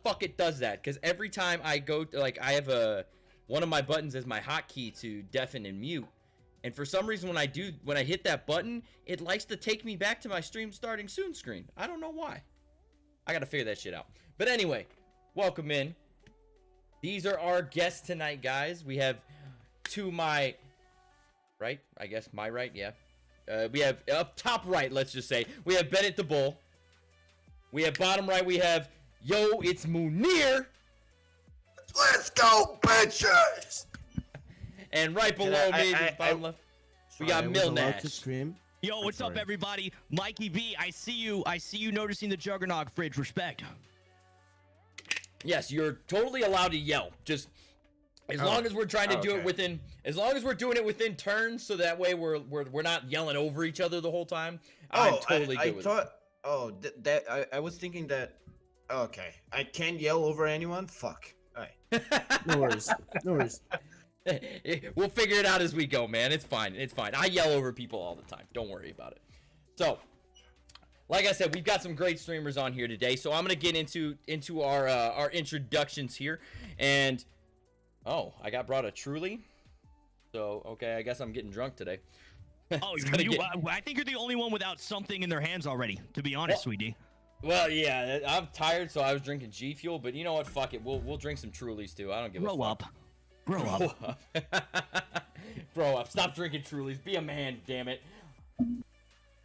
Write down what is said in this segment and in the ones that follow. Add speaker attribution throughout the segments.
Speaker 1: fuck it does that, because every time I go to, like, I have one of my buttons as my hotkey to deafen and mute, and for some reason when I hit that button, it likes to take me back to my stream starting soon screen. I don't know why. I gotta figure that shit out. But anyway, welcome in. These are our guests tonight, guys. We have to my right, I guess my right, yeah. We have up top right, let's just say, we have Bennett the Bull. We have bottom right, we have Yo, it's Munir.
Speaker 2: Let's go, bitches!
Speaker 1: And right below me, bottom left, we got Milnash.
Speaker 3: Yo, what's up, everybody? Mikey B, I see you noticing the Juggernaut fridge. Respect.
Speaker 1: Yes, you're totally allowed to yell. Just as long as we're trying to do it within, as long as we're doing it within turns, so that way we're not yelling over each other the whole time. I'm totally good with it.
Speaker 2: Oh, I was thinking that. Okay, I can't yell over anyone. Fuck. All right.
Speaker 4: No worries. No worries.
Speaker 1: We'll figure it out as we go, man. It's fine. It's fine. I yell over people all the time. Don't worry about it. So, like I said, we've got some great streamers on here today. So I'm gonna get into our introductions here, and I got brought a Truly. So okay, I guess I'm getting drunk today.
Speaker 3: Oh, I think you're the only one without something in their hands already. To be honest, sweetie.
Speaker 1: Well, yeah, I'm tired, so I was drinking G Fuel. But you know what? Fuck it. We'll drink some Trulies too. I don't give a fuck.
Speaker 3: Grow up.
Speaker 1: Grow up. Stop drinking Trulies. Be a man, damn it.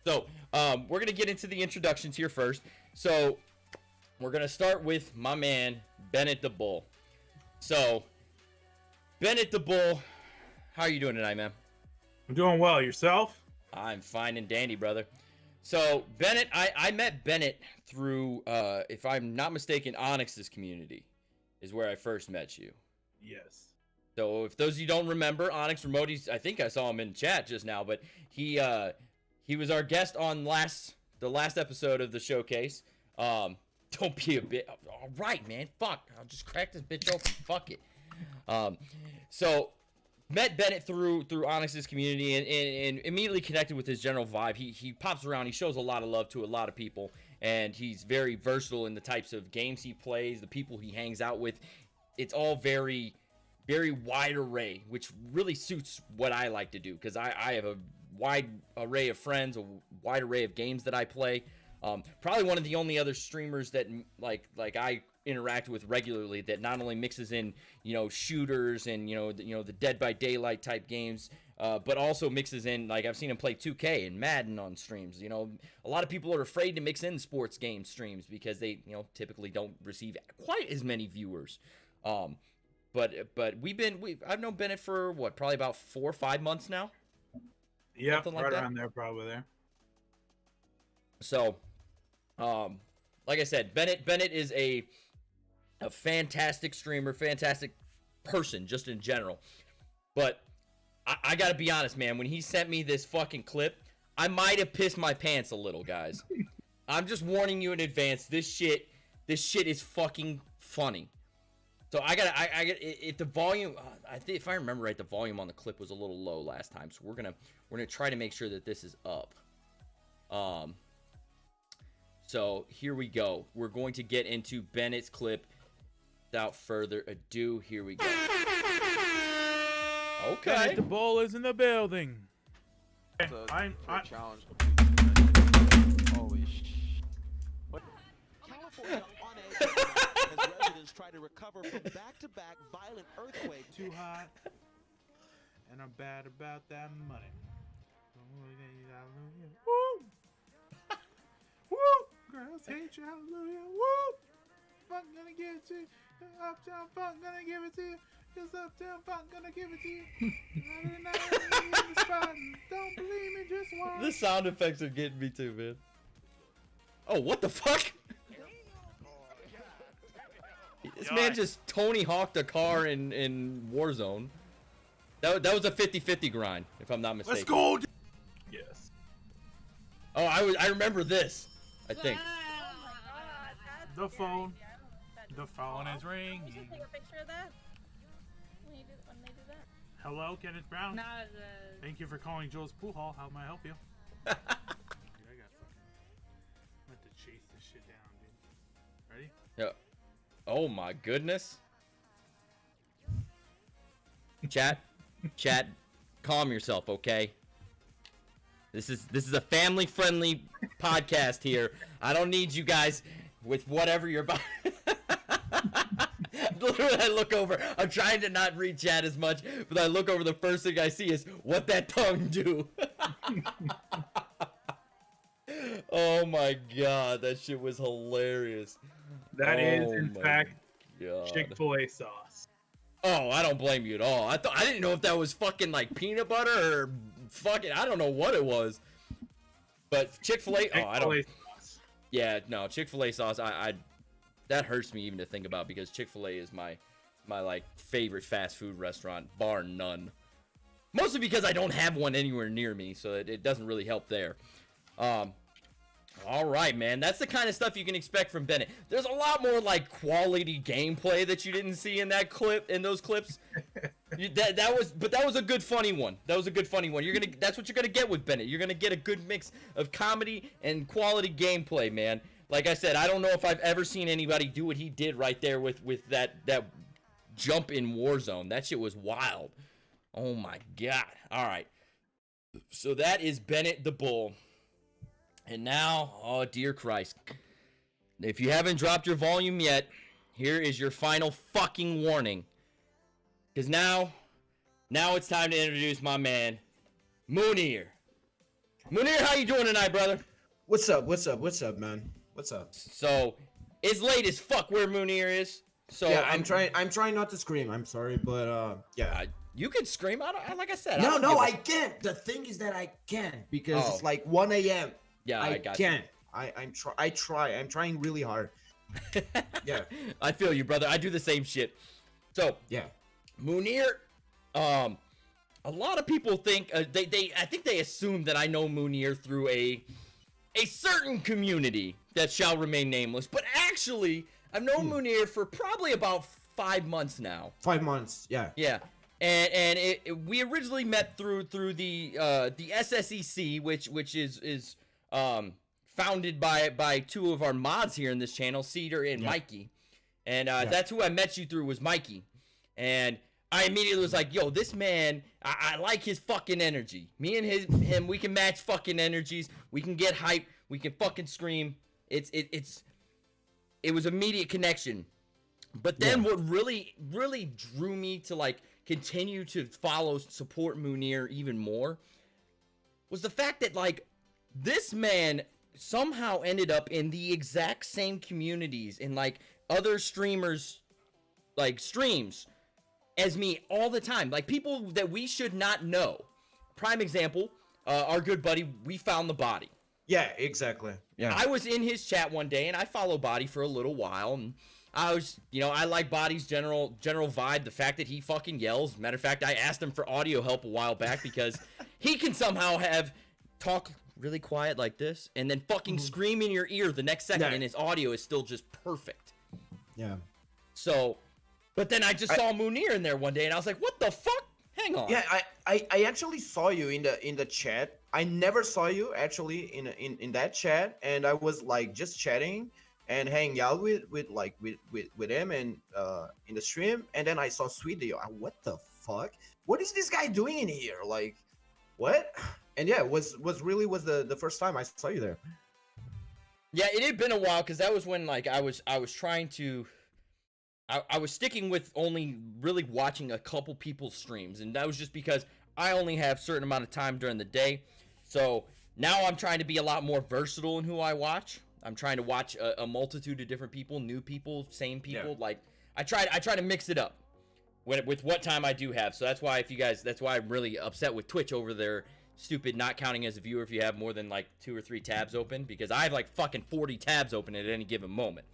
Speaker 1: So, we're going to get into the introductions here first. So, we're going to start with my man, Bennett the Bull. So, Bennett the Bull, how are you doing tonight, man?
Speaker 5: I'm doing well. Yourself?
Speaker 1: I'm fine and dandy, brother. So, Bennett, I met Bennett through, if I'm not mistaken, Onyx's community is where I first met you.
Speaker 5: Yes.
Speaker 1: So, if those of you don't remember, Onyx Remote, I think I saw him in chat just now, but he was our guest on the last episode of the showcase. Don't be a bit. All right, man. Fuck. I'll just crack this bitch open. Fuck it. So met Bennett through Onyx's community and immediately connected with his general vibe. He pops around. He shows a lot of love to a lot of people, and he's very versatile in the types of games he plays, the people he hangs out with. It's all very, very wide array, which really suits what I like to do, because I have a wide array of friends, a wide array of games that I play. Probably one of the only other streamers that like I interact with regularly that not only mixes in, shooters and the Dead by Daylight type games, but also mixes in, like, I've seen him play 2K and Madden on streams. A lot of people are afraid to mix in sports game streams because they typically don't receive quite as many viewers. But I've known Bennett for probably about 4 or 5 months now.
Speaker 5: Yeah,
Speaker 1: Something like
Speaker 5: right
Speaker 1: that.
Speaker 5: around there, probably there.
Speaker 1: So, like I said, Bennett is a fantastic streamer, fantastic person, just in general. But I gotta be honest, man. When he sent me this fucking clip, I might have pissed my pants a little, guys. I'm just warning you in advance. This shit is fucking funny. So I got if the volume, I think if I remember right, the volume on the clip was a little low last time. So we're gonna try to make sure that this is up. So here we go. We're going to get into Bennett's clip without further ado. Here we go. Okay.
Speaker 5: Bennett the Bull is in the building.
Speaker 6: I'm challenge. Holy sh!
Speaker 7: California on edge as residents try to recover from back-to-back violent earthquakes.
Speaker 5: Too hot, and I'm bad about that money. Woo! Woo! Girls hate you, hallelujah. Woo! Fuck gonna give it to you. Uptown Funk gonna give it to you. Cause Uptown Funk gonna give it to you. Don't believe me, just watch.
Speaker 1: The sound effects are getting me too, man. Oh, what the fuck? This man just Tony Hawked a car in Warzone. That was a 50-50 grind, if I'm not mistaken.
Speaker 5: Let's go. Yes.
Speaker 1: Oh, I remember this, I think.
Speaker 5: The phone is ringing.
Speaker 8: We should take a picture of that when they do that.
Speaker 5: Hello, Kenneth Brown.
Speaker 8: No,
Speaker 5: Thank you for calling Joe's Pool Hall. How may I help you? Dude, I got to chase this shit down, dude. Ready?
Speaker 1: Yeah. Oh my goodness. Chat, calm yourself, okay? This is a family-friendly podcast here. I don't need you guys with whatever you're about. Literally, I look over. I'm trying to not read chat as much, but I look over. The first thing I see is what that tongue do. Oh my god, that shit was hilarious.
Speaker 5: That is, in
Speaker 1: my
Speaker 5: fact,
Speaker 1: God.
Speaker 5: Chick-fil-A sauce.
Speaker 1: Oh, I don't blame you at all. I didn't know if that was fucking like peanut butter or fucking, I don't know what it was. But Chick-fil-A, oh, I don't.
Speaker 5: Sauce.
Speaker 1: Yeah, no, Chick-fil-A sauce, I that hurts me even to think about because Chick-fil-A is my like favorite fast food restaurant, bar none. Mostly because I don't have one anywhere near me, so it doesn't really help there. All right, man. That's the kind of stuff you can expect from Bennett. There's a lot more like quality gameplay that you didn't see in that clip, in those clips. That was a good funny one. That was a good funny one. That's what you're gonna get with Bennett. You're gonna get a good mix of comedy and quality gameplay, man. Like I said, I don't know if I've ever seen anybody do what he did right there with that jump in Warzone. That shit was wild. Oh my god. All right. So that is Bennett the Bull. And now, oh dear Christ, if you haven't dropped your volume yet, here is your final fucking warning. Because now it's time to introduce my man, Munir. Munir, how you doing tonight, brother?
Speaker 2: What's up, man? What's up?
Speaker 1: So, it's late as fuck where Munir is. So
Speaker 2: yeah, I'm trying not to scream. I'm sorry, but yeah.
Speaker 1: You can scream. Like I said.
Speaker 2: No, I can't. The thing is that I can't because it's like 1 a.m.
Speaker 1: Yeah, I got
Speaker 2: can't. I try. I'm trying really hard. Yeah.
Speaker 1: I feel you, brother. I do the same shit. So
Speaker 2: yeah,
Speaker 1: Munir. A lot of people think I think they assume that I know Munir through a certain community that shall remain nameless. But actually, I've known Munir for probably about 5 months now.
Speaker 2: 5 months. Yeah.
Speaker 1: Yeah. And we originally met through the SSEC, which is founded by two of our mods here in this channel, Cedar and Mikey, and that's who I met you through, was Mikey, and I immediately was like, yo, this man, I like his fucking energy. Me and him, we can match fucking energies. We can get hype. We can fucking scream. It was immediate connection. But then what really drew me to like continue to support Munir even more was the fact that like this man somehow ended up in the exact same communities in like other streamers like streams as me all the time, like people that we should not know. Prime example, our good buddy, We Found the Body.
Speaker 2: Yeah, exactly. Yeah,
Speaker 1: I was in his chat one day and I followed Body for a little while, and I was, I like Body's general vibe, the fact that he fucking yells. Matter of fact, I asked him for audio help a while back because he can somehow talk really quiet like this and then fucking scream in your ear the next second, and his audio is still just perfect.
Speaker 2: Yeah.
Speaker 1: So, but then I just saw Munir in there one day and I was like, what the fuck? Hang on.
Speaker 2: Yeah, I actually saw you in the chat. I never saw you actually in that chat, and I was like just chatting and hanging out with him and in the stream, and then I saw Sweet Dio. What the fuck? What is this guy doing in here? Like, what? And yeah, it was the first time I saw you there.
Speaker 1: Yeah, it had been a while because that was when like I was trying to. I was sticking with only really watching a couple people's streams, and that was just because I only have a certain amount of time during the day. So now I'm trying to be a lot more versatile in who I watch. I'm trying to watch a multitude of different people, new people, same people. Yeah. Like I try to mix it up with what time I do have. So that's why that's why I'm really upset with Twitch over their stupid not counting as a viewer if you have more than like 2 or 3 tabs open, because I have like fucking 40 tabs open at any given moment.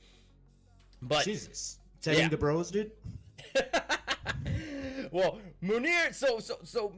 Speaker 1: But
Speaker 2: Jesus. Telling the bros, dude.
Speaker 1: Well, Munir. So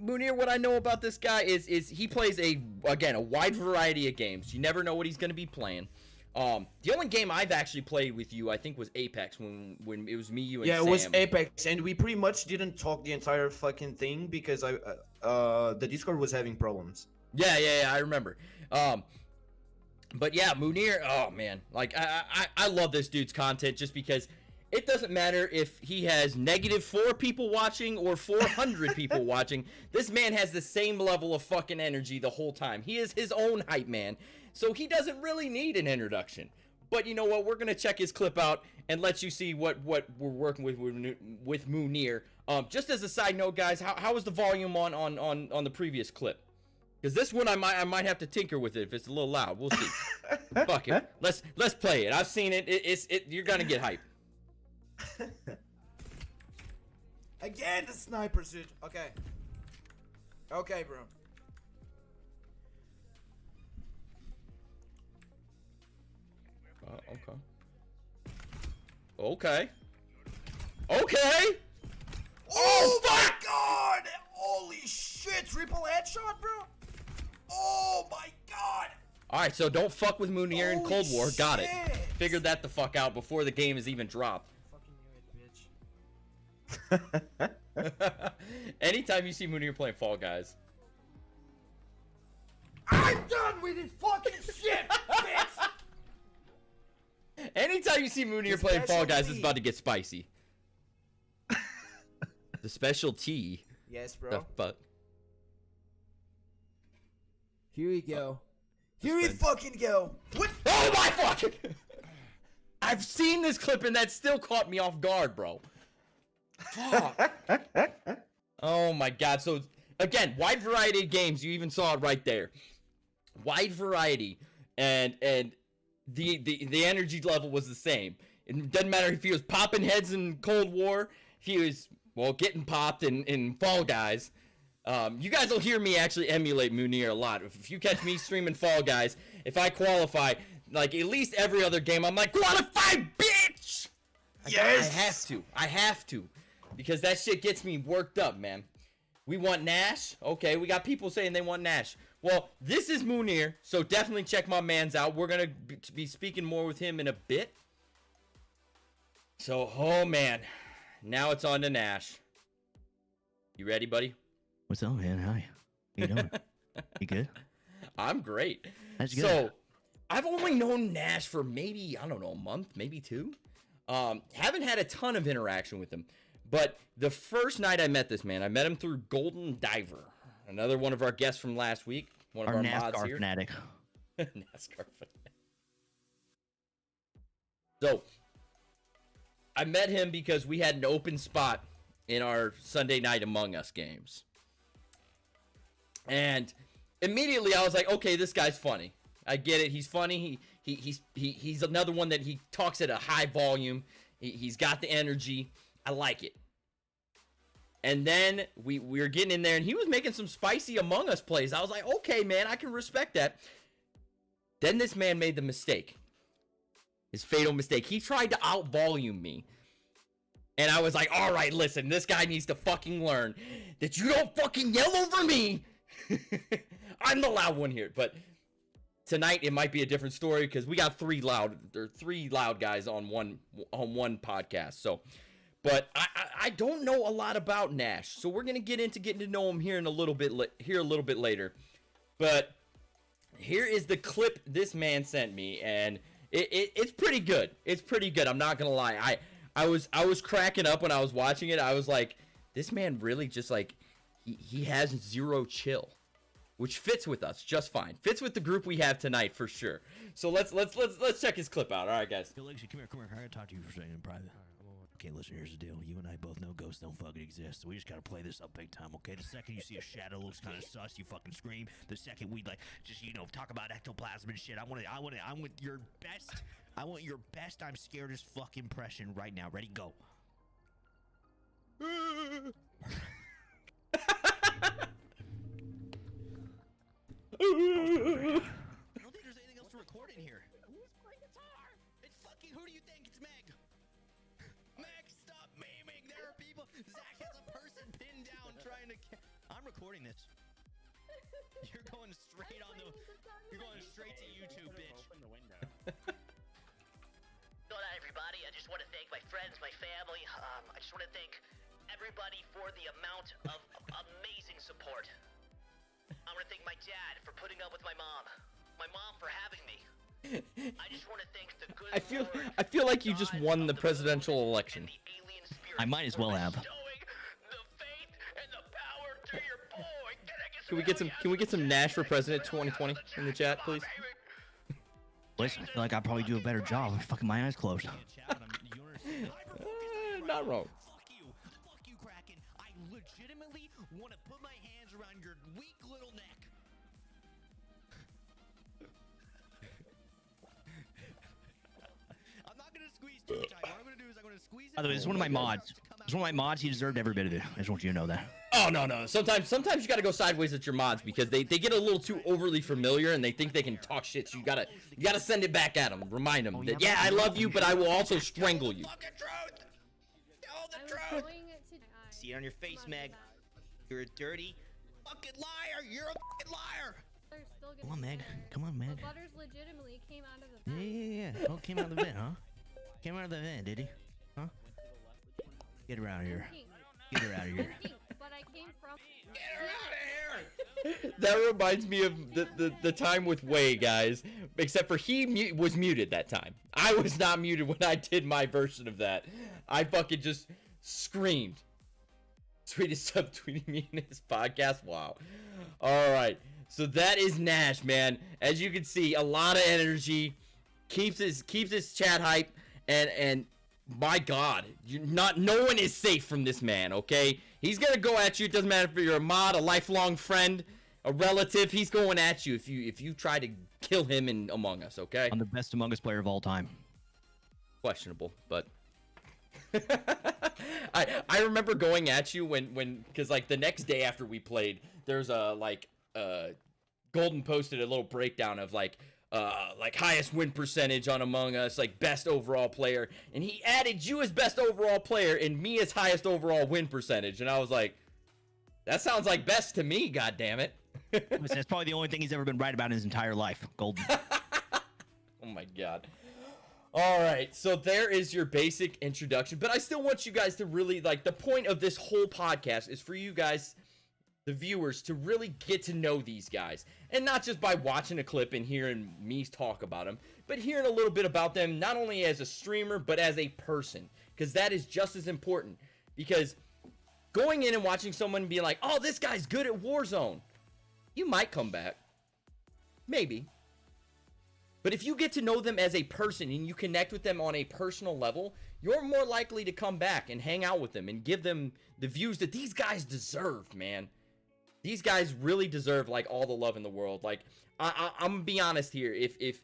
Speaker 1: Munir. What I know about this guy is he plays a wide variety of games. You never know what he's going to be playing. The only game I've actually played with you, I think, was Apex when it was me, you, and Sam.
Speaker 2: Yeah, it was Apex, and we pretty much didn't talk the entire fucking thing because the Discord was having problems.
Speaker 1: Yeah, I remember. But yeah, Munir. Oh man, like I love this dude's content just because It doesn't matter if he has -4 people watching or 400 people watching. This man has the same level of fucking energy the whole time. He is his own hype man, so he doesn't really need an introduction. But you know what? We're gonna check his clip out and let you see what we're working with Munir. Just as a side note, guys, how was the volume on the previous clip? Because this one I might have to tinker with it if it's a little loud. We'll see. Fuck it. Let's play it. I've seen it. You're gonna get hype.
Speaker 2: Again, the sniper suit. Okay. Okay, bro.
Speaker 1: Okay. Okay.
Speaker 2: Oh my god! Holy shit! Triple headshot, bro! Oh my god!
Speaker 1: Alright, so don't fuck with Munir in Cold War. Got it.
Speaker 2: shit.
Speaker 1: Figured that the fuck out before the game is even dropped.
Speaker 2: Fucking knew it, bitch.
Speaker 1: Anytime you see Munir playing Fall Guys.
Speaker 2: I'm done with this fucking shit, bitch!
Speaker 1: Anytime you see Munir playing Fall Guys, it's about to get spicy. The specialty.
Speaker 2: Yes,
Speaker 1: The
Speaker 2: bro.
Speaker 1: fuck.
Speaker 2: Here we go. Here we fucking go. What?
Speaker 1: Oh my fucking! I've seen this clip and that still caught me off guard, bro. Fuck. Oh my god. So again, wide variety of games. You even saw it right there. Wide variety, and the energy level was the same. It doesn't matter if he was popping heads in Cold War. He was getting popped in Fall Guys. You guys will hear me actually emulate Munir a lot. If you catch me streaming Fall Guys, if I qualify, like at least every other game, I'm like, qualify, bitch!
Speaker 2: Yes!
Speaker 1: I have to. Because that shit gets me worked up, man. We want Nash? Okay, we got people saying they want Nash. Well, this is Munir, so definitely check my mans out. We're going to be speaking more with him in a bit. So, oh man. Now it's on to Nash. You ready, buddy?
Speaker 3: What's up, man? Hi. How you doing? You good?
Speaker 1: I'm great.
Speaker 3: That's good.
Speaker 1: So, I've only known Nash for maybe, I don't know, a month, maybe 2. Haven't had a ton of interaction with him. But the first night I met this man, I met him through Golden Diver. Another one of our guests from last week. One of our mods
Speaker 3: NASCAR
Speaker 1: here.
Speaker 3: fanatic.
Speaker 1: NASCAR fanatic. So, I met him because we had an open spot in our Sunday Night Among Us games. And immediately I was like, okay, this guy's funny. I get it. He's funny. He's another one that he talks at a high volume. He's got the energy. I like it. And then we were getting in there, and he was making some spicy Among Us plays. I was like, okay, man, I can respect that. Then this man made the mistake. His fatal mistake. He tried to out-volume me. And I was like, all right, listen, this guy needs to fucking learn that you don't fucking yell over me. I'm the loud one here. But tonight, it might be a different story because we got three loud guys on one podcast. So... But I don't know a lot about Nash, so we're gonna get into getting to know him here in a little bit later. But here is the clip this man sent me, and it's pretty good. It's pretty good. I'm not gonna lie. I was cracking up when I was watching it. I was like, this man really just like he has zero chill, which fits with us just fine. Fits with the group we have tonight for sure. So let's check his clip out. All right, guys.
Speaker 3: Yo, Legacy, come here. I gotta talk to you for a second in private. Okay, listen, here's the deal. You and I both know ghosts don't fucking exist, so we just gotta play this up big time, okay? The second you see a shadow looks kind of sus, you fucking scream. The second we just talk about ectoplasm and shit, I want your best. I want your best. I'm scared as fuck impression right now. Ready, go. I don't think there's anything else to record in here. Who's playing guitar? It's fucking. Who do you think? It's Meg. Meg, stop memeing. There are people. Zach has a person pinned down trying to. I'm recording this. You're going straight on the. You're going straight to YouTube, bitch.
Speaker 4: Open the window. Going on, everybody. I just want to thank my friends, my family. I just want to thank everybody for the amount of amazing support. I want to thank my dad for putting up with my mom for having me, I just want to thank the good
Speaker 1: I feel like you just won the presidential election.
Speaker 4: and the alien spirit
Speaker 3: I might as well have.
Speaker 4: bestowing the faith and the power to your boy.
Speaker 1: Can we get some Nash for president 2020 in the chat, please?
Speaker 3: Listen, I feel like I probably do a better job with fucking my eyes closed.
Speaker 1: Not wrong.
Speaker 3: Fuck you, Kraken. I legitimately want to put my hands around your weak little neck. I'm not gonna squeeze too tight. What I'm gonna do is I'm gonna squeeze it. By the way, this is one of my mods. It's one of my mods. He deserved every bit of it. I just want you to know that.
Speaker 1: Oh no. Sometimes you gotta go sideways at your mods because they get a little too overly familiar and they think they can talk shit. So you gotta send it back at them. Remind them that yeah, I love you, but I will also strangle you.
Speaker 3: Fucking truth. Tell the
Speaker 8: I was
Speaker 3: truth.
Speaker 8: going to die.
Speaker 3: See it on your face, Meg. You're a dirty fucking liar. You're a fucking liar.
Speaker 8: Butter's still
Speaker 3: Come on,
Speaker 8: gonna be
Speaker 3: Meg.
Speaker 8: there.
Speaker 3: Come on, Meg.
Speaker 8: But Butters legitimately came out of the
Speaker 3: Yeah,
Speaker 8: vent.
Speaker 3: Oh, came out of the vent, huh? Came out of the vent, did he? Huh? Get her out of here.
Speaker 8: Pink.
Speaker 3: Get her out of here.
Speaker 8: Pink, but I came from.
Speaker 1: That reminds me of the time with Way, guys. Except for he was muted that time. I was not muted when I did my version of that. I fucking just screamed. Tweet is subtweeting me in his podcast. Wow. All right. So that is Nash, man. As you can see, a lot of energy. Keeps his chat hype. And my God, no one is safe from this man, okay? He's gonna go at you. It doesn't matter if you're a mod, a lifelong friend, a relative. He's going at you if you try to kill him in Among Us, okay?
Speaker 3: I'm the best Among Us player of all time.
Speaker 1: Questionable, but I remember going at you when because like the next day after we played, there's Golden posted a little breakdown of like highest win percentage on Among Us, like best overall player, and he added you as best overall player and me as highest overall win percentage, and I was like, that sounds like best to me, god damn it.
Speaker 3: Listen, that's probably the only thing he's ever been right about in his entire life. Golden.
Speaker 1: Oh my god. All right, so there is your basic introduction, but I still want you guys to really, like, the point of this whole podcast is for you guys, the viewers, to really get to know these guys. And not just by watching a clip and hearing me talk about them, but hearing a little bit about them, not only as a streamer, but as a person. Because that is just as important. Because going in and watching someone be like, oh, this guy's good at Warzone, you might come back. Maybe. But if you get to know them as a person and you connect with them on a personal level, you're more likely to come back and hang out with them and give them the views that these guys deserve, man. These guys really deserve, like, all the love in the world. Like, I'm gonna be honest here. If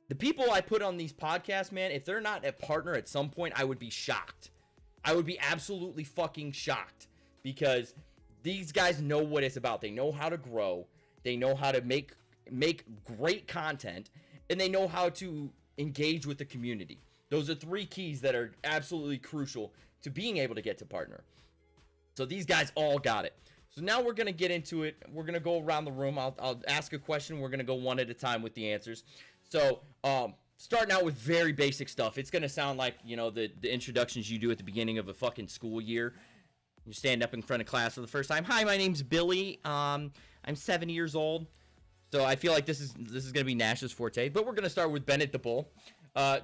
Speaker 1: the people I put on these podcasts, man, if they're not a partner at some point, I would be shocked. I would be absolutely fucking shocked. Because these guys know what it's about. They know how to grow. They know how to make great content. And they know how to engage with the community. Those are 3 keys that are absolutely crucial to being able to get to partner. So these guys all got it. So now we're going to get into it. We're going to go around the room. I'll ask a question. We're going to go one at a time with the answers. So starting out with very basic stuff. It's going to sound like, you know, the introductions you do at the beginning of a fucking school year. You stand up in front of class for the first time. Hi, my name's Billy. I'm 7 years old. So I feel like this is going to be Nash's forte. But we're going to start with Bennett the Bull.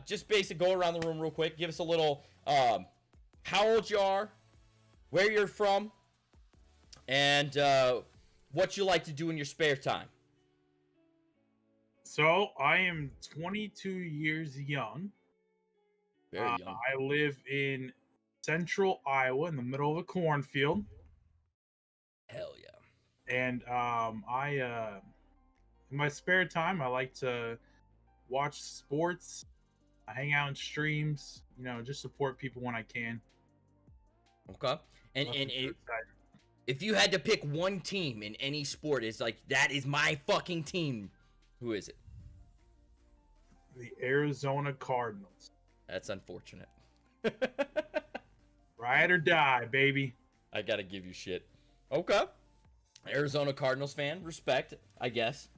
Speaker 1: Just basic, go around the room real quick. Give us a little how old you are, where you're from, and what you like to do in your spare time.
Speaker 5: So I am 22 years young.
Speaker 1: Very young.
Speaker 5: I live in central Iowa in the middle of a cornfield.
Speaker 1: Hell yeah.
Speaker 5: And in my spare time, I like to watch sports. I hang out in streams, you know, just support people when I can.
Speaker 1: Okay. And
Speaker 5: Nothing too exciting.
Speaker 1: if you had to pick one team in any sport, it's like, that is my fucking team. Who is it?
Speaker 5: The Arizona Cardinals.
Speaker 1: That's unfortunate.
Speaker 5: Ride or die, baby.
Speaker 1: I gotta give you shit. Okay. Arizona Cardinals fan. Respect, I guess.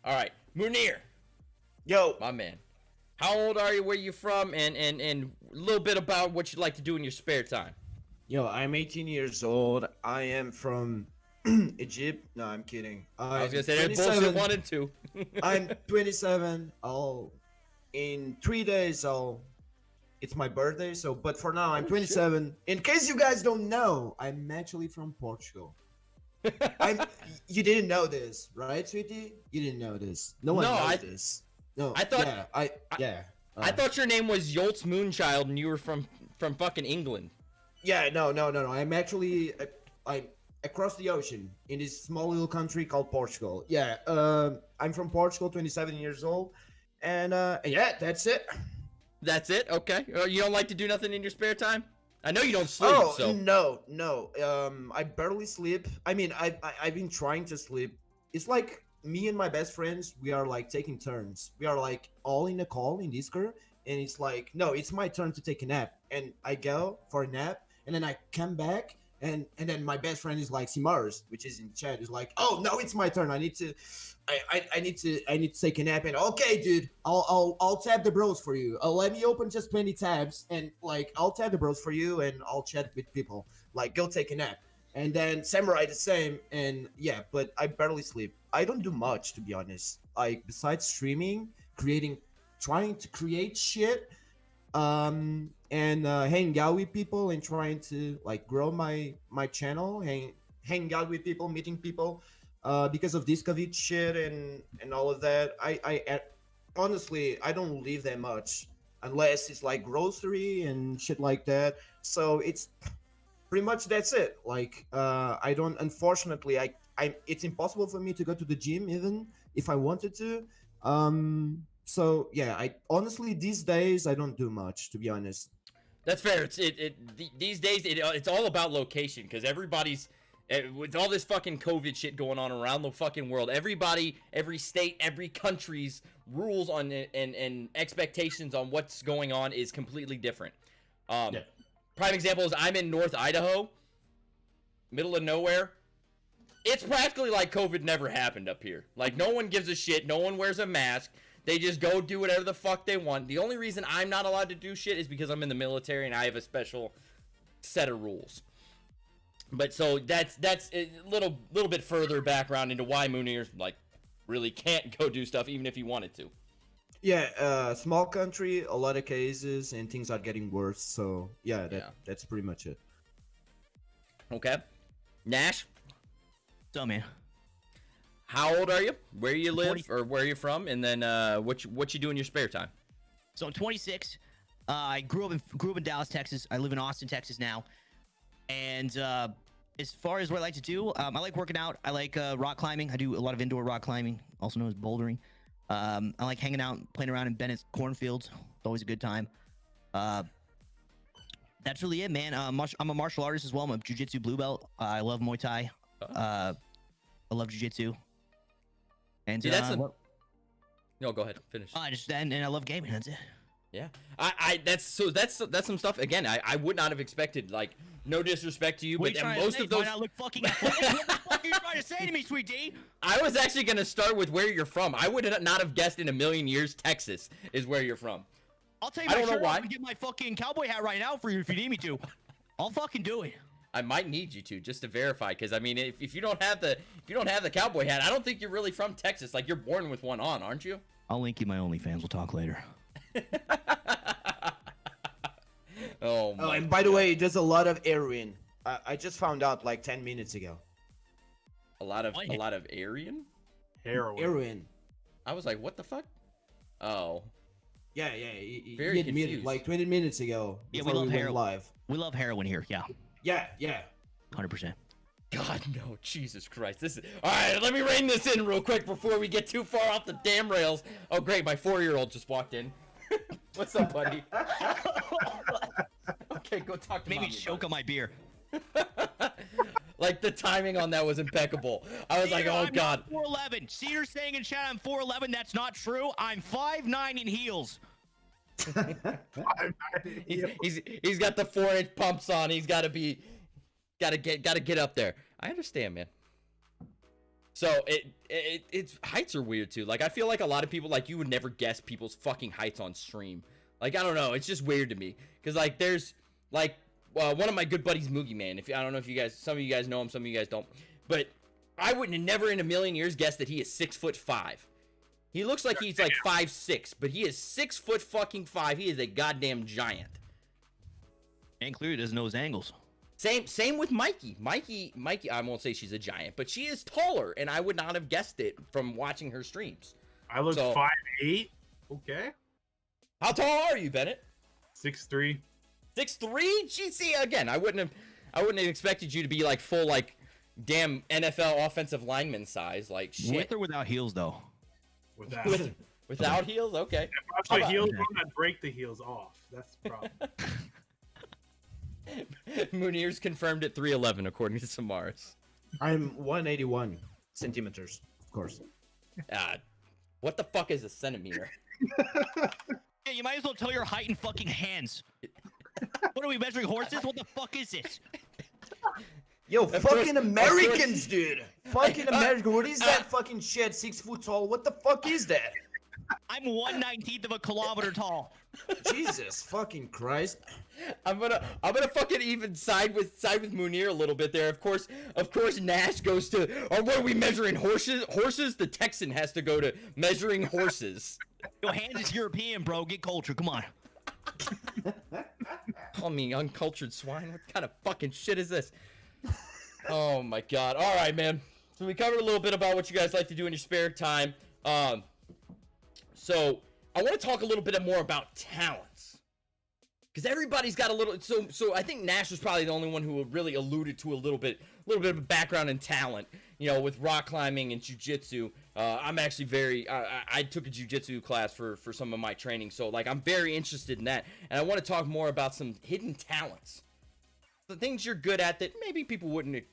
Speaker 1: All right. Munir,
Speaker 2: Yo,
Speaker 1: my man. How old are you? Where you from? And a little bit about what you like to do in your spare time.
Speaker 2: I'm 18 years old. I am from Egypt? No, I'm kidding.
Speaker 1: I was gonna say there's bullshit 1 and 2.
Speaker 2: I'm 27. In 3 days it's my birthday. So, but for now I'm 27. In case you guys don't know, I'm actually from Portugal. You didn't know this, right, sweetie? You didn't know this. No one knows this. No,
Speaker 1: I thought.
Speaker 2: Yeah,
Speaker 1: I thought your name was Yoltz Moonchild and you were from fucking England.
Speaker 2: Yeah, no. I'm actually I'm across the ocean in this small little country called Portugal. Yeah, I'm from Portugal, 27 years old, and yeah, that's it.
Speaker 1: That's it? Okay. You don't like to do nothing in your spare time? I know you don't sleep.
Speaker 2: Oh
Speaker 1: so.
Speaker 2: no. I barely sleep. I mean, I've been trying to sleep. It's like me and my best friends. We are like taking turns. We are like all in a call in Discord, and it's like, no, it's my turn to take a nap, and I go for a nap, and then I come back, and then my best friend is like Simars, which is in chat, is like, oh no, it's my turn. I need to take a nap. And okay, dude, I'll tab the bros for you. Let me open just 20 tabs, and like I'll tab the bros for you, and I'll chat with people. Like, go take a nap. And then Samurai the same, and yeah, but I barely sleep. I don't do much, to be honest. Like, besides streaming, trying to create shit, and hang out with people and trying to like grow my channel, hang out with people, meeting people, because of this COVID shit and all of that. I honestly, I don't leave that much unless it's like grocery and shit like that. So it's pretty much that's it. Like, I don't, unfortunately, it's impossible for me to go to the gym even if I wanted to. So yeah, I honestly these days I don't do much, to be honest.
Speaker 1: That's fair. These days it's all about location, because everybody's with all this fucking COVID shit going on around the fucking world. Everybody, every state, every country's rules on and expectations on what's going on is completely different.
Speaker 2: Yeah.
Speaker 1: Prime example is I'm in North Idaho, middle of nowhere. It's practically like COVID never happened up here. Like, no one gives a shit. No one wears a mask. They just go do whatever the fuck they want. The only reason I'm not allowed to do shit is because I'm in the military and I have a special set of rules. But so that's a little bit further background into why Moonir like really can't go do stuff even if he wanted to.
Speaker 2: Yeah, small country, a lot of cases, and things are getting worse. So yeah, that's pretty much it.
Speaker 1: Okay, Nash.
Speaker 3: So man,
Speaker 1: how old are you? Where you live or where you're from, and then what you do in your spare time?
Speaker 3: So I'm 26. I grew up in Dallas, Texas. I live in Austin, Texas now. And as far as what I like to do, I like working out. I like rock climbing. I do a lot of indoor rock climbing, also known as bouldering. I like hanging out, playing around in Bennett's cornfields. It's always a good time. That's really it, man. I'm a martial artist as well. I'm a jiu-jitsu blue belt. I love Muay Thai. I love jiu-jitsu. And
Speaker 1: see, no, go ahead, finish.
Speaker 3: And I love gaming. That's it.
Speaker 1: Yeah, that's some stuff. Again, I would not have expected, like, no disrespect to you, but most of those.
Speaker 3: Not look fucking what the fuck are you trying to say to me, sweet D?
Speaker 1: I was actually gonna start with where you're from. I would not have guessed in a million years Texas is where you're from.
Speaker 3: I'll tell you, I don't know why. I'm gonna get my fucking cowboy hat right now for you if you need me to. I'll fucking do it.
Speaker 1: I might need you to just to verify, because I mean, if you don't have the cowboy hat, I don't think you're really from Texas. Like, you're born with one on, aren't you?
Speaker 3: I'll link you my OnlyFans. We'll talk later.
Speaker 2: Oh, and by the way, there's a lot of heroin. I just found out like 10 minutes ago.
Speaker 1: A lot of Aryan?
Speaker 2: Heroin.
Speaker 1: I was like, what the fuck? Oh.
Speaker 2: Yeah. He
Speaker 1: Very
Speaker 2: admitted
Speaker 1: confused.
Speaker 2: like 20 minutes ago.
Speaker 3: Yeah,
Speaker 2: we love heroin live.
Speaker 3: We love heroin here. Yeah.
Speaker 2: Yeah.
Speaker 3: 100%.
Speaker 1: God, no, Jesus Christ. This is all right. Let me rein this in real quick before we get too far off the damn rails. Oh, great, my 4-year-old just walked in. What's up, buddy? Okay, go talk to
Speaker 3: Maybe
Speaker 1: mommy,
Speaker 3: choke on my beer.
Speaker 1: Like, the timing on that was impeccable. I was like, oh
Speaker 3: I'm
Speaker 1: God.
Speaker 3: Not 4'11". Cedar's saying in chat I'm 4'11". That's not true. I'm 5'9" in heels.
Speaker 1: He's got the 4-inch pumps on. He's gotta get up there. I understand, man. So it's heights are weird too. Like, I feel like a lot of people, like, you would never guess people's fucking heights on stream. Like, I don't know, it's just weird to me. Cause like, there's like one of my good buddies, Moogie Man. I don't know if some of you guys know him, some of you guys don't. but I wouldn't have never in a million years guessed that he is 6'5". He looks like he's like 5'6", but he is 6'5". He is a goddamn giant.
Speaker 3: And clearly doesn't know his angles.
Speaker 1: Same with Mikey. Mikey, I won't say she's a giant, but she is taller, and I would not have guessed it from watching her streams.
Speaker 5: I look 5'8". Okay.
Speaker 1: How tall are you, Bennett?
Speaker 5: 6'3".
Speaker 1: 6'3"? Gee, see, again, I wouldn't have expected you to be like full like damn NFL offensive lineman size, like shit.
Speaker 3: With or without heels, though?
Speaker 1: Without heels? Okay.
Speaker 5: If I put heels on, I'd break the heels off. That's the problem.
Speaker 1: Munir's confirmed at 3'11", according to Samaras.
Speaker 2: I'm 181 centimeters, of course.
Speaker 1: What the fuck is a centimeter?
Speaker 3: Yeah, you might as well tell your height in fucking hands. What are we measuring horses? What the fuck is this?
Speaker 2: Yo, fucking Americans, dude. Fucking American. What is that fucking shit? 6 foot tall. What the fuck is that?
Speaker 3: I'm 1/19th of a kilometer tall.
Speaker 2: Jesus fucking Christ.
Speaker 1: I'm gonna fucking even side with Munir a little bit there. Of course, Nash goes to, or what are we measuring? Horses? The Texan has to go to measuring horses.
Speaker 3: Yo, hands is European, bro. Get culture. Come on.
Speaker 1: Call me uncultured swine. What kind of fucking shit is this? Oh my god. All right, man. So we covered a little bit about what you guys like to do in your spare time. So I want to talk a little bit more about talents, because everybody's got a little. So I think Nash was probably the only one who really alluded to a little bit of a background in talent. You know, with rock climbing and jujitsu. I'm actually I took a jujitsu class for some of my training, so like I'm very interested in that, and I want to talk more about some hidden talents, the things you're good at that maybe people wouldn't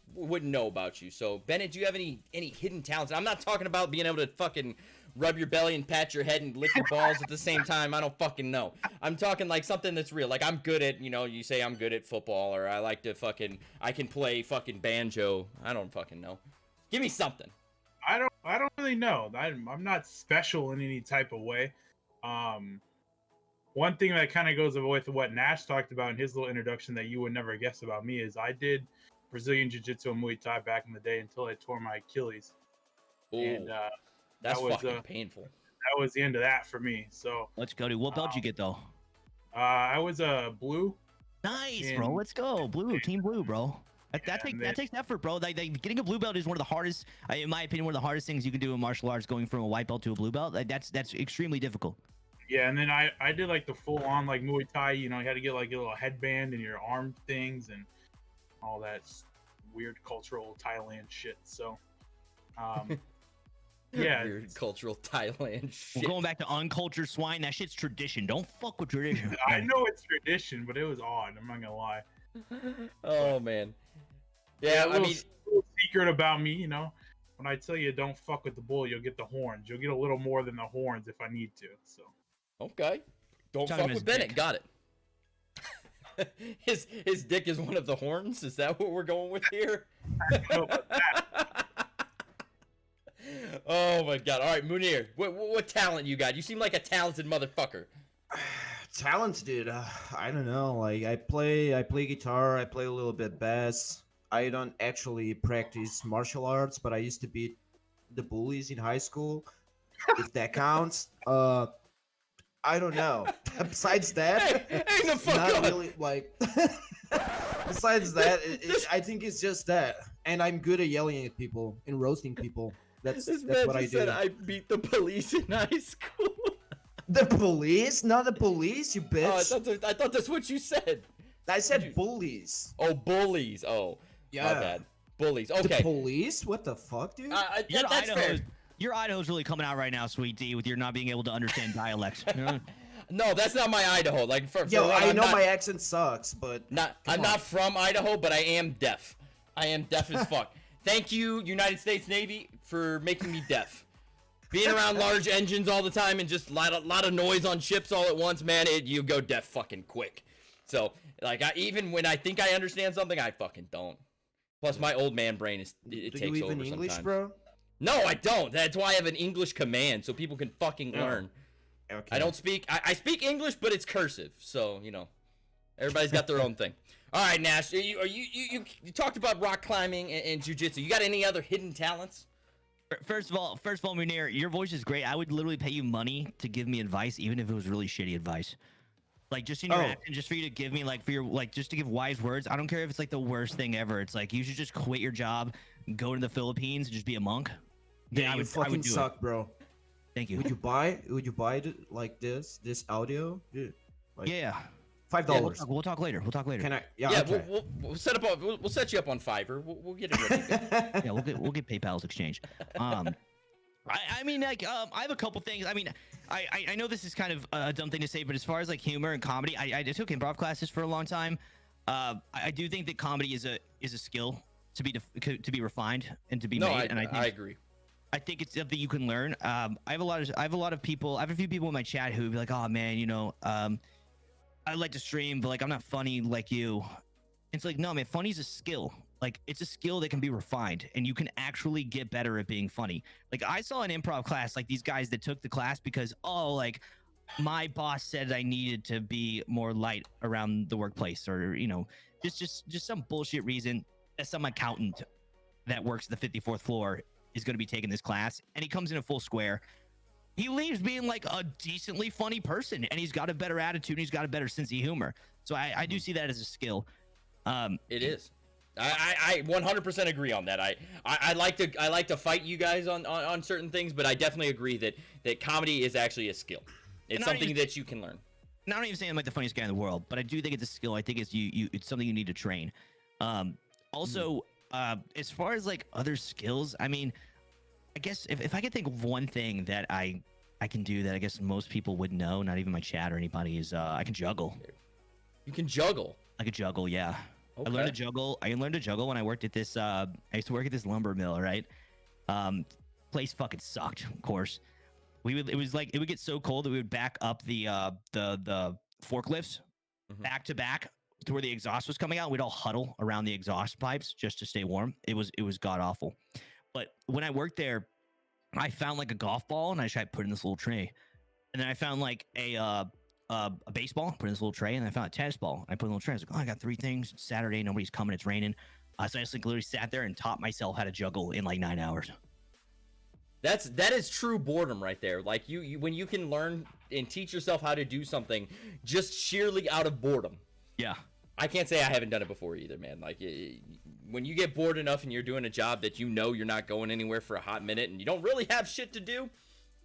Speaker 1: know about you. So Bennett, do you have any hidden talents? I'm not talking about being able to fucking rub your belly and pat your head and lick your balls at the same time. I don't fucking know. I'm talking like something that's real. Like I'm good at, you say I'm good at football, or I like to I can play fucking banjo. I don't fucking know. Give me something.
Speaker 5: I don't really know. I'm not special in any type of way. One thing that kind of goes with what Nash talked about in his little introduction that you would never guess about me is I did Brazilian Jiu-Jitsu and Muay Thai back in the day until I tore my Achilles.
Speaker 1: Ooh,
Speaker 5: and
Speaker 1: that's
Speaker 5: was,
Speaker 1: fucking painful.
Speaker 5: That was the end of that for me. So
Speaker 3: let's go, dude. What belt you get though?
Speaker 5: I was a blue.
Speaker 3: Nice, bro. Let's go, blue. Team blue, bro. That takes effort, bro. Getting a blue belt is one of the hardest, in my opinion, one of the hardest things you can do in martial arts. Going from a white belt to a blue belt, that's extremely difficult.
Speaker 5: Yeah, and then I did like the full on like Muay Thai. You had to get like a little headband and your arm things and all that weird cultural Thailand shit. So, yeah,
Speaker 1: weird cultural Thailand shit.
Speaker 3: We're going back to uncultured swine. That shit's tradition. Don't fuck with tradition.
Speaker 5: I know it's tradition, but it was odd. I'm not gonna lie.
Speaker 1: Oh man. Yeah,
Speaker 5: I mean, secret about me, when I tell you don't fuck with the bull, you'll get the horns. You'll get a little more than the horns if I need to. So.
Speaker 1: Okay. Don't fuck with Bennett. Got it. His dick is one of the horns. Is that what we're going with here? Oh my god. All right, Munir. What talent you got? You seem like a talented motherfucker.
Speaker 2: Talent, dude. I don't know. Like I play guitar. I play a little bit bass. I don't actually practice martial arts, but I used to beat the bullies in high school, if that counts. I don't know. Besides that,
Speaker 1: hey, the fuck
Speaker 2: not
Speaker 1: up.
Speaker 2: really like. Besides that, I think it's just that, and I'm good at yelling at people and roasting people. That's what I do.
Speaker 1: Said I beat the police in high school.
Speaker 2: The police? Not the police, you bitch.
Speaker 1: Oh, I thought that's what you said.
Speaker 2: I said bullies.
Speaker 1: Oh, bullies. Oh, yeah. My bad. Bullies. Okay.
Speaker 2: The police? What the fuck, dude?
Speaker 1: That's fair.
Speaker 3: Your Idaho's really coming out right now, Sweet D, with your not being able to understand dialects.
Speaker 1: No, that's not my Idaho. Like,
Speaker 2: I know my accent sucks, but
Speaker 1: I'm not from Idaho, but I am deaf. I am deaf as fuck. Thank you, United States Navy, for making me deaf. Being around large engines all the time and just lot of noise on ships all at once, man, you go deaf fucking quick. So, like, even when I think I understand something, I fucking don't. Plus, my old man brain takes over sometimes.
Speaker 2: Do you even English, bro?
Speaker 1: No, I don't. That's why I have an English command, so people can fucking learn.
Speaker 2: Okay.
Speaker 1: I don't speak. I speak English, but it's cursive, so Everybody's got their own thing. All right, Nash. You talked about rock climbing and jujitsu. You got any other hidden talents?
Speaker 3: First of all, Munir, your voice is great. I would literally pay you money to give me advice, even if it was really shitty advice. Like just in your accent, just for you to give me just to give wise words. I don't care if it's like the worst thing ever. It's like you should just quit your job, go to the Philippines, and just be a monk.
Speaker 2: Yeah,
Speaker 3: I
Speaker 2: you fucking
Speaker 3: do
Speaker 2: suck,
Speaker 3: it.
Speaker 2: bro.
Speaker 3: Thank you.
Speaker 2: Would you buy like this audio? Dude, like
Speaker 3: Yeah.
Speaker 2: $5.
Speaker 3: Yeah, we'll talk later.
Speaker 2: Can I? Yeah.
Speaker 1: Yeah,
Speaker 2: Okay.
Speaker 1: we'll set up. We'll set you up on Fiverr. We'll get it ready.
Speaker 3: Yeah, we'll get PayPal's exchange. I mean, like, I have a couple things. I mean, I know this is kind of a dumb thing to say, but as far as like humor and comedy, I took improv classes for a long time. I do think that comedy is a skill to be refined and to be made. And I
Speaker 1: agree.
Speaker 3: I think it's something you can learn. I have a few people in my chat who would be like, oh man, you know, I like to stream, but like I'm not funny like you. It's like, no, man, funny's a skill. Like it's a skill that can be refined and you can actually get better at being funny. Like I saw an improv class, like these guys that took the class because, like my boss said I needed to be more light around the workplace, or, you know, just some bullshit reason that some accountant that works the 54th floor is going to be taking this class, and he comes in a full square. He leaves being like a decently funny person, and he's got a better attitude, and he's got a better sense of humor. So I do see that as a skill.
Speaker 1: It is. I 100% agree on that. I like to fight you guys on certain things, but I definitely agree that comedy is actually a skill. It's something that you can learn.
Speaker 3: Not even saying I'm like the funniest guy in the world, but I do think it's a skill. I think it's it's something you need to train. Also, as far as like other skills, I mean, I guess if I could think of one thing that I can do that I guess most people would know, not even my chat or anybody, is I can juggle.
Speaker 1: You can juggle?
Speaker 3: I can juggle, yeah.
Speaker 1: Okay.
Speaker 3: I learned to juggle when I worked at this I used to work at this lumber mill, right? Place fucking sucked, of course. It would get so cold that we would back up the forklifts back to back to where the exhaust was coming out. We'd all huddle around the exhaust pipes just to stay warm. It was god awful. But when I worked there, I found like a golf ball and I tried putting in this little tray. And then I found like a baseball, put in this little tray, and I found a tennis ball. I put in a little tray. I was like, oh, I got 3 things. It's Saturday, nobody's coming, it's raining. So I just like literally sat there and taught myself how to juggle in like 9 hours.
Speaker 1: That is true boredom right there. Like you when you can learn and teach yourself how to do something just sheerly out of boredom.
Speaker 3: Yeah.
Speaker 1: I can't say I haven't done it before either, man. Like when you get bored enough and you're doing a job that you know you're not going anywhere for a hot minute and you don't really have shit to do,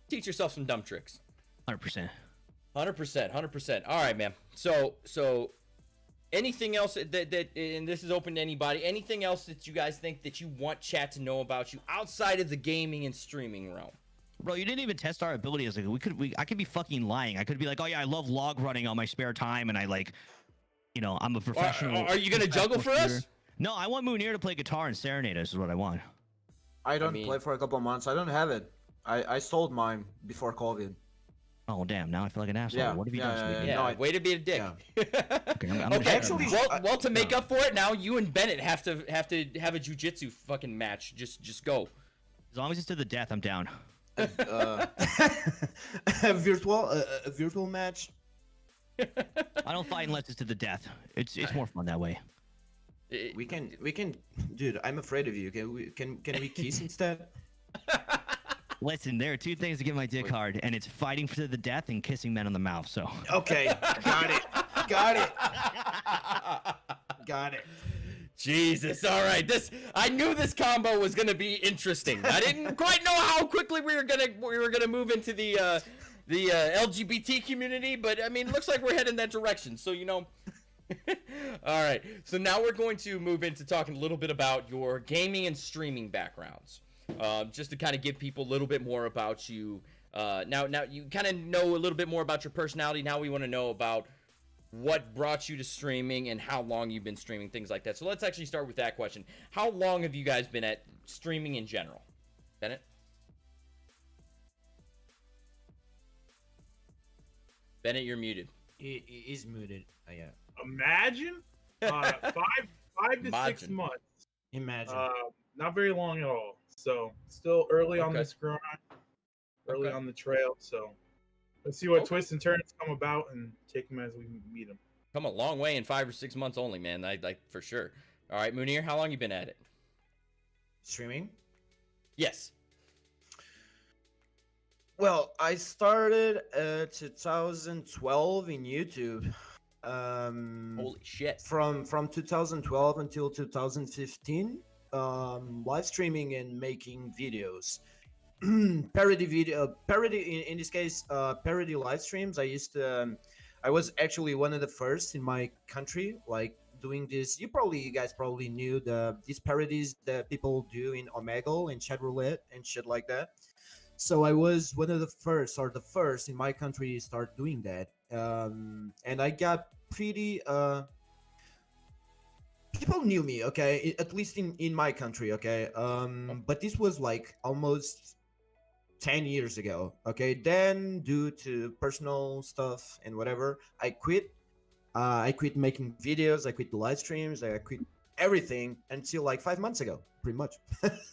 Speaker 1: teach yourself some dumb tricks.
Speaker 3: 100%.
Speaker 1: 100%. All right, man. So anything else that and this is open to anybody, anything else that you guys think that you want chat to know about you outside of the gaming and streaming realm?
Speaker 3: Bro, you didn't even test our abilities. Like I could be fucking lying. I could be like, oh yeah, I love log running on my spare time, and I like, you know, I'm a professional.
Speaker 1: Are you gonna juggle for us?
Speaker 3: No, I want Munir to play guitar and serenade us. Is what I want.
Speaker 2: I don't play for a couple of months. I don't have it. I sold mine before COVID.
Speaker 3: Oh damn! Now I feel like an asshole.
Speaker 2: Yeah,
Speaker 3: What have you done? Sweetie?
Speaker 1: Yeah,
Speaker 2: No,
Speaker 1: way to be a dick.
Speaker 2: Yeah.
Speaker 3: Okay, I'm
Speaker 1: Okay,
Speaker 2: Actually,
Speaker 1: well, to make up for it, now you and Bennett have to have a jujitsu fucking match. Just go.
Speaker 3: As long as it's to the death, I'm down.
Speaker 2: a virtual match.
Speaker 3: I don't fight unless it's to the death. It's more fun that way.
Speaker 2: We can, dude. I'm afraid of you. Can we kiss instead?
Speaker 3: Listen, there are 2 things to get my dick hard, and it's fighting to the death and kissing men on the mouth. So.
Speaker 2: Okay, got it.
Speaker 1: Jesus, all right. I knew this combo was gonna be interesting. I didn't quite know how quickly we were gonna move into the LGBT community, but I mean, looks like we're heading that direction. So you know. All right. So now we're going to move into talking a little bit about your gaming and streaming backgrounds. Just to kind of give people a little bit more about you. Now you kind of know a little bit more about your personality. Now we want to know about what brought you to streaming and how long you've been streaming, things like that. So let's actually start with that question. How long have you guys been at streaming in general? Bennett? Bennett, you're muted.
Speaker 2: He is muted. Yeah.
Speaker 5: Imagine 5 to 6 months.
Speaker 2: Imagine.
Speaker 5: Not very long at all. So still early on
Speaker 1: Okay.
Speaker 5: this grind, early
Speaker 1: Okay.
Speaker 5: on the trail. So let's see what twists and turns come about and take them as we meet them.
Speaker 1: Come a long way in 5 or 6 months only, man. Like for sure. All right, Munir, how long you been at it?
Speaker 2: Streaming?
Speaker 1: Yes.
Speaker 2: Well, I started 2012 in YouTube.
Speaker 1: Holy shit.
Speaker 2: From 2012 until 2015, live streaming and making videos. Parody in this case, parody live streams. I was actually one of the first in my country, like doing this. You guys probably knew these parodies that people do in Omegle and Chat Roulette and shit like that. So I was one of the first, or the first in my country to start doing that. And I got pretty people knew me, okay, at least in my country, okay. But this was like almost 10 years ago, okay. Then due to personal stuff and whatever, I quit making videos, I quit the live streams, I quit everything until like 5 months ago, pretty much.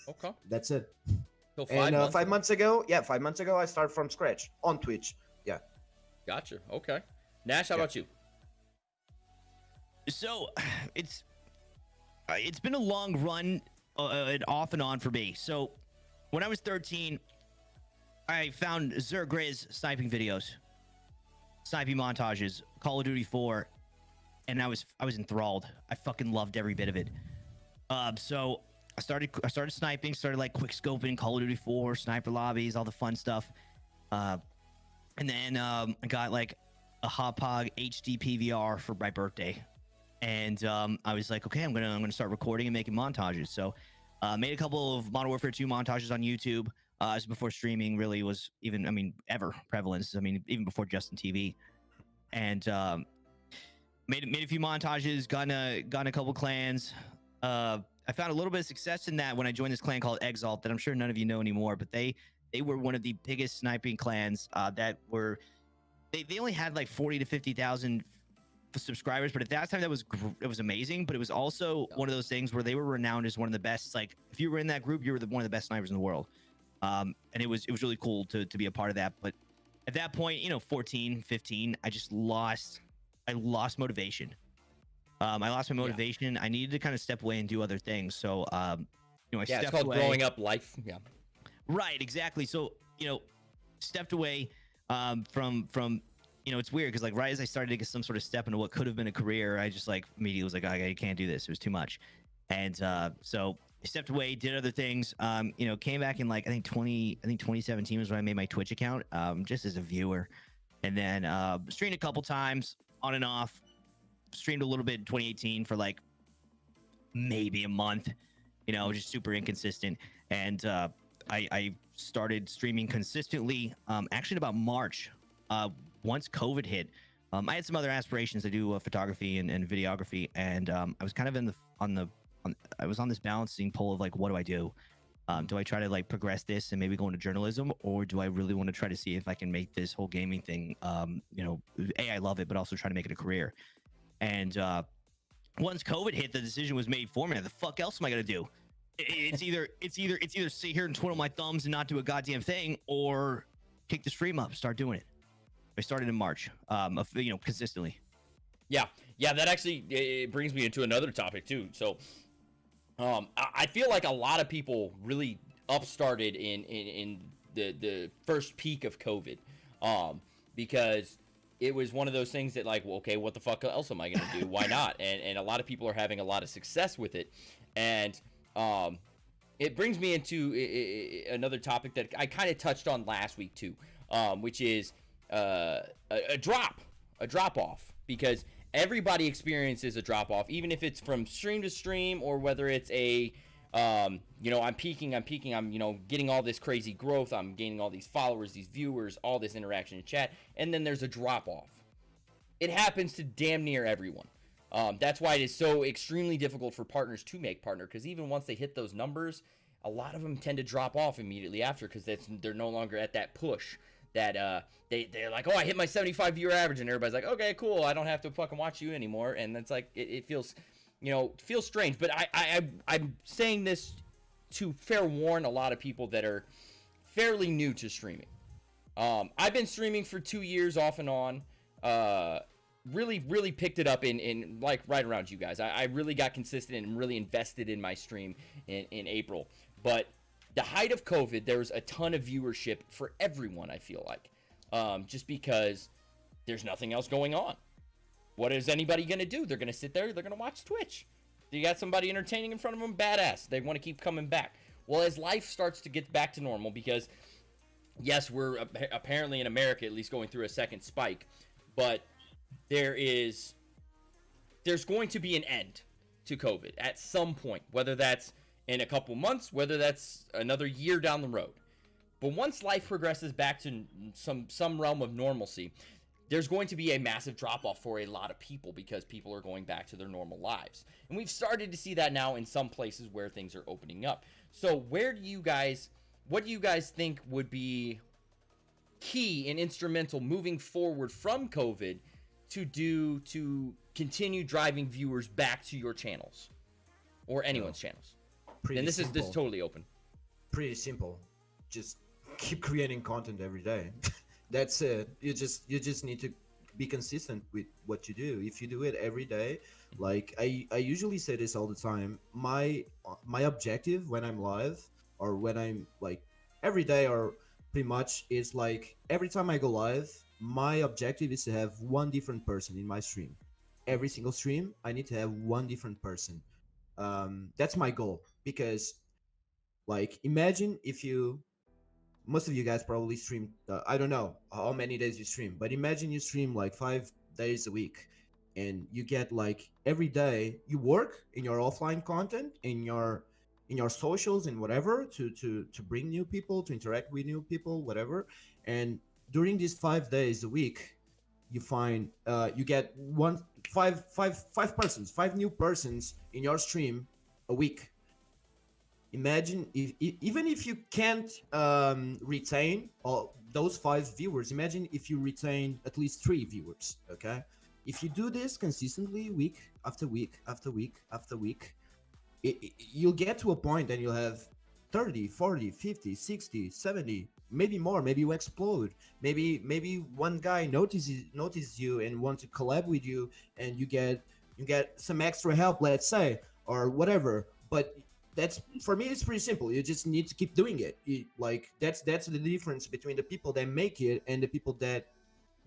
Speaker 1: Okay.
Speaker 2: That's it.
Speaker 1: So
Speaker 2: 5 months ago, I started from scratch on Twitch. Yeah.
Speaker 1: Gotcha. Okay. Nash, how about you?
Speaker 3: So it's been a long run, off and on for me. So when I was 13, I found Zergriz sniping videos, sniping montages, Call of Duty 4, and I was enthralled. I fucking loved every bit of it. So I started sniping, started like quick scoping Call of Duty 4, sniper lobbies, all the fun stuff. And then I got like a Hauppauge HD PVR for my birthday, and I was like, okay, I'm gonna start recording and making montages. So made a couple of Modern Warfare 2 montages on YouTube. This before streaming really was even, ever prevalent. Even before Justin TV, and made a few montages, gotten a couple clans. I found a little bit of success in that when I joined this clan called Exalt, that I'm sure none of you know anymore, but they were one of the biggest sniping clans that were. They only had like 40 to 50,000 subscribers, but at that time it was amazing. But it was also one of those things where they were renowned as one of the best. Like if you were in that group, you were one of the best snipers in the world. And it was really cool to be a part of that. But at that point, 14, 15, I lost motivation. I lost my motivation. Yeah. I needed to kind of step away and do other things. So, I stepped
Speaker 1: it's called
Speaker 3: away.
Speaker 1: Growing up life. Yeah.
Speaker 3: Right. Exactly. So, stepped away from it's weird because like right as I started to get some sort of step into what could have been a career, I just like immediately was like, I can't do this. It was too much. And so I stepped away, did other things. Came back in like I think 2017 was when I made my Twitch account, just as a viewer, and then streamed a couple times on and off. Streamed a little bit in 2018 for like maybe a month, just super inconsistent. And I started streaming consistently actually in about March. Once COVID hit, I had some other aspirations to do photography and videography, and I was kind of I was on this balancing pole of like, what do I do? Do I try to like progress this and maybe go into journalism, or do I really want to try to see if I can make this whole gaming thing, I love it, but also try to make it a career. And once COVID hit, the decision was made for me. The fuck else am I gonna do? It's either sit here and twiddle my thumbs and not do a goddamn thing, or kick the stream up, start doing it. I started in March, consistently.
Speaker 1: Yeah. That actually it brings me into another topic too. So, I feel like a lot of people really upstarted in the first peak of COVID, because it was one of those things that like, well, okay, what the fuck else am I gonna do? Why not? And a lot of people are having a lot of success with it, and it brings me into another topic that I kind of touched on last week too, which is a drop off, because everybody experiences a drop off, even if it's from stream to stream, or whether it's I'm peaking, I'm getting all this crazy growth, I'm gaining all these followers, these viewers, all this interaction in chat, and then there's a drop off. It happens to damn near everyone. That's why it is so extremely difficult for partners to make partner, because even once they hit those numbers, a lot of them tend to drop off immediately after, because they're no longer at that push that they're like, oh, I hit my 75 viewer average, and everybody's like, okay, cool, I don't have to fucking watch you anymore. And it's like it feels strange. But I'm saying this to fair warn a lot of people that are fairly new to streaming. I've been streaming for 2 years off and on, really picked it up in like right around you guys. I really got consistent and really invested in my stream in April. But the height of COVID, there was a ton of viewership for everyone, I feel like. Just because there's nothing else going on. What is anybody going to do? They're going to sit there, they're going to watch Twitch. You got somebody entertaining in front of them, badass. They want to keep coming back. Well, as life starts to get back to normal, because yes, we're apparently in America at least going through a second spike, but there's going to be an end to COVID at some point, whether that's in a couple months, whether that's another year down the road. But once life progresses back to some realm of normalcy, there's going to be a massive drop-off for a lot of people because people are going back to their normal lives. And we've started to see that now in some places where things are opening up. So what do you guys think would be key and instrumental moving forward from COVID to continue driving viewers back to your channels or anyone's channels? And this is totally open.
Speaker 2: Pretty simple. Just keep creating content every day. That's it. You just need to be consistent with what you do. If you do it every day, like I usually say this all the time, my objective when I'm live or when I'm like every day or pretty much is like every time I go live, my objective is to have one different person in my stream. Every single stream, I need to have one different person. That's my goal, because like imagine if you, most of you guys probably stream, I don't know how many days you stream, but imagine you stream like 5 days a week and you get like every day you work in your offline content, in your socials and whatever to bring new people, to interact with new people, whatever. And during these 5 days a week, you find you get five new persons in your stream a week. Imagine even if you can't retain all those 5 viewers, imagine if you retain at least 3 viewers. Okay, if you do this consistently week after week after week after week, you'll get to a point and you'll have 30, 40, 50, 60, 70, maybe more. Maybe you explode. Maybe one guy notices you and wants to collab with you, and you get some extra help, let's say, or whatever. But that's, for me, it's pretty simple. You just need to keep doing it. Like that's the difference between the people that make it and the people that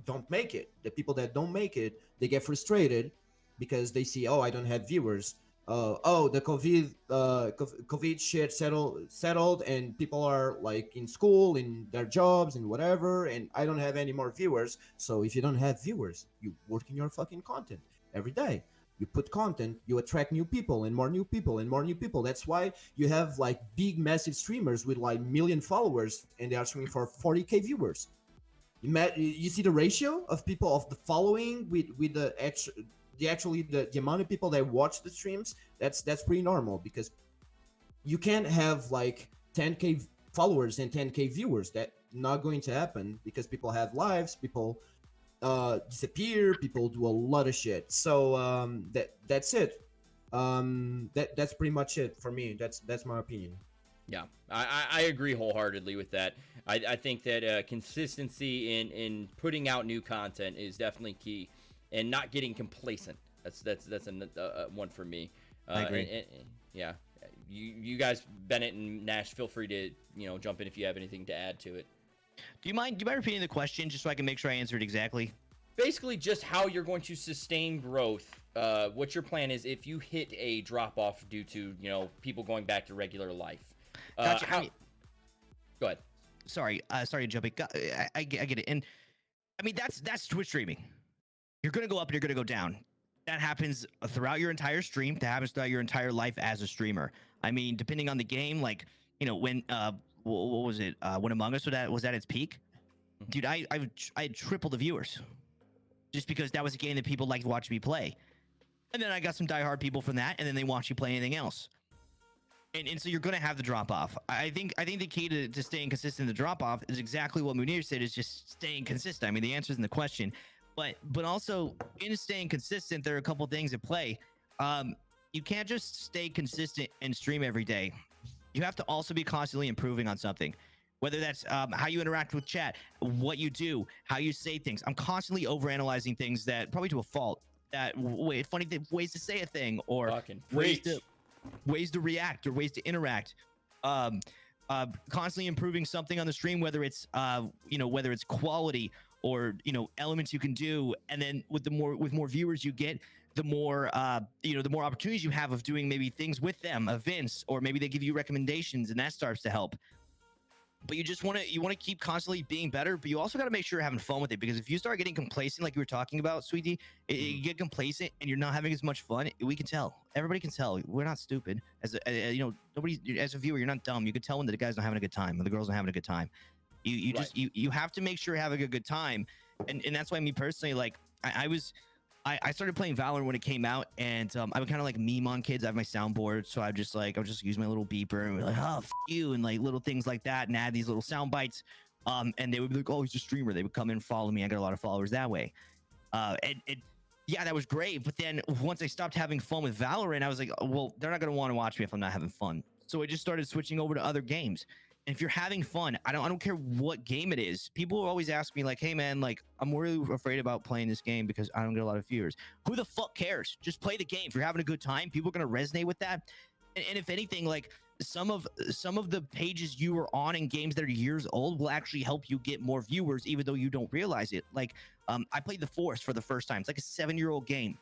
Speaker 2: don't make it. The people that don't make it, they get frustrated because they see, oh, I don't have viewers. Oh, the COVID shit settled, and people are like in school, in their jobs, and whatever, and I don't have any more viewers. So if you don't have viewers, you work in your fucking content every day. You put content, you attract new people and more new people and more new people. That's why you have like big, massive streamers with like 1 million followers, and they are streaming for 40K viewers. You see the ratio of people of the following with the amount of people that watch the streams. That's pretty normal, because you can't have like 10K followers and 10K viewers. That's not going to happen, because people have lives, people disappear, people do a lot of shit. So that's it. That's pretty much it for me. That's my opinion.
Speaker 1: Yeah, I agree wholeheartedly with that. I think that consistency in putting out new content is definitely key, and not getting complacent. That's a one for me.
Speaker 3: I agree.
Speaker 1: And, yeah, you guys, Bennett and Nash, feel free to jump in if you have anything to add to it.
Speaker 3: Do you mind repeating the question just so I can make sure I answer it exactly?
Speaker 1: Basically, just how you're going to sustain growth. What your plan is if you hit a drop off due to people going back to regular life.
Speaker 3: Gotcha.
Speaker 1: Go ahead.
Speaker 3: Sorry to jump in. I get it. And I mean, that's Twitch streaming. You're gonna go up and you're gonna go down. That happens throughout your entire stream. That happens throughout your entire life as a streamer. I mean, depending on the game, like when what was it? When Among Us was at its peak, dude, I had triple the viewers, just because that was a game that people liked watching me play. And then I got some diehard people from that, and then they watch you play anything else. And so you're going to have the drop off. I think the key to staying consistent in the drop off is exactly what Munir said, is just staying consistent. I mean, the answer is in the question, but also in staying consistent, there are a couple things at play. You can't just stay consistent and stream every day. You have to also be constantly improving on something. whether that's how you interact with chat, what you do, how you say things. I'm constantly overanalyzing things that probably to a fault. That ways to say a thing, or
Speaker 1: Fucking
Speaker 3: ways
Speaker 1: preach.
Speaker 3: to react or ways to interact. Constantly improving something on the stream, whether it's whether it's quality or elements you can do, and then with more viewers you get, the more the more opportunities you have of doing maybe things with them, events, or maybe they give you recommendations, and that starts to help. But you just want to keep constantly being better, but you also got to make sure you're having fun with it, because if you start getting complacent, like you were talking about, Sweetie, you get complacent and you're not having as much fun. We can tell. Everybody can tell. We're not stupid. Nobody, as a viewer, you're not dumb. You can tell when the guy's not having a good time, or the girl's not having a good time. You just you have to make sure you're having a good time, and that's why me personally, like I started playing Valorant when it came out, and I would kind of like meme on kids. I have my soundboard, so I would just use my little beeper and be like, oh, f you, and like little things like that, and add these little sound bites. And they would be like, oh, he's a streamer. They would come in and follow me. I got a lot of followers that way. Yeah, that was great. But then once I stopped having fun with Valorant, I was like, well, they're not going to want to watch me if I'm not having fun. So I just started switching over to other games. And if you're having fun, I don't care what game it is. People always ask me like, hey man, like I'm really afraid about playing this game because I don't get a lot of viewers. Who the fuck cares? Just play the game. If you're having a good time, people are gonna resonate with that. And if anything, like some of the pages you were on in games that are years old will actually help you get more viewers, even though you don't realize it. Like I played The Forest for the first time. It's like a 7-year-old game.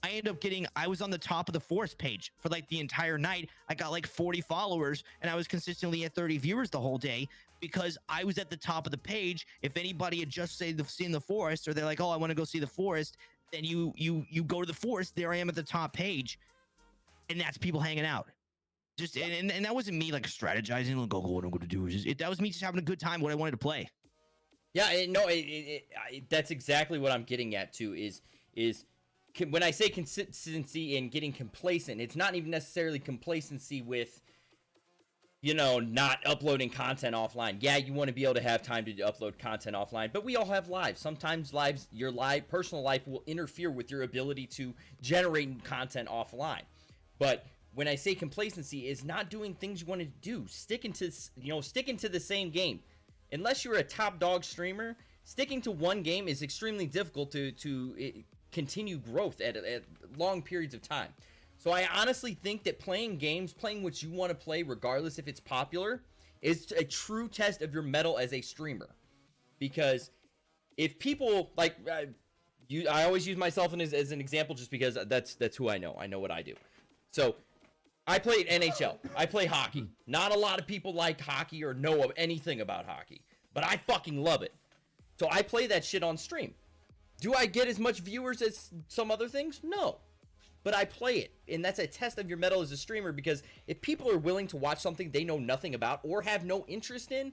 Speaker 3: I was on the top of the Forest page for like the entire night. I got like 40 followers, and I was consistently at 30 viewers the whole day because I was at the top of the page. If anybody had just seen the Forest, or they're like, oh, I want to go see the Forest, then you go to the Forest. There I am at the top page, and that's people hanging out. Just and that wasn't me like strategizing, like, oh, what I'm going to do is that was me just having a good time. What I wanted to play.
Speaker 1: Yeah, that's exactly what I'm getting at too. Is when I say consistency and getting complacent, it's not even necessarily complacency with, not uploading content offline. Yeah, you want to be able to have time to upload content offline, but we all have lives. Sometimes your personal life will interfere with your ability to generate content offline. But when I say complacency, is not doing things you want to do, sticking to the same game. Unless you're a top dog streamer, sticking to one game is extremely difficult to continue growth at long periods of time. So I honestly think that playing what you want to play, regardless if it's popular, is a true test of your mettle as a streamer. Because if people like I always use myself as an example, just because that's who I know. I know what I do. So I played NHL. I play hockey. Not a lot of people like hockey or know of anything about hockey, but I fucking love it. So I play that shit on stream. Do I get as much viewers as some other things? No. But I play it, and that's a test of your mettle as a streamer, because if people are willing to watch something they know nothing about or have no interest in,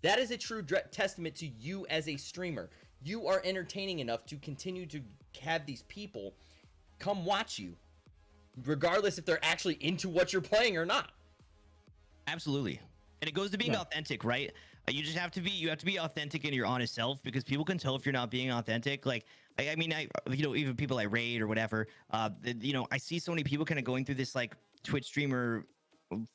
Speaker 1: that is a true testament to you as a streamer. You are entertaining enough to continue to have these people come watch you, regardless if they're actually into what you're playing or not.
Speaker 3: Absolutely. And it goes to being authentic, right? You have to be authentic in your honest self, because people can tell if you're not being authentic. Like, I mean, even people I raid or whatever, I see so many people kind of going through this like Twitch streamer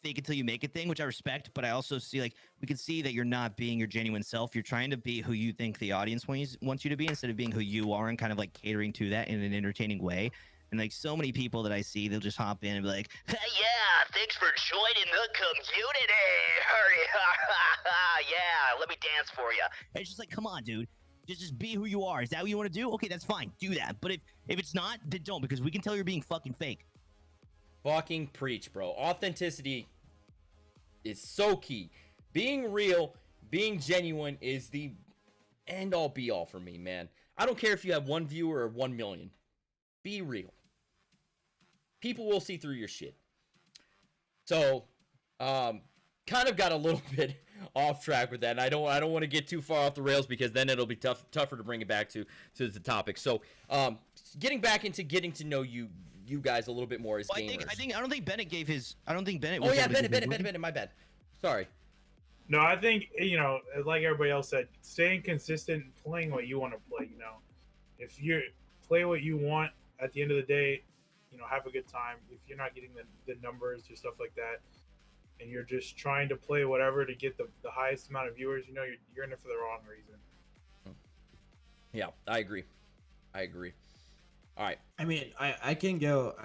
Speaker 3: fake it till you make it thing, which I respect, but I also see like we can see that you're not being your genuine self. You're trying to be who you think the audience wants you to be, instead of being who you are and kind of like catering to that in an entertaining way. And like so many people that I see, they'll just hop in and be like,
Speaker 4: hey, yeah, thanks for joining the community. Hurry, yeah, let me dance for you.
Speaker 3: And it's just like, come on, dude. Just be who you are. Is that what you want to do? Okay, that's fine. Do that. But if it's not, then don't, because we can tell you're being fucking fake.
Speaker 1: Fucking preach, bro. Authenticity is so key. Being real, being genuine is the end-all be-all for me, man. I don't care if you have 1 viewer or 1 million. Be real. People will see through your shit. So, kind of got a little bit off track with that, and I don't want to get too far off the rails, because then it'll be tougher to bring it back to the topic. So, getting back into getting to know you guys a little bit more as gamers.
Speaker 3: I don't think Bennett gave his. I don't think Bennett.
Speaker 1: Oh yeah, Bennett. My bad. Sorry.
Speaker 5: No, I think, like everybody else said, staying consistent, playing what you want to play. If you play what you want, at the end of the day, have a good time. If you're not getting the numbers or stuff like that, and you're just trying to play whatever to get the highest amount of viewers, you're in it for the wrong reason.
Speaker 1: Yeah, I agree. All right.
Speaker 2: I mean, I can go.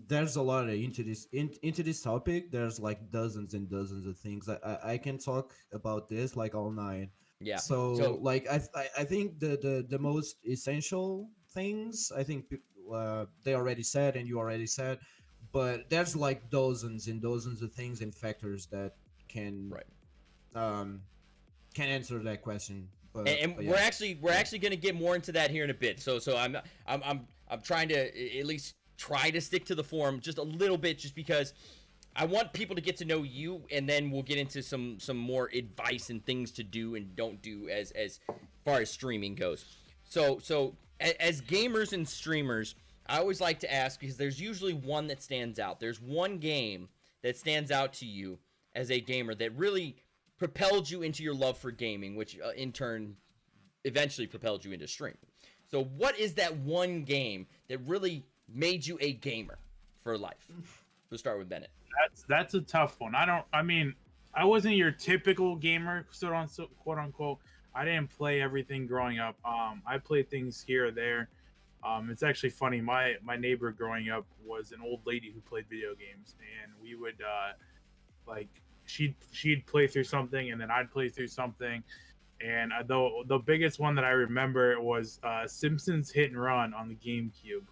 Speaker 2: There's a lot of into this topic. There's like dozens and dozens of things. I can talk about this like all night.
Speaker 1: Yeah.
Speaker 2: So like I think the most essential things I think they already said and you already said, but there's like dozens and dozens of things and factors that can can answer that question. But
Speaker 1: And
Speaker 2: yeah.
Speaker 1: we're actually going to get more into that here in a bit. So I'm trying to at least try to stick to the form just a little bit, just because I want people to get to know you, and then we'll get into some more advice and things to do and don't do as far as streaming goes. So as gamers and streamers, I always like to ask, because there's usually one that stands out. There's one game that stands out to you as a gamer that really propelled you into your love for gaming, which in turn eventually propelled you into streaming. So what is that one game that really made you a gamer for life? We'll start with Bennett.
Speaker 5: That's a tough one. I wasn't your typical gamer, quote unquote. I didn't play everything growing up. I played things here or there. It's actually funny. My neighbor growing up was an old lady who played video games, and we would like she'd play through something, and then I'd play through something. And the biggest one that I remember was Simpsons Hit and Run on the GameCube.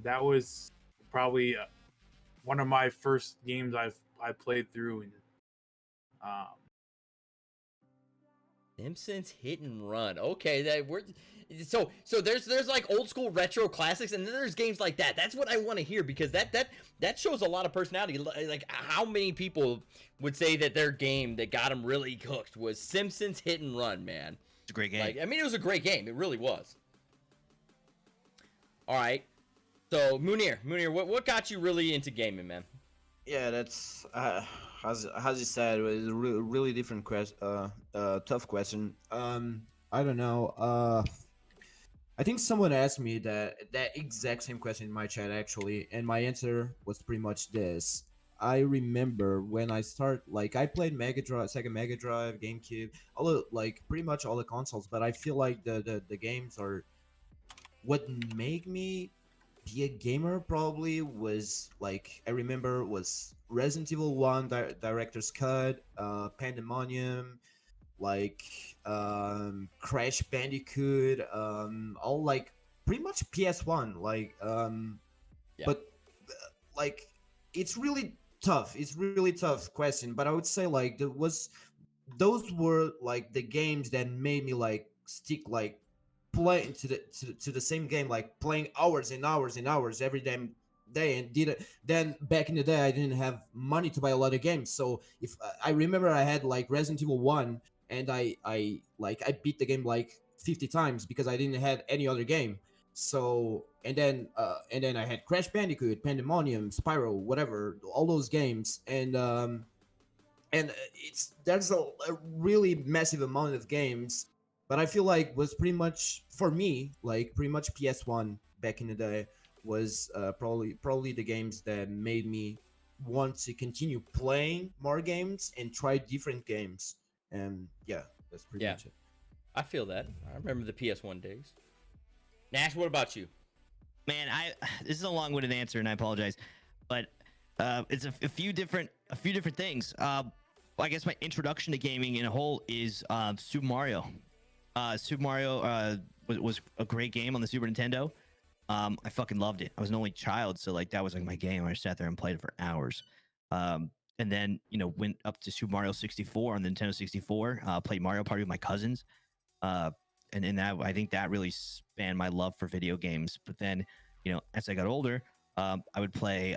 Speaker 5: That was probably one of my first games I played through. And
Speaker 1: Simpsons Hit and Run. Okay, so there's like old school retro classics, and then there's games like that. That's what I want to hear, because that shows a lot of personality. Like, how many people would say that their game that got them really hooked was Simpsons Hit and Run, man?
Speaker 3: It's a great game.
Speaker 1: Like, I mean, it was a great game. It really was. All right. So Munir, what got you really into gaming, man?
Speaker 2: Yeah, that's as you said, it was a really different tough question. I don't know. I think someone asked me that exact same question in my chat actually, and my answer was pretty much this. I remember when I I played Mega Drive, Sega Mega Drive, GameCube, pretty much all the consoles, but I feel like the games are what made me be a gamer. Probably was like I remember was Resident Evil 1 Director's Cut, Pandemonium, like Crash Bandicoot, all like pretty much PS1, but like it's really tough question, but I would say like those were like the games that made me like stick like playing to the same game, like playing hours and hours and hours every damn day, and did it. Then back in the day I didn't have money to buy a lot of games, so if I remember I had like Resident Evil 1, and I beat the game like 50 times because I didn't have any other game. So and then I had Crash Bandicoot, Pandemonium, Spyro, whatever, all those games, and there's a really massive amount of games, but I feel like was pretty much for me like pretty much PS1 back in the day was probably the games that made me want to continue playing more games and try different games. And yeah, that's pretty much it.
Speaker 1: I feel that. I remember the PS1 days. Nash, what about you?
Speaker 3: Man, this is a long-winded answer, and I apologize, but it's a few different things. I guess my introduction to gaming in a whole is Super Mario. Super Mario was a great game on the Super Nintendo. I fucking loved it. I was an only child, so like that was like my game. I sat there and played it for hours. And then, went up to Super Mario 64 on the Nintendo 64, played Mario Party with my cousins. And that, I think that really spanned my love for video games. But then, as I got older, I played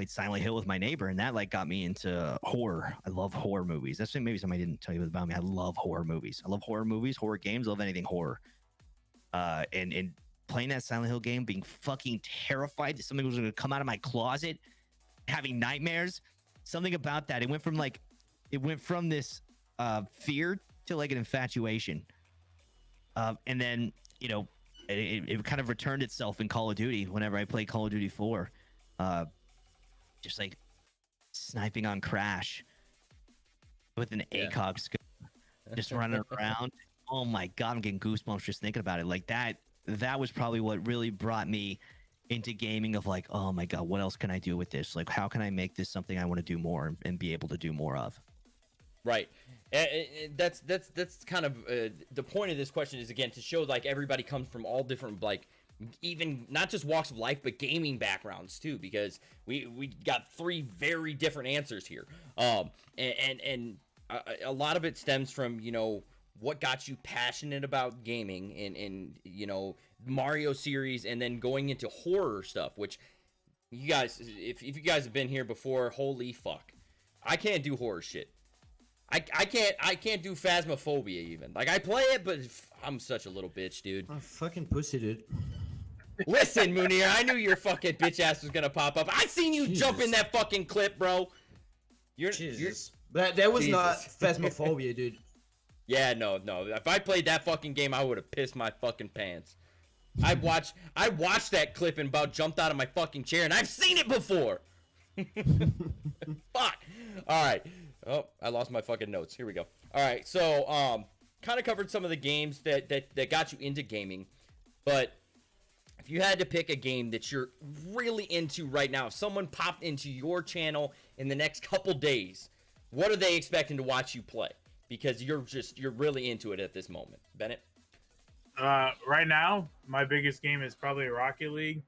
Speaker 3: Silent Hill with my neighbor, and that like got me into horror. I love horror movies. That's maybe something I didn't tell you about me. I love horror movies. I love horror movies, horror games. I love anything horror. And playing that Silent Hill game, being fucking terrified that something was going to come out of my closet, having nightmares. Something about that. It went from this fear to like an infatuation. And then, it kind of returned itself in Call of Duty whenever I played Call of Duty 4. Just like sniping on Crash with an
Speaker 1: Yeah.
Speaker 3: ACOG scope, just running around. Oh my god, I'm getting goosebumps just thinking about it. Like that was probably what really brought me into gaming of like, oh my god, what else can I do with this? Like, how can I make this something I want to do more and be able to do more of?
Speaker 1: Right. That's kind of the point of this question is, again, to show like everybody comes from all different, like, even not just walks of life but gaming backgrounds too, because we got three very different answers here. And a lot of it stems from, you know, what got you passionate about gaming in you know, Mario series, and then going into horror stuff, which you guys, if you guys have been here before, holy fuck, I can't do horror shit. I can't do Phasmophobia even. Like, I play it, but I'm such a little bitch, dude.
Speaker 2: Oh, fucking pussy, dude.
Speaker 1: Listen, Munir, I knew your fucking bitch ass was gonna pop up. I seen you jump in
Speaker 2: Jesus.
Speaker 1: that fucking clip, bro.
Speaker 2: Jesus. That was not
Speaker 1: Jesus.
Speaker 2: Phasmophobia, dude.
Speaker 1: Yeah, no. If I played that fucking game, I would have pissed my fucking pants. I watched that clip and about jumped out of my fucking chair, and I've seen it before. Fuck. All right. Oh, I lost my fucking notes. Here we go. All right. So, kind of covered some of the games that got you into gaming, but if you had to pick a game that you're really into right now, if someone popped into your channel in the next couple days, what are they expecting to watch you play? Because you're really into it at this moment. Bennett?
Speaker 5: Right now, my biggest game is probably Rocket League.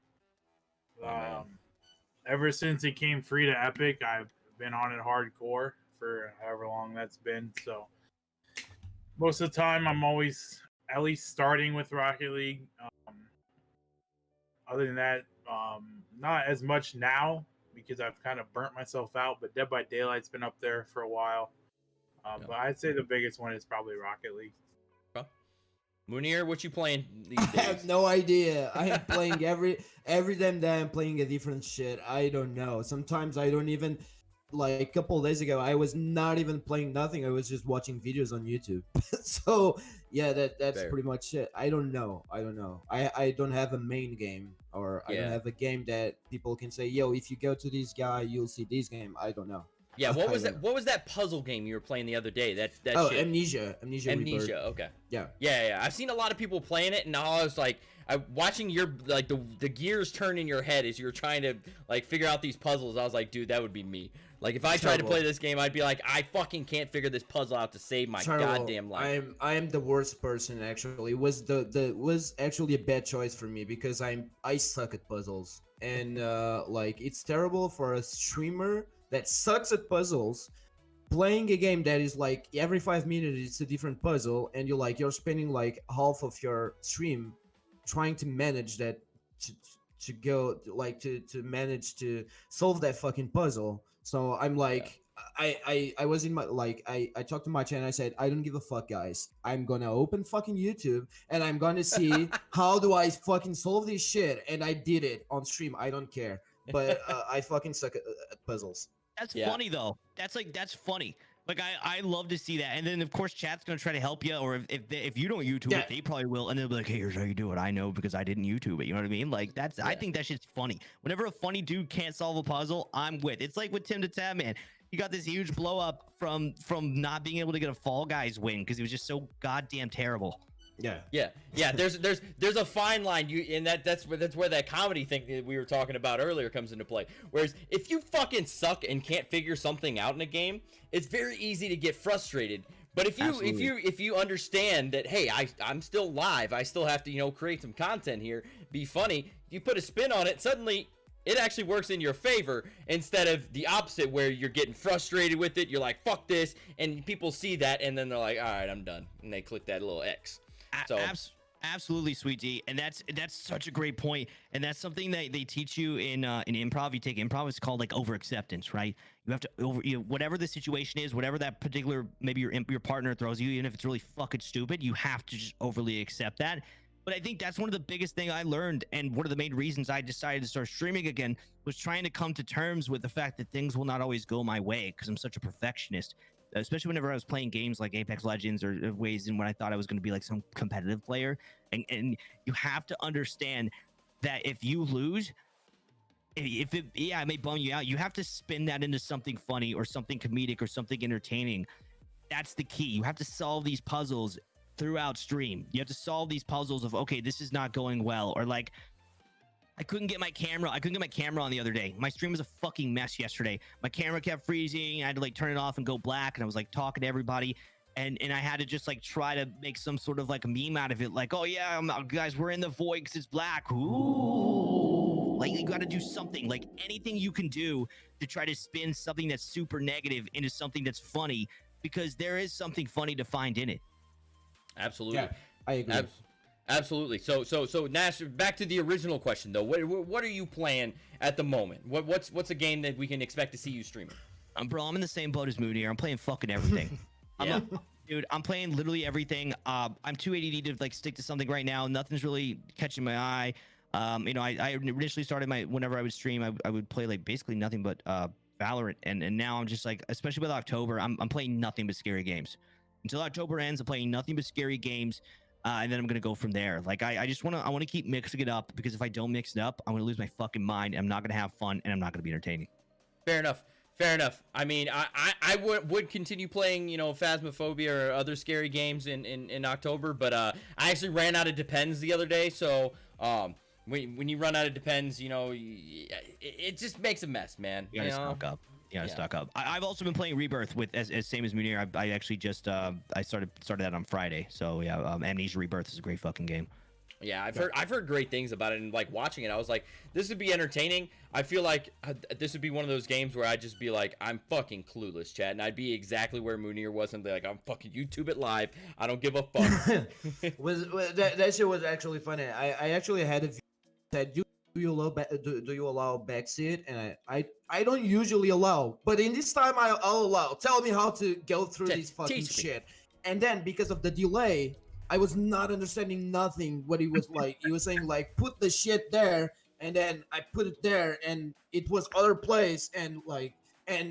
Speaker 5: Ever since it came free to Epic, I've been on it hardcore for however long that's been. So most of the time, I'm always at least starting with Rocket League. Other than that, not as much now because I've kind of burnt myself out. But Dead by Daylight's been up there for a while. But I'd say the biggest one is probably Rocket League.
Speaker 1: Munir, what you playing these
Speaker 2: I
Speaker 1: days?
Speaker 2: have no idea. I am playing every damn day. I'm playing a different shit. I don't know. Sometimes I don't even, like a couple of days ago, I was not even playing nothing. I was just watching videos on YouTube. So yeah, that's
Speaker 1: Fair.
Speaker 2: pretty much it. I don't know. I don't have a main game, or I
Speaker 1: Yeah.
Speaker 2: don't have a game that people can say, yo, if you go to this guy, you'll see this game. I don't know.
Speaker 1: Yeah, what
Speaker 2: I
Speaker 1: was
Speaker 2: don't
Speaker 1: that?
Speaker 2: know.
Speaker 1: What was that puzzle game you were playing the other day? That
Speaker 2: Oh,
Speaker 1: shit.
Speaker 2: Amnesia Rebirth.
Speaker 1: Amnesia. Okay.
Speaker 2: Yeah.
Speaker 1: Yeah. I've seen a lot of people playing it, and I was like, watching your like the gears turn in your head as you're trying to like figure out these puzzles. I was like, dude, that would be me. Like, if I tried to
Speaker 2: Terrible.
Speaker 1: play this game, I'd be like, I fucking can't figure this puzzle out to save my
Speaker 2: Terrible.
Speaker 1: goddamn life.
Speaker 2: I am the worst person actually. It was actually a bad choice for me because I suck at puzzles, and like it's terrible for a streamer that sucks at puzzles playing a game that is like every 5 minutes it's a different puzzle, and you're spending like half of your stream trying to manage that to go like to manage to solve that fucking puzzle. So I'm like, I was in my like I talked to my channel. I said, I don't give a fuck, guys. I'm gonna open fucking YouTube and I'm gonna see how do I fucking solve this shit. And I did it on stream. I don't care, but I fucking suck at puzzles.
Speaker 3: That's
Speaker 1: Yeah.
Speaker 3: funny though. That's funny. Like I love to see that. And then of course chat's gonna try to help you, or if you don't YouTube
Speaker 2: Yeah.
Speaker 3: it, they probably will, and they'll be like, hey, here's how you do it. I know because I didn't YouTube it. You know what I mean? Like I
Speaker 1: Yeah.
Speaker 3: think that shit's funny. Whenever a funny dude can't solve a puzzle, I'm with. It's like with Tim the Tab Man. He got this huge blow up from not being able to get a Fall Guys win because he was just so goddamn terrible.
Speaker 2: Yeah.
Speaker 1: Yeah. There's a fine line. And that's where that comedy thing that we were talking about earlier comes into play. Whereas if you fucking suck and can't figure something out in a game, it's very easy to get frustrated. But if you understand that, hey, I'm still live, I still have to create some content here, be funny. You put a spin on it, suddenly it actually works in your favor instead of the opposite where you're getting frustrated with it. You're like, fuck this, and people see that and then they're like, all right, I'm done, and they click that little X. So
Speaker 3: Absolutely, Sweet D, and that's such a great point, and that's something that they teach you in improv. You take improv; it's called like over acceptance, right? You have to whatever the situation is, whatever that particular maybe your partner throws you, even if it's really fucking stupid, you have to just overly accept that. But I think that's one of the biggest thing I learned, and one of the main reasons I decided to start streaming again was trying to come to terms with the fact that things will not always go my way because I'm such a perfectionist. Especially whenever I was playing games like Apex Legends or ways in when I thought I was going to be like some competitive player. And you have to understand that if you lose, it may bum you out. You have to spin that into something funny or something comedic or something entertaining. That's the key. You have to solve these puzzles throughout stream. You have to solve these puzzles of, okay, this is not going well, or like, I couldn't get my camera on the other day. My stream was a fucking mess yesterday. My camera kept freezing. I had to like turn it off and go black, and I was like talking to everybody, and I had to just like try to make some sort of like a meme out of it, like, oh yeah, guys, we're in the void because it's black. Ooh. Like, you got to do something, like anything you can do to try to spin something that's super negative into something that's funny, because there is something funny to find in it.
Speaker 1: Absolutely.
Speaker 2: Yeah, I agree.
Speaker 1: Absolutely. So Nash, back to the original question though. What are you playing at the moment? What's a game that we can expect to see you streaming?
Speaker 3: Bro, I'm in the same boat as Moody here. I'm playing fucking everything.
Speaker 1: Yeah.
Speaker 3: Dude, I'm playing literally everything. I'm too ADD to like stick to something right now. Nothing's really catching my eye. I initially started whenever I would stream, I would play like basically nothing but Valorant, and now I'm just like, especially with October, I'm playing nothing but scary games. Until October ends, I'm playing nothing but scary games. And then I'm gonna go from there. Like I want to keep mixing it up, because if I don't mix it up, I'm gonna lose my fucking mind. I'm not gonna have fun, and I'm not gonna be entertaining.
Speaker 1: Fair enough. I mean, I would continue playing, Phasmophobia or other scary games in October, but I actually ran out of Depends the other day. So when you run out of Depends, it just makes a mess, man.
Speaker 3: You gotta stock up. Stock up. I've also been playing Rebirth with as same as Munir. I actually just I started that on Friday. So yeah, Amnesia Rebirth is a great fucking game.
Speaker 1: Yeah, I've heard great things about it, and like watching it, I was like, this would be entertaining. I feel like this would be one of those games where I'd just be like, I'm fucking clueless, chat, and I'd be exactly where Munir was, and be like, I'm fucking YouTube it live. I don't give a fuck.
Speaker 2: That shit was actually funny. I actually had a view that do you allow backseat, and I don't usually allow, but in this time I'll allow. Tell me how to go through this fucking shit. And then because of the delay, I was not understanding nothing what he was like. He was saying like, put the shit there, and then I put it there, and it was other place, and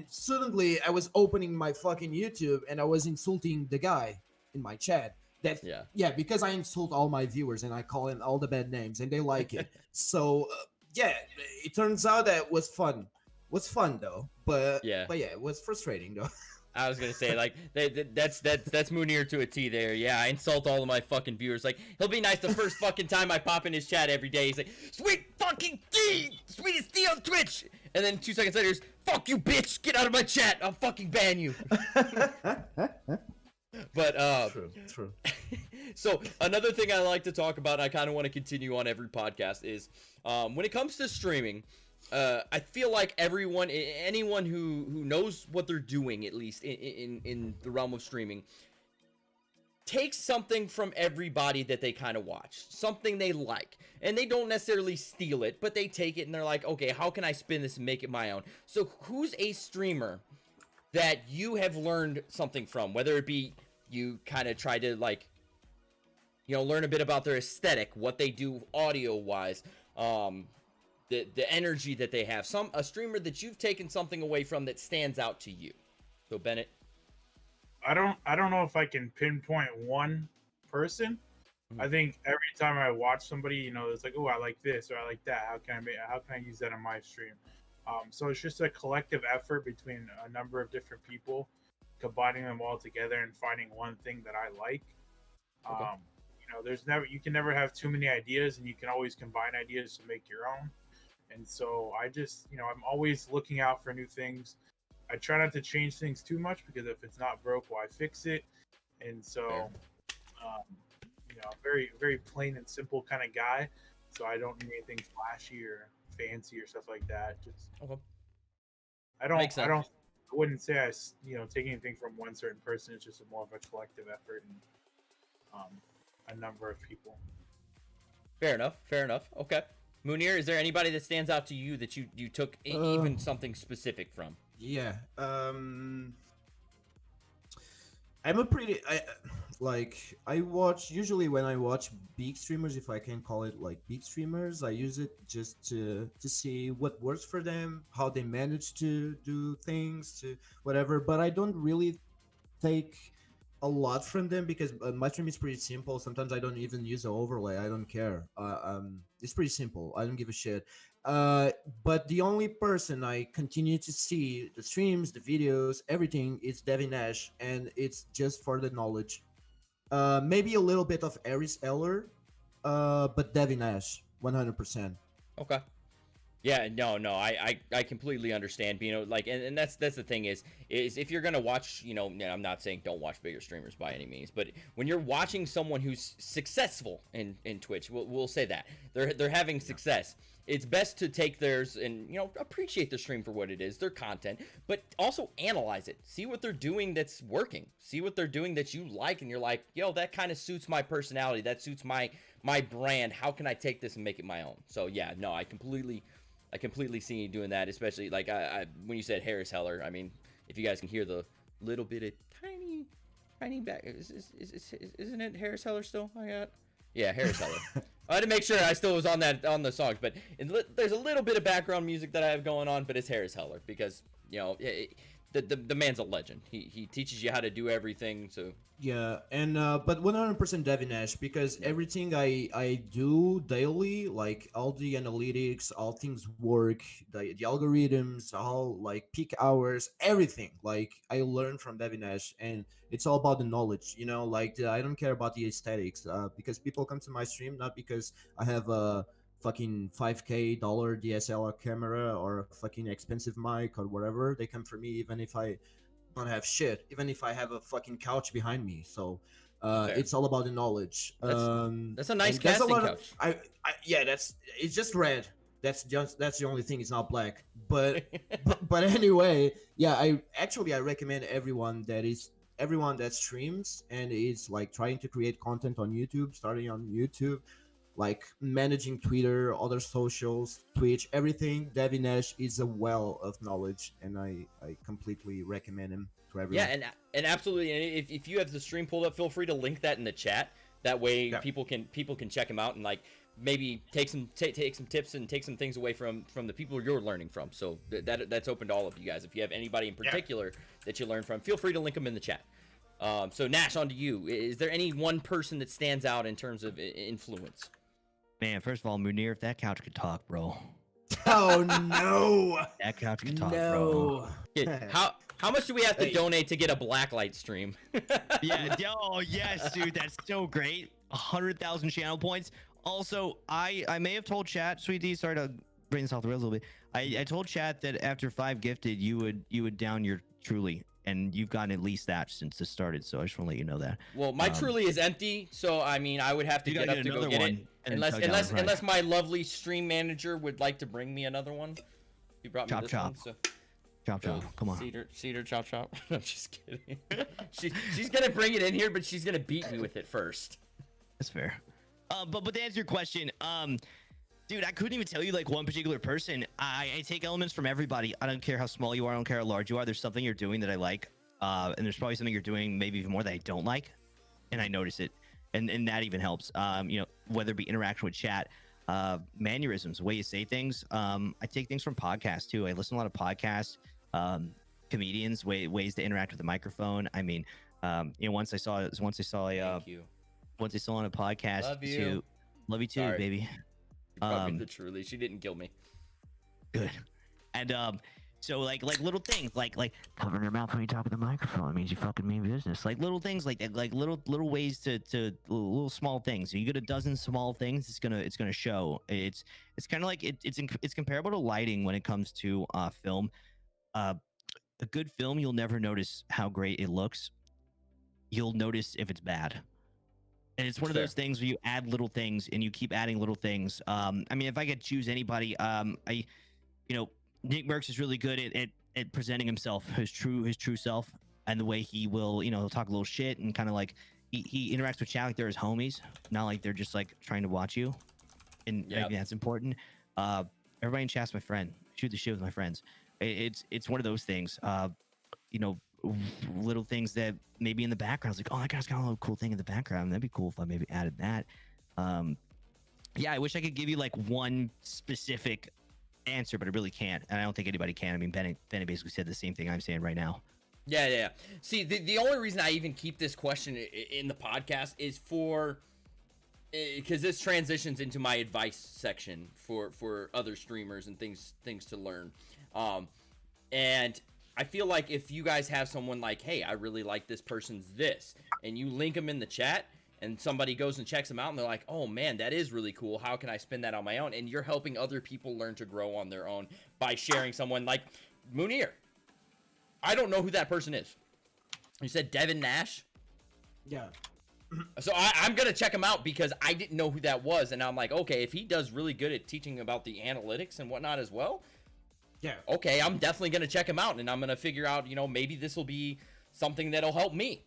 Speaker 2: suddenly I was opening my fucking YouTube and I was insulting the guy in my chat. Because I insult all my viewers and I call in all the bad names and they like it. So it turns out that was fun. Was fun though, but it was frustrating though.
Speaker 1: I was gonna say, like, that's Munir to a T there. Yeah, I insult all of my fucking viewers. Like, he'll be nice the first fucking time I pop in his chat every day. He's like, sweet fucking D, sweetest D on Twitch. And then 2 seconds later, he's, fuck you, bitch, get out of my chat. I'll fucking ban you. But
Speaker 2: true.
Speaker 1: So another thing I like to talk about, and I kind of want to continue on every podcast, is when it comes to streaming. I feel like anyone who knows what they're doing, at least in the realm of streaming, takes something from everybody that they kind of watch, something they like, and they don't necessarily steal it, but they take it and they're like, okay, how can I spin this and make it my own? So who's a streamer that you have learned something from, whether it be you kind of try to like, learn a bit about their aesthetic, what they do audio wise, the energy that they have, a streamer that you've taken something away from that stands out to you. So Bennett,
Speaker 5: I don't know if I can pinpoint one person. I think every time I watch somebody, it's like, oh, I like this or I like that. How can I use that on my stream? So it's just a collective effort between a number of different people, combining them all together and finding one thing that I like. Okay. You can never have too many ideas, and you can always combine ideas to make your own. And so I just, I'm always looking out for new things. I try not to change things too much, because if it's not broke, why fix it? And so, very, very plain and simple kind of guy. So I don't need anything flashy or fancy or stuff like that. Just, I wouldn't say I take anything from one certain person. It's just more of a collective effort and a number of people.
Speaker 1: Fair enough. Okay. Munir, is there anybody that stands out to you that you took even something specific from?
Speaker 2: Yeah. I'm a pretty I watch, usually when I watch big streamers, if I can call it like big streamers, I use it just to see what works for them, how they manage to do things, to whatever. But I don't really take a lot from them, because my stream is pretty simple. Sometimes I don't even use the overlay. I don't care. It's pretty simple. I don't give a shit. But the only person I continue to see the streams, the videos, everything is Devin Nash, and it's just for the knowledge. Maybe a little bit of Aris Eller, but Devin Nash, 100%.
Speaker 1: Okay. Yeah, no, I completely understand. You know, like, and that's the thing is if you're gonna watch, you know, I'm not saying don't watch bigger streamers by any means, but when you're watching someone who's successful in Twitch, we'll say that they're having success. It's best to take theirs and, you know, appreciate the stream for what it is, their content, but also analyze it. See what they're doing that's working. See what they're doing that you like, and you're like, yo, that kind of suits my personality. That suits my brand. How can I take this and make it my own? So yeah, no, I completely see you doing that, especially like I when you said Harris Heller. I mean, if you guys can hear the little bit of tiny back, isn't it Harris Heller still? Yeah, Harris Heller. I had to make sure I still was on the songs, but there's a little bit of background music that I have going on, but it's Harris Heller because, you know, the man's a legend. He teaches you how to do everything. So
Speaker 2: Yeah, and but 100% Devin Nash, because everything I do daily, like all the analytics, all things work, the algorithms, all like peak hours, everything, like I learn from Devin Nash, and it's all about the knowledge, you know. Like I don't care about the aesthetics, because people come to my stream not because I have a fucking $5K DSLR camera or a fucking expensive mic or whatever. They come for me even if I don't have shit, even if I have a fucking couch behind me. So
Speaker 1: Okay.
Speaker 2: it's all about the knowledge.
Speaker 1: That's a nice
Speaker 2: and that's a
Speaker 1: casting
Speaker 2: lot
Speaker 1: couch.
Speaker 2: of, yeah, it's just red. That's the only thing. It's not black. But but anyway, yeah, I recommend everyone that streams and is like trying to create content on YouTube, starting on YouTube, like managing Twitter, other socials, Twitch, everything. Devin Nash is a well of knowledge, and I completely recommend him to everyone.
Speaker 1: Yeah, and absolutely. And if you have the stream pulled up, feel free to link that in the chat. That way,
Speaker 2: Yeah.
Speaker 1: people can check him out and like maybe take some tips and take some things away from the people you're learning from. So that's open to all of you guys. If you have anybody in particular that you learn from, feel free to link them in the chat. So Nash, on to you. Is there any one person that stands out in terms of influence?
Speaker 3: Man, first of all, Munir, if that couch could talk, bro.
Speaker 2: Oh no!
Speaker 3: That couch could talk, bro.
Speaker 1: Yeah, how much do we have to
Speaker 2: Hey.
Speaker 1: donate to get a blacklight stream?
Speaker 3: Yeah, oh yes, dude, that's so great. 100,000 channel points. Also, I may have told chat, Sweet D, sorry to bring this off the rails a little bit. I told chat that after 5 gifted, you would down your Truly, and you've gotten at least that since this started. So I just want to let you know that.
Speaker 1: Well, my Truly is empty, so I mean, I would have to
Speaker 3: You
Speaker 1: get
Speaker 3: gotta
Speaker 1: up
Speaker 3: get
Speaker 1: to go
Speaker 3: another
Speaker 1: get
Speaker 3: one,
Speaker 1: it.
Speaker 3: and then tug down the price.
Speaker 1: Unless my lovely stream manager would like to bring me another one. He brought me
Speaker 3: Chop,
Speaker 1: this
Speaker 3: chop.
Speaker 1: one. So.
Speaker 3: Chop, chop. Come on.
Speaker 1: Cedar, chop, chop. I'm just kidding. She's gonna bring it in here, but she's gonna beat me with it first.
Speaker 3: That's fair. But to answer your question, dude, I couldn't even tell you like one particular person. I take elements from everybody. I don't care how small you are. I don't care how large you are. There's something you're doing that I like, and there's probably something you're doing maybe even more that I don't like, and I notice it, and that even helps. You know, whether it be interaction with chat, mannerisms, the way you say things. I take things from podcasts too. I listen to a lot of podcasts, comedians, ways to interact with the microphone. I mean, you know, once I saw
Speaker 1: Thank you.
Speaker 3: once I saw on a podcast
Speaker 1: Love you.
Speaker 3: love you too,
Speaker 1: Sorry.
Speaker 3: baby.
Speaker 1: You brought me the Truly. She didn't kill me.
Speaker 3: Good. And so like little things like covering your mouth when you talk to the microphone. It means you fucking mean business. Like little things like that, like little ways to little small things. You get a dozen small things, it's gonna show. It's kind of like it's comparable to lighting when it comes to film. A good film, you'll never notice how great it looks. You'll notice if it's bad. And it's one of
Speaker 1: Fair.
Speaker 3: those things where you add little things and you keep adding little things. I mean, if I could choose anybody, Nick Merckx is really good at presenting himself, his true self, and the way he will, he'll talk a little shit and kind of like he interacts with chat like they're his homies, not like they're just like trying to watch you. And I
Speaker 1: Yep.
Speaker 3: think that's important. Everybody in chat's my friend. Shoot the shit with my friends. It's one of those things. Little things that maybe in the background, like, oh, that guy's got a little cool thing in the background. That'd be cool if I maybe added that. Yeah, I wish I could give you like one specific answer, but I really can't, and I don't think anybody can. I mean, Benny basically said the same thing I'm saying right now.
Speaker 1: Yeah. See, the only reason I even keep this question in the podcast is for because this transitions into my advice section for other streamers and things to learn. And I feel like if you guys have someone like, hey, I really like this person's this, and you link them in the chat, and somebody goes and checks them out, and they're like, oh man, that is really cool. How can I spin that on my own? And you're helping other people learn to grow on their own by sharing someone like Munir. I don't know who that person is. You said Devin Nash?
Speaker 2: Yeah.
Speaker 1: So I'm going to check him out because I didn't know who that was. And I'm like, okay, if he does really good at teaching about the analytics and whatnot as well,
Speaker 2: Yeah.
Speaker 1: okay, I'm definitely going to check him out. And I'm going to figure out, maybe this will be something that'll help me.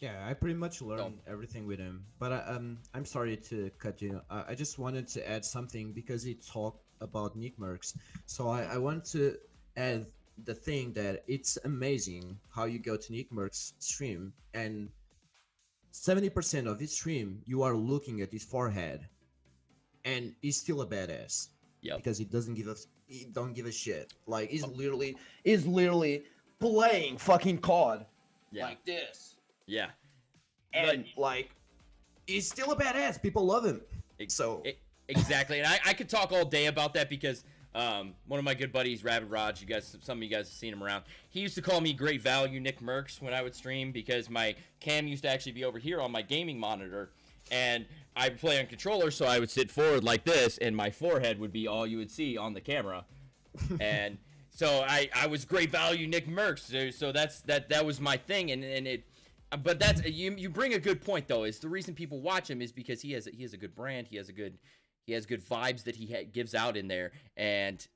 Speaker 2: Yeah, I pretty much learned everything with him. But I'm sorry to cut you. I just wanted to add something because he talked about Nick Mercs. So I want to add the thing that it's amazing how you go to Nick Mercs' stream and 70% of his stream you are looking at his forehead, and he's still a badass.
Speaker 1: Yep.
Speaker 2: Because he don't give a shit. Like he's literally playing fucking COD like this.
Speaker 1: Yeah.
Speaker 2: And like he's still a badass. People love him.
Speaker 1: Exactly. And I could talk all day about that because one of my good buddies, Rabbit Raj, some of you guys have seen him around. He used to call me Great Value Nick Mercs when I would stream because my cam used to actually be over here on my gaming monitor, and I would play on controller, so I would sit forward like this, and my forehead would be all you would see on the camera. And so I was Great Value Nick Mercs. So that was my thing, and it. But that's you bring a good point though. Is the reason people watch him is because he has a good brand. He has good vibes that he gives out in there, and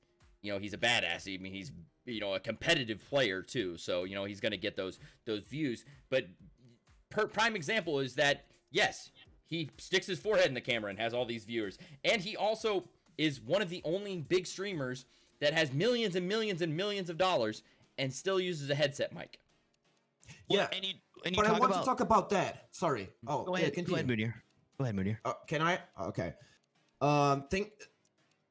Speaker 1: he's a badass. I mean, he's a competitive player too, so he's gonna get those views. But prime example is that yes, he sticks his forehead in the camera and has all these viewers, and he also is one of the only big streamers that has millions and millions and millions of dollars and still uses a headset mic.
Speaker 2: Yeah, but I want to talk about that. Sorry. Oh,
Speaker 3: go ahead, Munir. Go ahead, Munir.
Speaker 2: Can I? Okay.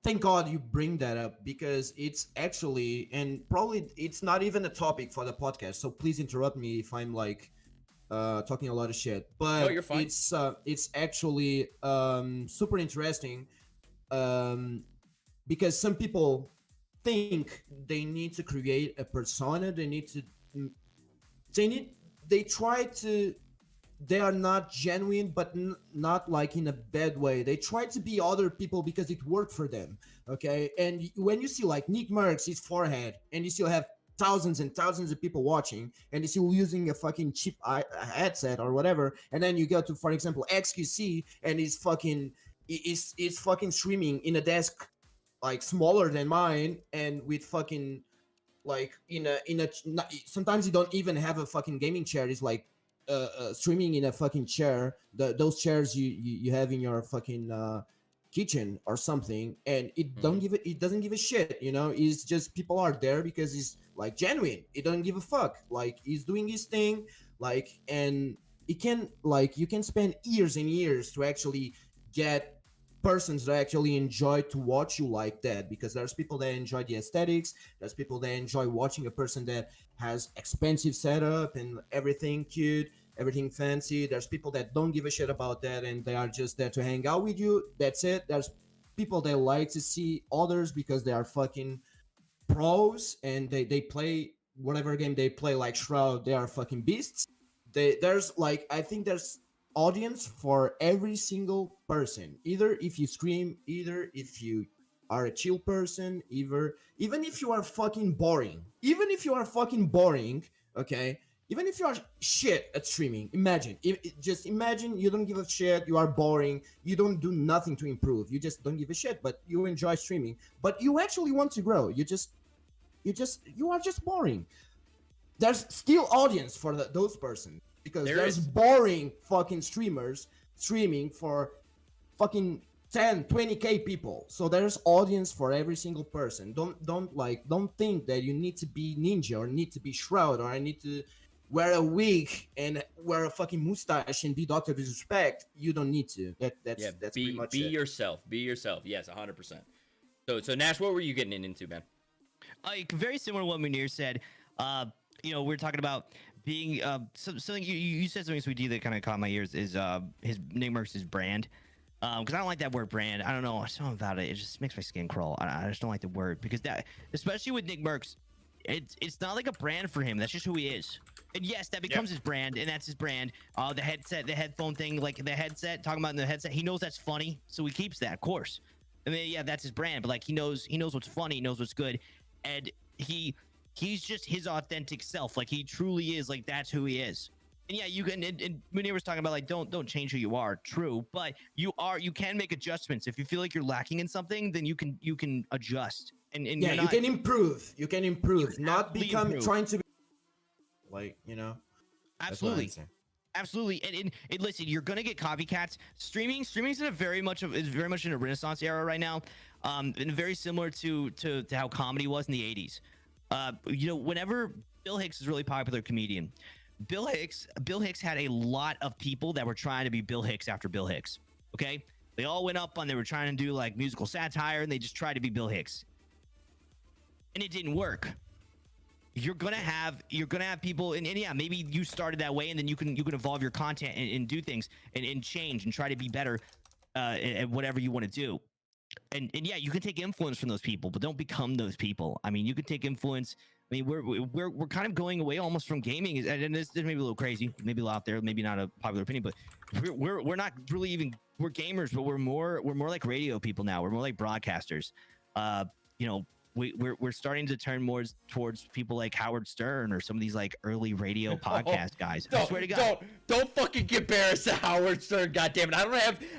Speaker 2: Thank God you bring that up because it's actually, and probably it's not even a topic for the podcast. So please interrupt me if I'm like talking a lot of shit. But
Speaker 1: no, you're fine.
Speaker 2: It's actually super interesting because some people think they need to create a persona. They are not genuine, but not like in a bad way. They try to be other people because it worked for them, okay? And when you see like Nick Mercs, his forehead, and you still have thousands and thousands of people watching, and he's still using a fucking cheap headset or whatever, and then you go to, for example, XQC, and he's fucking streaming in a desk like smaller than mine, and with fucking like sometimes you don't even have a fucking gaming chair. It's like streaming in a fucking chair, those chairs you have in your fucking kitchen or something, and it doesn't give a shit. It's just people are there because he's like genuine. It doesn't give a fuck. Like he's doing his thing, like, and it can like you can spend years and years to actually get persons that actually enjoy to watch you like that, because there's people that enjoy the aesthetics, there's people that enjoy watching a person that has expensive setup and everything cute, everything fancy. There's people that don't give a shit about that and they are just there to hang out with you. That's it. There's people that like to see others because they are fucking pros and they play whatever game they play, like Shroud, they are fucking beasts. There's like, I think there's audience for every single person, either if you stream, either if you are a chill person, even if you are fucking boring, okay, even if you are shit at streaming. Just imagine you don't give a shit, you are boring, you don't do nothing to improve, you just don't give a shit, but you enjoy streaming, but you actually want to grow. You are just boring. There's still audience for those persons, because there's boring fucking streamers streaming for fucking 10, 20k people. So there's audience for every single person. Don't think that you need to be Ninja or need to be Shroud or I need to wear a wig and wear a fucking mustache and be Dr. Disrespect. You don't need to. That's pretty much it.
Speaker 1: Yourself. Be yourself. Yes, 100%. So Nash, what were you getting into, man?
Speaker 3: Very similar to what Munir said. We're talking about being something you said something, Sweet D, that kind of caught my ears is his Nick Mercs' brand. Because I don't like that word brand. I don't know something about it. It just makes my skin crawl. I just don't like the word because that, especially with Nick Merckx, it's not like a brand for him. That's just who he is. And yes, that becomes his brand, and that's his brand. The headset, the headphone thing, like the headset, talking about in the headset, he knows that's funny, so he keeps that, of course. I mean, yeah, that's his brand, but like he knows what's funny, he knows what's good, and he's just his authentic self. Like he truly is. Like that's who he is. And yeah, you can. And Munir was talking about like don't change who you are. True, but you can make adjustments. If you feel like you're lacking in something, then you can adjust. And
Speaker 2: yeah,
Speaker 3: you're
Speaker 2: you can improve. You can improve, not
Speaker 3: absolutely
Speaker 2: become
Speaker 3: improve.
Speaker 2: trying to be like, you know. That's what I'm
Speaker 3: Absolutely.
Speaker 2: saying.
Speaker 3: Absolutely, and listen, you're gonna get copycats. Streaming's in a very much in a renaissance era right now, and very similar to how comedy was in the 80s. You know, whenever Bill Hicks is a really popular comedian, Bill Hicks had a lot of people that were trying to be Bill Hicks after Bill Hicks. Okay, they all went up on, they were trying to do like musical satire, and they just tried to be Bill Hicks, and it didn't work. You're gonna have people, and yeah, maybe you started that way, and then you can evolve your content and do things and change and try to be better at whatever you want to do. And yeah, you can take influence from those people, but don't become those people. I mean, you can take influence. I mean, we're kind of going away almost from gaming, and this may be a little crazy, maybe a lot out there, maybe not a popular opinion, but we're not really even, we're gamers, but we're more like radio people now. We're more like broadcasters. You know. We're starting to turn more towards people like Howard Stern or some of these like early radio podcast guys. I swear to God.
Speaker 1: Don't fucking compare us to Howard Stern, goddammit.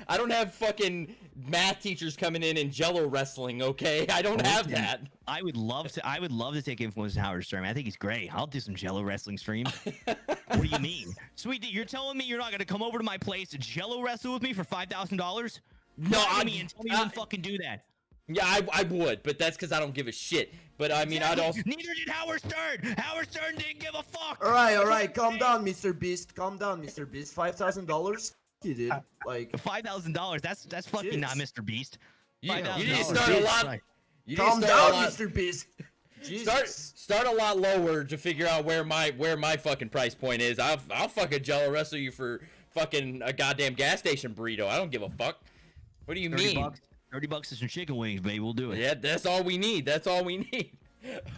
Speaker 1: I don't have fucking math teachers coming in and Jello wrestling, okay? I don't have that.
Speaker 3: I would love to take influence from Howard Stern. I think he's great. I'll do some Jello wrestling stream. What do you mean? Sweetie, you're telling me you're not gonna come over to my place to Jello wrestle with me for $5,000?
Speaker 1: No,
Speaker 3: I mean, tell me you wouldn't fucking do that.
Speaker 1: Yeah, I would, but that's because I don't give a shit. But I mean, I'd also.
Speaker 3: Neither did Howard Stern. Howard Stern didn't give a fuck.
Speaker 2: All right, calm down, Mr. Beast. Calm down, Mr. Beast. $5,000. You did like
Speaker 3: $5,000. That's fucking not Mr. Beast.
Speaker 1: You need to
Speaker 3: $5,000.
Speaker 1: start a lot. You need to
Speaker 2: calm
Speaker 1: start
Speaker 2: down,
Speaker 1: a lot,
Speaker 2: Mr. Beast. Jesus.
Speaker 1: Start a lot lower to figure out where my fucking price point is. I'll fucking Jello wrestle you for fucking a goddamn gas station burrito. I don't give a fuck. What do you mean?
Speaker 3: $30 is some chicken wings, baby. We'll do it.
Speaker 1: Yeah, that's all we need. That's all we need.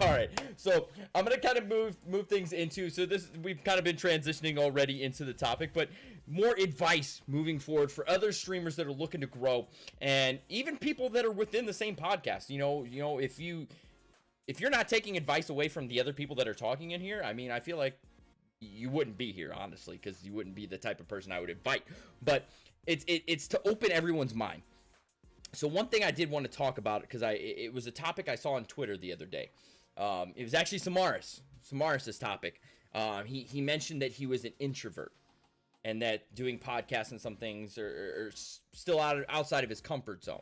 Speaker 1: All right, so I'm gonna kind of move things into, so this, we've kind of been transitioning already into the topic, but more advice moving forward for other streamers that are looking to grow, and even people that are within the same podcast. You know, if you're not taking advice away from the other people that are talking in here, I mean, I feel like you wouldn't be here, honestly, because you wouldn't be the type of person I would invite. But it's to open everyone's mind. So one thing I did want to talk about, because it was a topic I saw on Twitter the other day. It was actually Samaris' topic. He mentioned that he was an introvert, and that doing podcasts and some things are still outside of his comfort zone.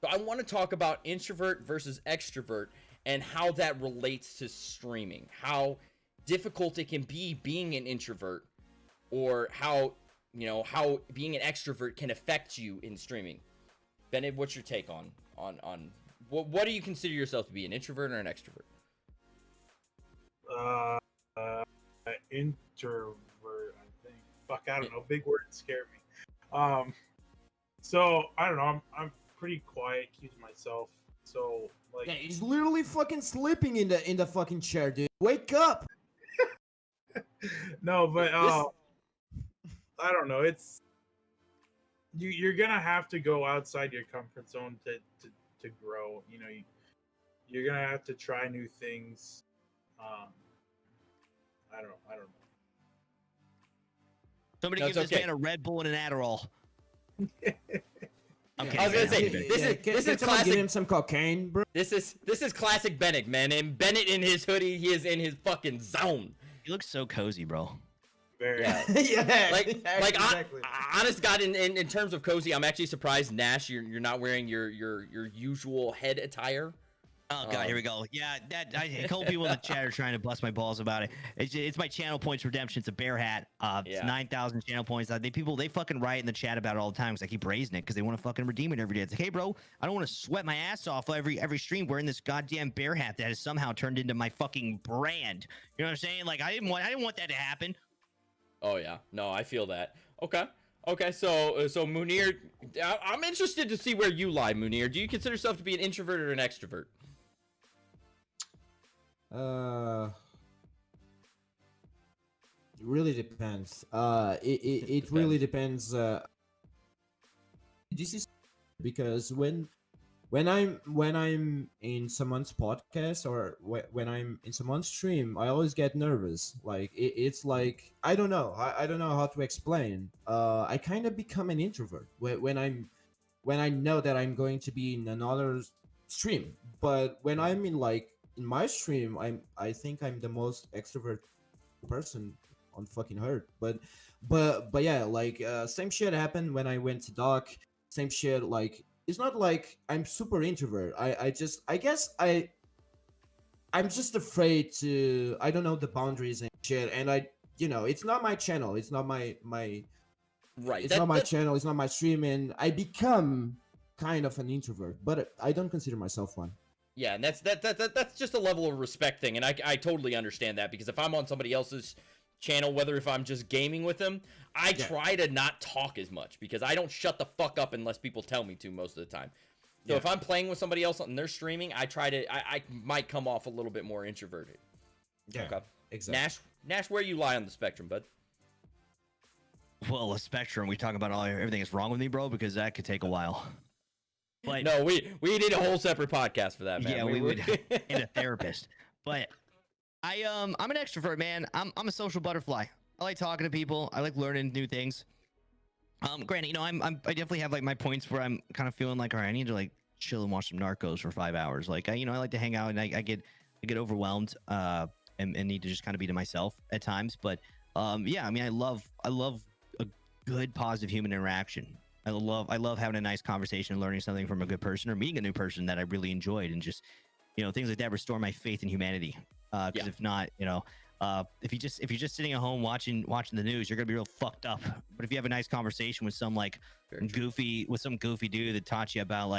Speaker 1: So I want to talk about introvert versus extrovert and how that relates to streaming. How difficult it can be being an introvert, or how being an extrovert can affect you in streaming. Bennett, what's your take on what do you consider yourself to be, an introvert or an extrovert?
Speaker 5: Introvert, I think. Fuck, I don't know. Big words scare me. So I don't know. I'm pretty quiet, keep to myself. So like,
Speaker 2: yeah, he's literally fucking sleeping in the fucking chair, dude. Wake up.
Speaker 5: No, but I don't know. It's you're gonna have to go outside your comfort zone to grow. You know, you're gonna have to try new things. I don't know.
Speaker 3: Somebody
Speaker 1: That's
Speaker 3: give this
Speaker 1: okay.
Speaker 3: man a Red Bull and an Adderall. Okay,
Speaker 1: I was gonna say,
Speaker 2: Can
Speaker 1: this is
Speaker 2: someone
Speaker 1: classic.
Speaker 2: give him some cocaine, bro?
Speaker 1: This is classic Bennett, man. And Bennett in his hoodie, he is in his fucking zone.
Speaker 3: He looks so cozy, bro.
Speaker 5: Very.
Speaker 1: Yeah.
Speaker 2: Yeah.
Speaker 1: Like
Speaker 2: exactly.
Speaker 1: honest God, in terms of cozy, I'm actually surprised, Nash, you're not wearing your usual head attire.
Speaker 3: Oh god, here we go. Yeah, a couple people in the chat are trying to bust my balls about it. It's my channel points redemption. It's a bear hat. It's 9,000 channel points. They fucking riot in the chat about it all the time because I keep raising it because they want to fucking redeem it every day. It's like, hey bro, I don't want to sweat my ass off every stream wearing this goddamn bear hat that has somehow turned into my fucking brand. You know what I'm saying? Like I didn't want that to happen.
Speaker 1: Oh yeah, no, I feel that. Okay. Okay, so Munir, I'm interested to see where you lie, Munir. Do you consider yourself to be an introvert or an extrovert?
Speaker 9: It really depends. It really depends. This is because when I'm in someone's podcast or when I'm in someone's stream, I always get nervous. Like it's like I don't know. I don't know how to explain. I kind of become an introvert when I know that I'm going to be in another stream. But when I'm in my stream, I think I'm the most extrovert person on fucking earth. But yeah, like same shit happened when I went to doc. Same shit like it's not like I'm super introvert. I guess I'm just afraid to I don't know the boundaries and shit and it's not my channel. It's not my
Speaker 1: Right.
Speaker 9: it's not my channel, it's not my stream and I become kind of an introvert, but I don't consider myself one.
Speaker 1: Yeah, and that's just a level of respect thing, and I totally understand that because if I'm on somebody else's channel, whether if I'm just gaming with them, I try to not talk as much because I don't shut the fuck up unless people tell me to most of the time. So if I'm playing with somebody else and they're streaming, I might come off a little bit more introverted.
Speaker 9: Yeah,
Speaker 1: okay.
Speaker 9: Exactly.
Speaker 1: Nash, where you lie on the spectrum, bud?
Speaker 3: Well, a spectrum. We talk about everything that's wrong with me, bro, because that could take a while. But
Speaker 1: no, we need a whole separate podcast for that, man.
Speaker 3: Yeah, we would and a therapist. But I'm an extrovert, man. I'm a social butterfly. I like talking to people. I like learning new things. Granted, I definitely have like my points where I'm kind of feeling like, all right, I need to like chill and watch some Narcos for 5 hours. Like I like to hang out and I get overwhelmed and need to just kind of be to myself at times. But yeah, I mean, I love a good positive human interaction. I love having a nice conversation and learning something from a good person or meeting a new person that I really enjoyed and just things like that restore my faith in humanity. Because if not, if you're just sitting at home watching the news, you're gonna be real fucked up. But if you have a nice conversation with some goofy dude that taught you about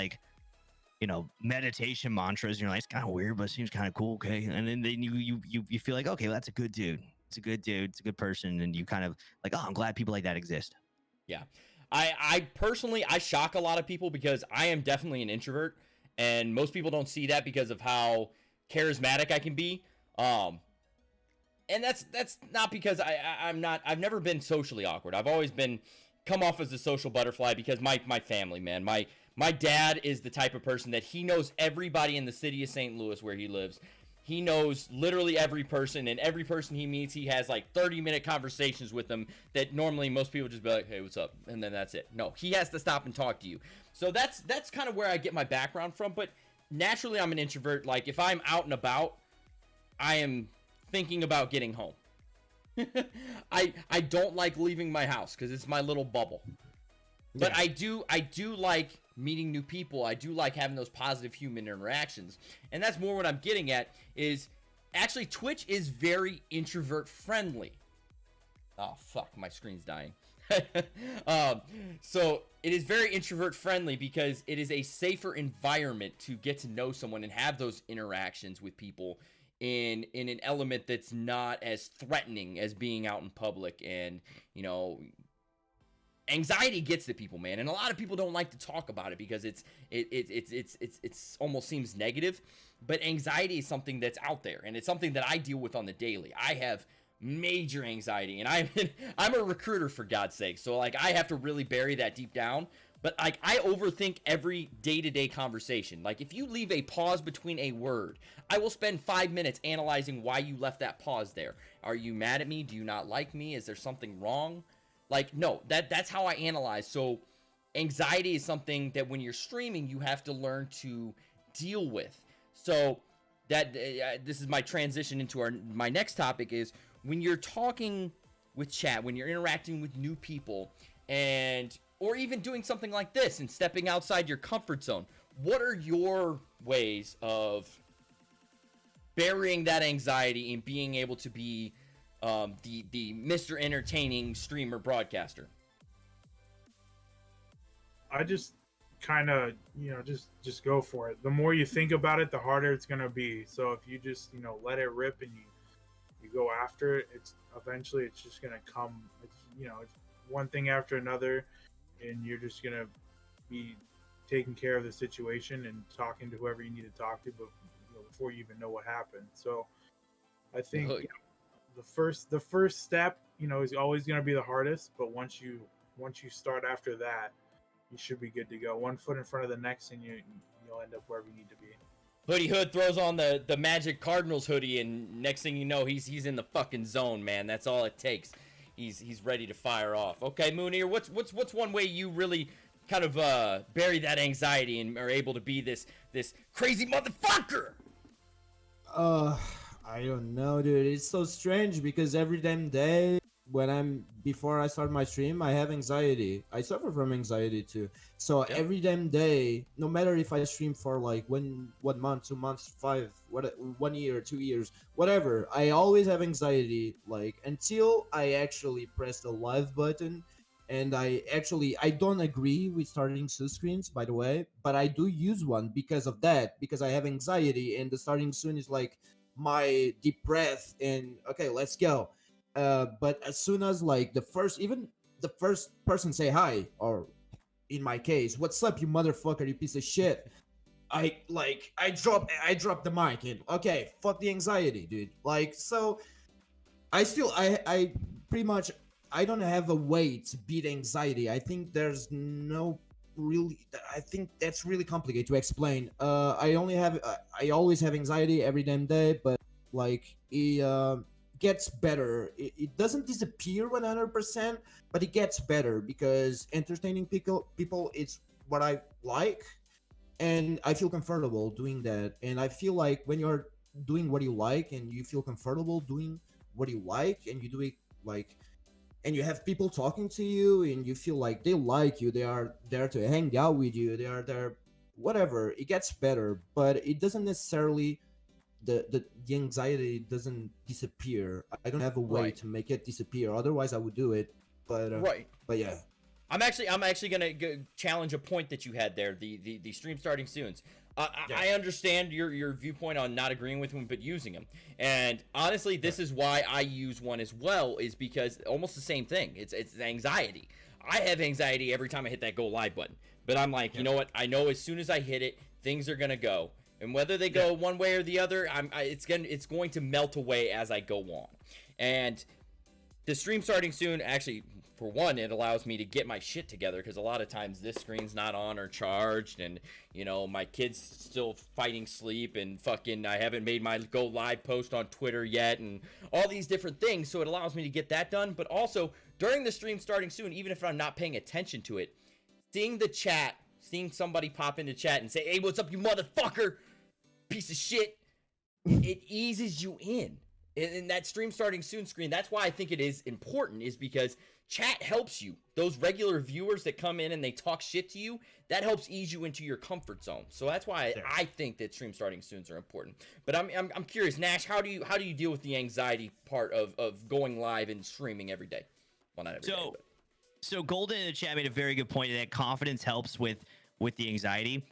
Speaker 3: meditation mantras, and you're like, it's kind of weird, but it seems kind of cool, okay? And then you feel like, okay, well, that's a good dude. It's a good dude. It's a good person, and you kind of like, oh, I'm glad people like that exist.
Speaker 1: Yeah. I personally, I shock a lot of people because I am definitely an introvert, and most people don't see that because of how charismatic I can be. And that's not because I've never been socially awkward. I've always come off as a social butterfly because my family, man, my dad is the type of person that he knows everybody in the city of St. Louis where he lives. He knows literally every person, and every person he meets, he has like 30-minute conversations with them that normally most people just be like, hey, what's up? And then that's it. No, he has to stop and talk to you. So that's kind of where I get my background from. But naturally, I'm an introvert. Like if I'm out and about, I am thinking about getting home. I don't like leaving my house because it's my little bubble. But I do like meeting new people. I do like having those positive human interactions. And that's more what I'm getting at is actually Twitch is very introvert friendly. Oh, fuck. My screen's dying. So it is very introvert friendly because it is a safer environment to get to know someone and have those interactions with people in an element that's not as threatening as being out in public. And, anxiety gets to people, man, and a lot of people don't like to talk about it because it's almost seems negative. But anxiety is something that's out there, and it's something that I deal with on the daily. I have major anxiety, and I'm a recruiter, for God's sake, so like I have to really bury that deep down. But like I overthink every day-to-day conversation. Like if you leave a pause between a word, I will spend 5 minutes analyzing why you left that pause there. Are you mad at me? Do you not like me? Is there something wrong? Like, no, that's how I analyze. So anxiety is something that when you're streaming, you have to learn to deal with. So that this is my transition into my next topic is when you're talking with chat, when you're interacting with new people, or even doing something like this and stepping outside your comfort zone. What are your ways of burying that anxiety and being able to be the Mr. Entertaining streamer broadcaster?
Speaker 5: I just kind of, just go for it. The more you think about it, the harder it's going to be. So if you just, let it rip and you go after it, it's eventually it's just going to come, one thing after another, and you're just gonna be taking care of the situation and talking to whoever you need to talk to, but before you even know what happened. So I think the first step, is always going to be the hardest, but once you start after that, you should be good to go. One foot in front of the next, and you'll end up wherever you need to be.
Speaker 1: Hoodie Hood throws on the Magic Cardinals hoodie, and next thing you know, he's in the fucking zone, man. That's all it takes. He's ready to fire off. Okay, Moonir, what's one way you really kind of bury that anxiety and are able to be this crazy motherfucker?
Speaker 9: I don't know, dude. It's so strange because every damn day before I start my stream, I have anxiety. I suffer from anxiety too. So every damn day, no matter if I stream for like 1 month, 2 months, 1 year, 2 years, whatever, I always have anxiety. Like until I actually press the live button, and I don't agree with starting soon screens, by the way, but I do use one because of that, because I have anxiety, and the starting soon is like my deep breath and okay, let's go. But as soon as like the first person say hi, or in my case, what's up, you motherfucker, you piece of shit, I drop the mic and okay, fuck the anxiety, dude. Like, so I pretty much, I don't have a way to beat anxiety. I think there's no really. I think that's really complicated to explain. I always have anxiety every damn day, but like it gets better. It doesn't disappear 100%, but it gets better because entertaining people is what I like, and I feel comfortable doing that. And I feel like when you're doing what you like and you feel comfortable doing what you like, and you do it like, and you have people talking to you and you feel like they like you, they are there to hang out with you, they are there, whatever, it gets better. But it doesn't necessarily, the anxiety doesn't disappear. I don't have a way to make it disappear, otherwise I would do it. But but yeah,
Speaker 1: I'm actually gonna challenge a point that you had there, the stream starting soons. I understand your viewpoint on not agreeing with him, but using him. And honestly, this is why I use one as well, is because almost the same thing. It's anxiety. I have anxiety every time I hit that go live button. But I'm like, you know what? I know as soon as I hit it, things are gonna go. And whether they go one way or the other, it's going to melt away as I go on. And the stream starting soon, actually, for one, it allows me to get my shit together, because a lot of times this screen's not on or charged, and my kid's still fighting sleep, and fucking I haven't made my go live post on Twitter yet, and all these different things. So it allows me to get that done. But also during the stream starting soon, even if I'm not paying attention to it, seeing the chat, seeing somebody pop into chat and say, "Hey, what's up, you motherfucker, piece of shit," it eases you in that stream starting soon screen. That's why I think it is important, is because chat helps you. Those regular viewers that come in and they talk shit to you, that helps ease you into your comfort zone. So that's why I think that stream starting soons are important. But I'm curious, Nash, how do you deal with the anxiety part of going live and streaming every day? Well, not every day. But.
Speaker 3: So Golden in the chat made a very good point that confidence helps with the anxiety,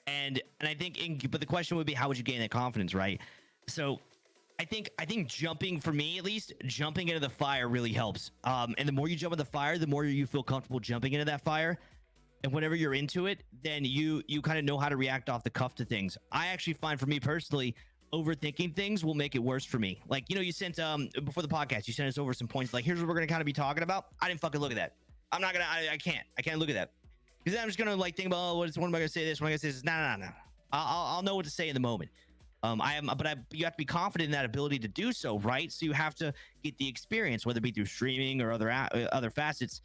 Speaker 3: and I think, but the question would be, how would you gain that confidence, right? So I think jumping, for me at least, jumping into the fire really helps. And the more you jump in the fire, the more you feel comfortable jumping into that fire. And whenever you're into it, then you kind of know how to react off the cuff to things. I actually find, for me personally, overthinking things will make it worse for me. Like, you sent before the podcast, you sent us over some points like, here's what we're gonna kind of be talking about. I didn't fucking look at that. I'm not gonna. I can't look at that, because then I'm just gonna like think about, oh, what am I gonna say this? What am I gonna say this? No. I'll know what to say in the moment. You have to be confident in that ability to do so, right? So you have to get the experience, whether it be through streaming or other facets.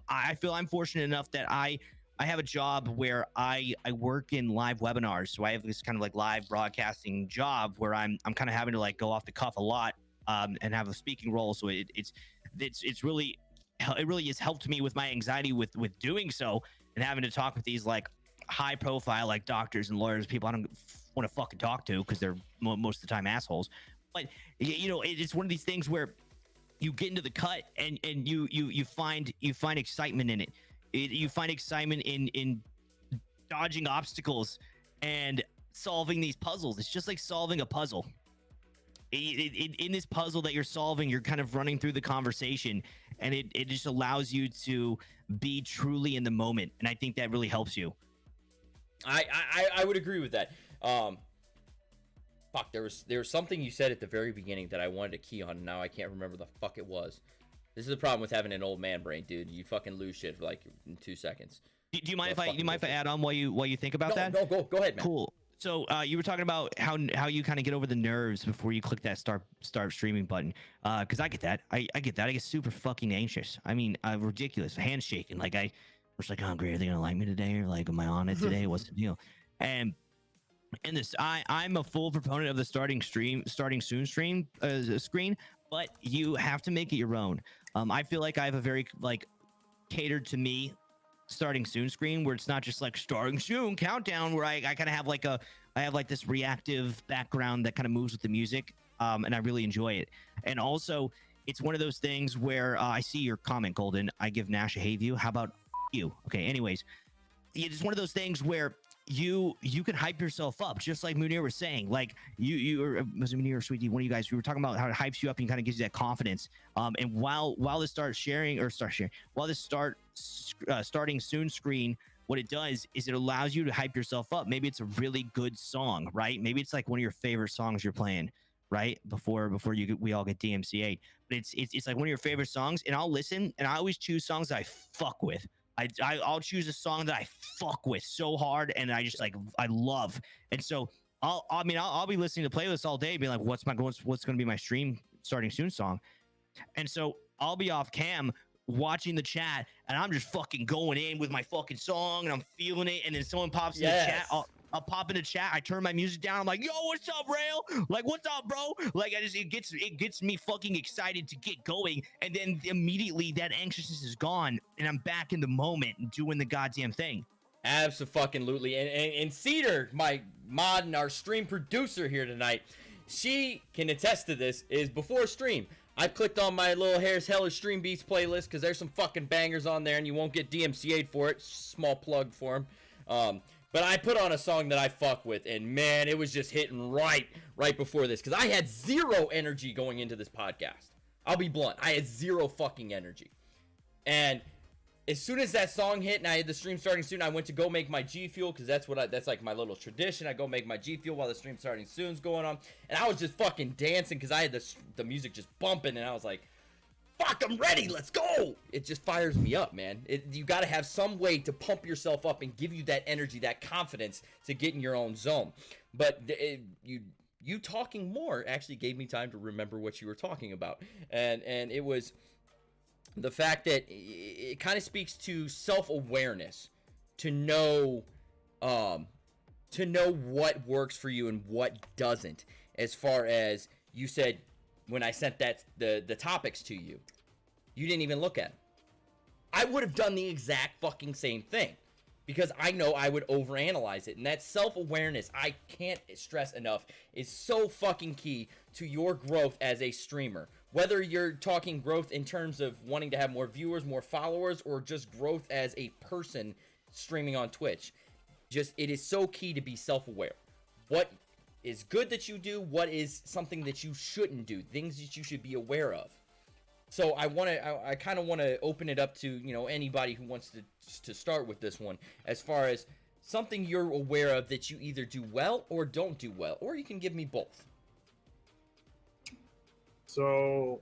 Speaker 3: I feel I'm fortunate enough that I have a job where I work in live webinars, so I have this kind of like live broadcasting job where I'm kind of having to like go off the cuff a lot, and have a speaking role. So it's really. It really has helped me with my anxiety with doing so, and having to talk with these like high profile like doctors and lawyers, people I don't want to fucking talk to because they're most of the time assholes. But it's one of these things where you get into the cut and you find excitement in it. You find excitement in dodging obstacles and solving these puzzles. It's just like solving a puzzle. in this puzzle that you're solving, you're kind of running through the conversation, and it just allows you to be truly in the moment, and I think that really helps you.
Speaker 1: I would agree with that. Fuck, there was something you said at the very beginning that I wanted to key on, and now I can't remember the fuck it was. This is the problem with having an old man brain, dude. You fucking lose shit for like in 2 seconds.
Speaker 3: Do you mind if I add on while you think about that?
Speaker 1: No, go ahead, man.
Speaker 3: Cool. So you were talking about how you kind of get over the nerves before you click that start streaming button. Because I get that. I get that. I get super fucking anxious. I mean, ridiculous. Hands shaking. Like I was like, oh great, are they gonna like me today? Or like, am I on it today? What's the deal? And this, I'm a full proponent of the starting soon screen, but you have to make it your own. I feel like I have a very like catered to me starting soon screen where it's not just like starting soon countdown, where I kind of have like I have like this reactive background that kind of moves with the music, and I really enjoy it. And also, it's one of those things where I see your comment, Golden. I give Nash a hate view. How about you? Okay. Anyways, it's one of those things where you can hype yourself up, just like Munir was saying. Like you was it Munir or Sweetie, one of you guys, we were talking about how it hypes you up and kind of gives you that confidence. And while this starting soon screen, what it does is it allows you to hype yourself up. Maybe it's a really good song, right? Maybe it's like one of your favorite songs you're playing, right? Before we all get DMCA'd. But it's like one of your favorite songs, and I'll listen, and I always choose songs that I fuck with. I'll choose a song that I fuck with so hard, and I just like I love. And so I'll be listening to playlists all day, being like, what's going to be my stream starting soon song? And so I'll be off cam watching the chat, and I'm just fucking going in with my fucking song, and I'm feeling it. And then someone pops in the chat. I'll pop in the chat. I turn my music down. I'm like, yo, what's up, Rail? Like, what's up, bro? Like, it gets me fucking excited to get going. And then immediately that anxiousness is gone, and I'm back in the moment and doing the goddamn thing.
Speaker 1: Absolutely. And Cedar, my mod and our stream producer here tonight, she can attest to this. Is before stream, I clicked on my little Harris Heller Stream Beats playlist because there's some fucking bangers on there, and you won't get DMCA'd for it. Small plug for him. But I put on a song that I fuck with, and man, it was just hitting right before this, because I had zero energy going into this podcast. I'll be blunt. I had zero fucking energy. And as soon as that song hit and I had the stream starting soon, I went to go make my G Fuel, because that's like my little tradition. I go make my G Fuel while the stream starting soon's going on. And I was just fucking dancing because I had the music just bumping, and I was like, fuck, I'm ready, let's go. It just fires me up, man. You got to have some way to pump yourself up and give you that energy, that confidence to get in your own zone. But you talking more actually gave me time to remember what you were talking about. And it was the fact that it kind of speaks to self-awareness, to know what works for you and what doesn't. As far as you said, when I sent the topics to you, you didn't even look at them. I would have done the exact fucking same thing, because I know I would overanalyze it. And that self-awareness, I can't stress enough, is so fucking key to your growth as a streamer. Whether you're talking growth in terms of wanting to have more viewers, more followers, or just growth as a person streaming on Twitch. It is so key to be self-aware. What is good that you do, what is something that you shouldn't do, things that you should be aware of. So I kind of want to open it up to, anybody who wants to start with this one, as far as something you're aware of that you either do well or don't do well, or you can give me both.
Speaker 5: So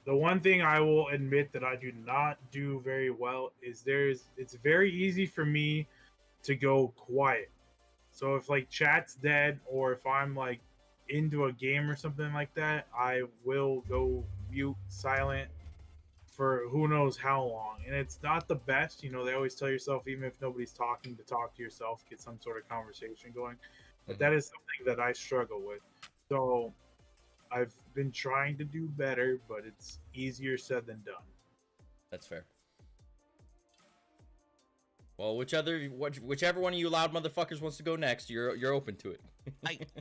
Speaker 5: the one thing I will admit that I do not do very well is it's very easy for me to go quiet. So if like chat's dead, or if I'm like into a game or something like that, I will go mute, silent for who knows how long. And it's not the best, they always tell yourself, even if nobody's talking, to talk to yourself, get some sort of conversation going. But that is something that I struggle with. So I've been trying to do better, but it's easier said than done.
Speaker 1: That's fair. Well, whichever one of you loud motherfuckers wants to go next, you're open to it.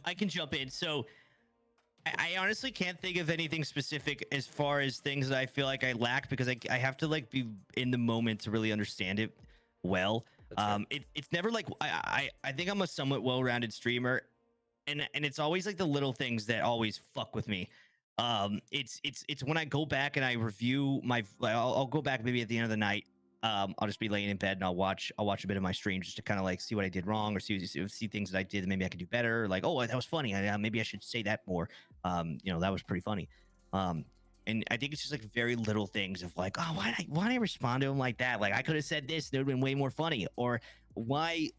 Speaker 3: I can jump in. So I honestly can't think of anything specific as far as things that I feel like I lack, because I have to like be in the moment to really understand it well. It's never like I think I'm a somewhat well-rounded streamer, and it's always like the little things that always fuck with me. It's when I go back and I review I'll go back maybe at the end of the night. I'll just be laying in bed and I'll watch a bit of my stream just to kind of like see what I did wrong or see things that I did that maybe I could do better. Like, oh, that was funny. Maybe I should say that more. That was pretty funny. And I think it's just like very little things of like, oh, why did I respond to him like that? Like I could have said this, it would have been way more funny. Or why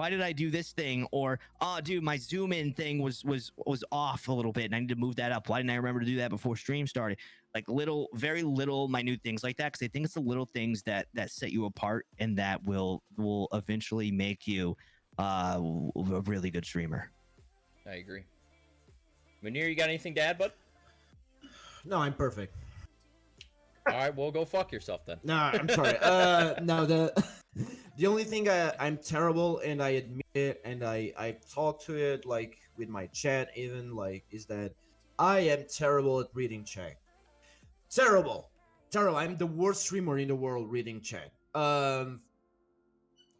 Speaker 3: did I do this thing? Or, oh, dude, my zoom in thing was off a little bit and I need to move that up. Why didn't I remember to do that before stream started? Like very little minute things like that. Cause I think it's the little things that set you apart and that will eventually make you a really good streamer.
Speaker 1: I agree. Munir, you got anything to add, bud?
Speaker 9: No, I'm perfect.
Speaker 1: All right, well, go fuck yourself then.
Speaker 9: No, I'm sorry. No, the only thing I'm terrible, and I admit it, and I talk to it like with my chat even, like, is that I am terrible at reading chat. Terrible. I'm the worst streamer in the world reading chat.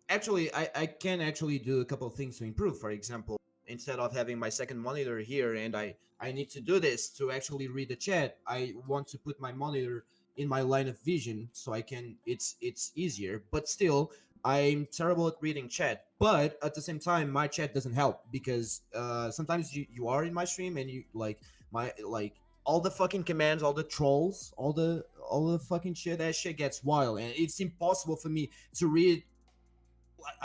Speaker 9: Actually, I can actually do a couple of things to improve. For example, instead of having my second monitor here, and I need to do this to actually read the chat, I want to put my monitor in my line of vision so I can. It's easier, but still, I'm terrible at reading chat. But at the same time, my chat doesn't help because sometimes you are in my stream and you like all the fucking commands, all the trolls, all the fucking shit. That shit gets wild, and it's impossible for me to read.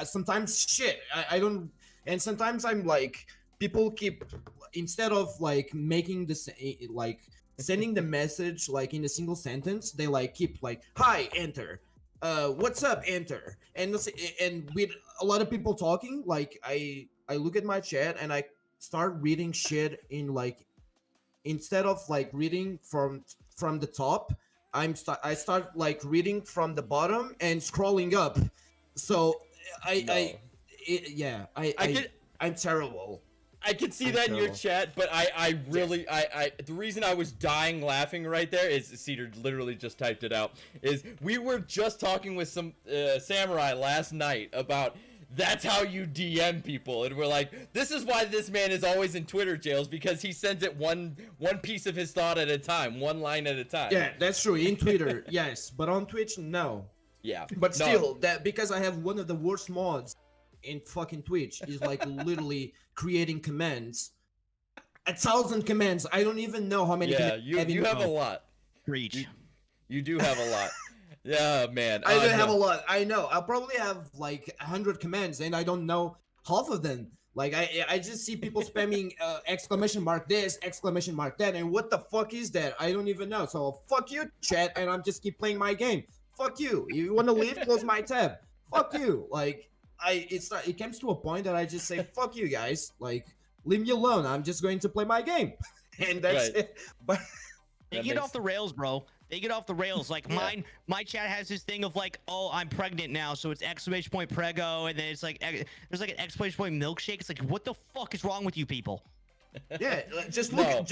Speaker 9: Sometimes shit, I don't, and sometimes I'm like, people keep, instead of like making this like sending the message like in a single sentence, they like keep like, hi, enter, what's up, enter, and with a lot of people talking, like I look at my chat and I start reading shit in like, instead of like reading from the top, I start like reading from the bottom and scrolling up. So I'm terrible.
Speaker 1: I could see that in your chat, but I really the reason I was dying laughing right there is Cedar literally just typed it out. Is we were just talking with some samurai last night about that's how you DM people, and we're like, this is why this man is always in Twitter jails, because he sends it one piece of his thought at a time, one line at a time.
Speaker 9: Yeah, that's true. In Twitter, yes, but on Twitch, no.
Speaker 1: Yeah,
Speaker 9: but still, that because I have one of the worst mods in fucking Twitch is like literally creating commands, 1,000 commands. I don't even know how many.
Speaker 1: Yeah, you have a lot.
Speaker 3: Reach.
Speaker 1: You do have a lot. Yeah, man.
Speaker 9: I don't have a lot. I know. I'll probably have like 100 commands, and I don't know half of them. Like I just see people spamming exclamation mark this, exclamation mark that, and what the fuck is that? I don't even know. So fuck you, chat, and I'm just keep playing my game. Fuck you. You want to leave? Close my tab. Fuck you. Like it comes to a point that I just say fuck you guys. Like leave me alone. I'm just going to play my game, and that's it. But
Speaker 3: they get off the rails, bro. They get off the rails. Like my chat has this thing of like, oh, I'm pregnant now, so it's exclamation point prego, and then it's like there's like an exclamation point milkshake. It's like, what the fuck is wrong with you people?
Speaker 2: Yeah, just look at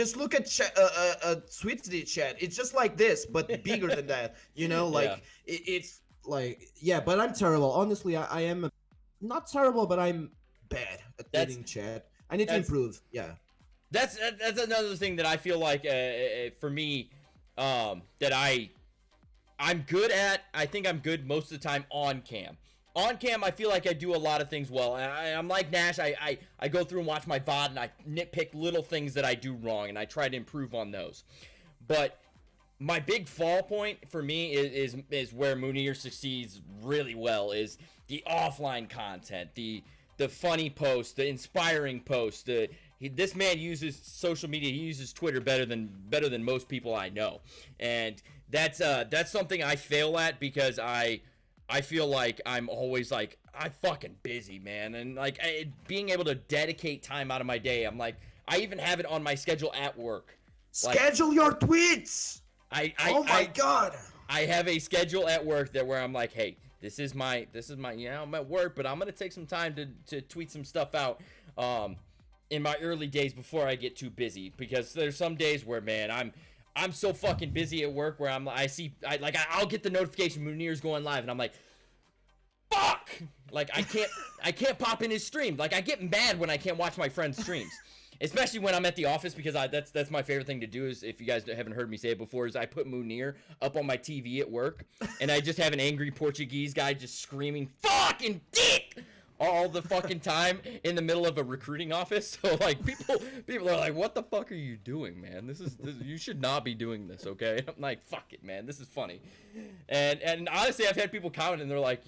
Speaker 2: Sweetsy chat. It's just like this, but bigger than that. You know, like it's
Speaker 9: like but I'm terrible. Honestly, I am not terrible, but I'm bad at reading chat. I need to improve. Yeah,
Speaker 1: that's another thing that I feel like for me. That I'm good at. I think I'm good most of the time on cam. On cam, I feel like I do a lot of things well. And I'm like Nash. I go through and watch my VOD and I nitpick little things that I do wrong and I try to improve on those. But my big fall point for me is where Munir succeeds really well, is the offline content, the funny posts, the inspiring posts, this man uses social media. He uses Twitter better than most people I know, and that's something I fail at because I feel like I'm always like, I'm fucking busy, man, and like being able to dedicate time out of my day. I'm like, I even have it on my schedule at work.
Speaker 2: Schedule your tweets. Oh my god.
Speaker 1: I have a schedule at work where I'm like, hey, this is my I'm at work, but I'm gonna take some time to tweet some stuff out. In my early days before I get too busy, because there's some days where, man, I'm so fucking busy at work where I'll get the notification Munir's going live and I'm like, fuck, Like I can't pop in his stream. Like I get mad when I can't watch my friend's streams. Especially when I'm at the office, because that's my favorite thing to do. Is, if you guys haven't heard me say it before, is I put Munir up on my TV at work, and I just have an angry Portuguese guy just screaming "fucking dick" all the fucking time in the middle of a recruiting office. So like people are like, "What the fuck are you doing, man? This you should not be doing this, okay?" I'm like, "Fuck it, man. This is funny." And honestly, I've had people comment and they're like,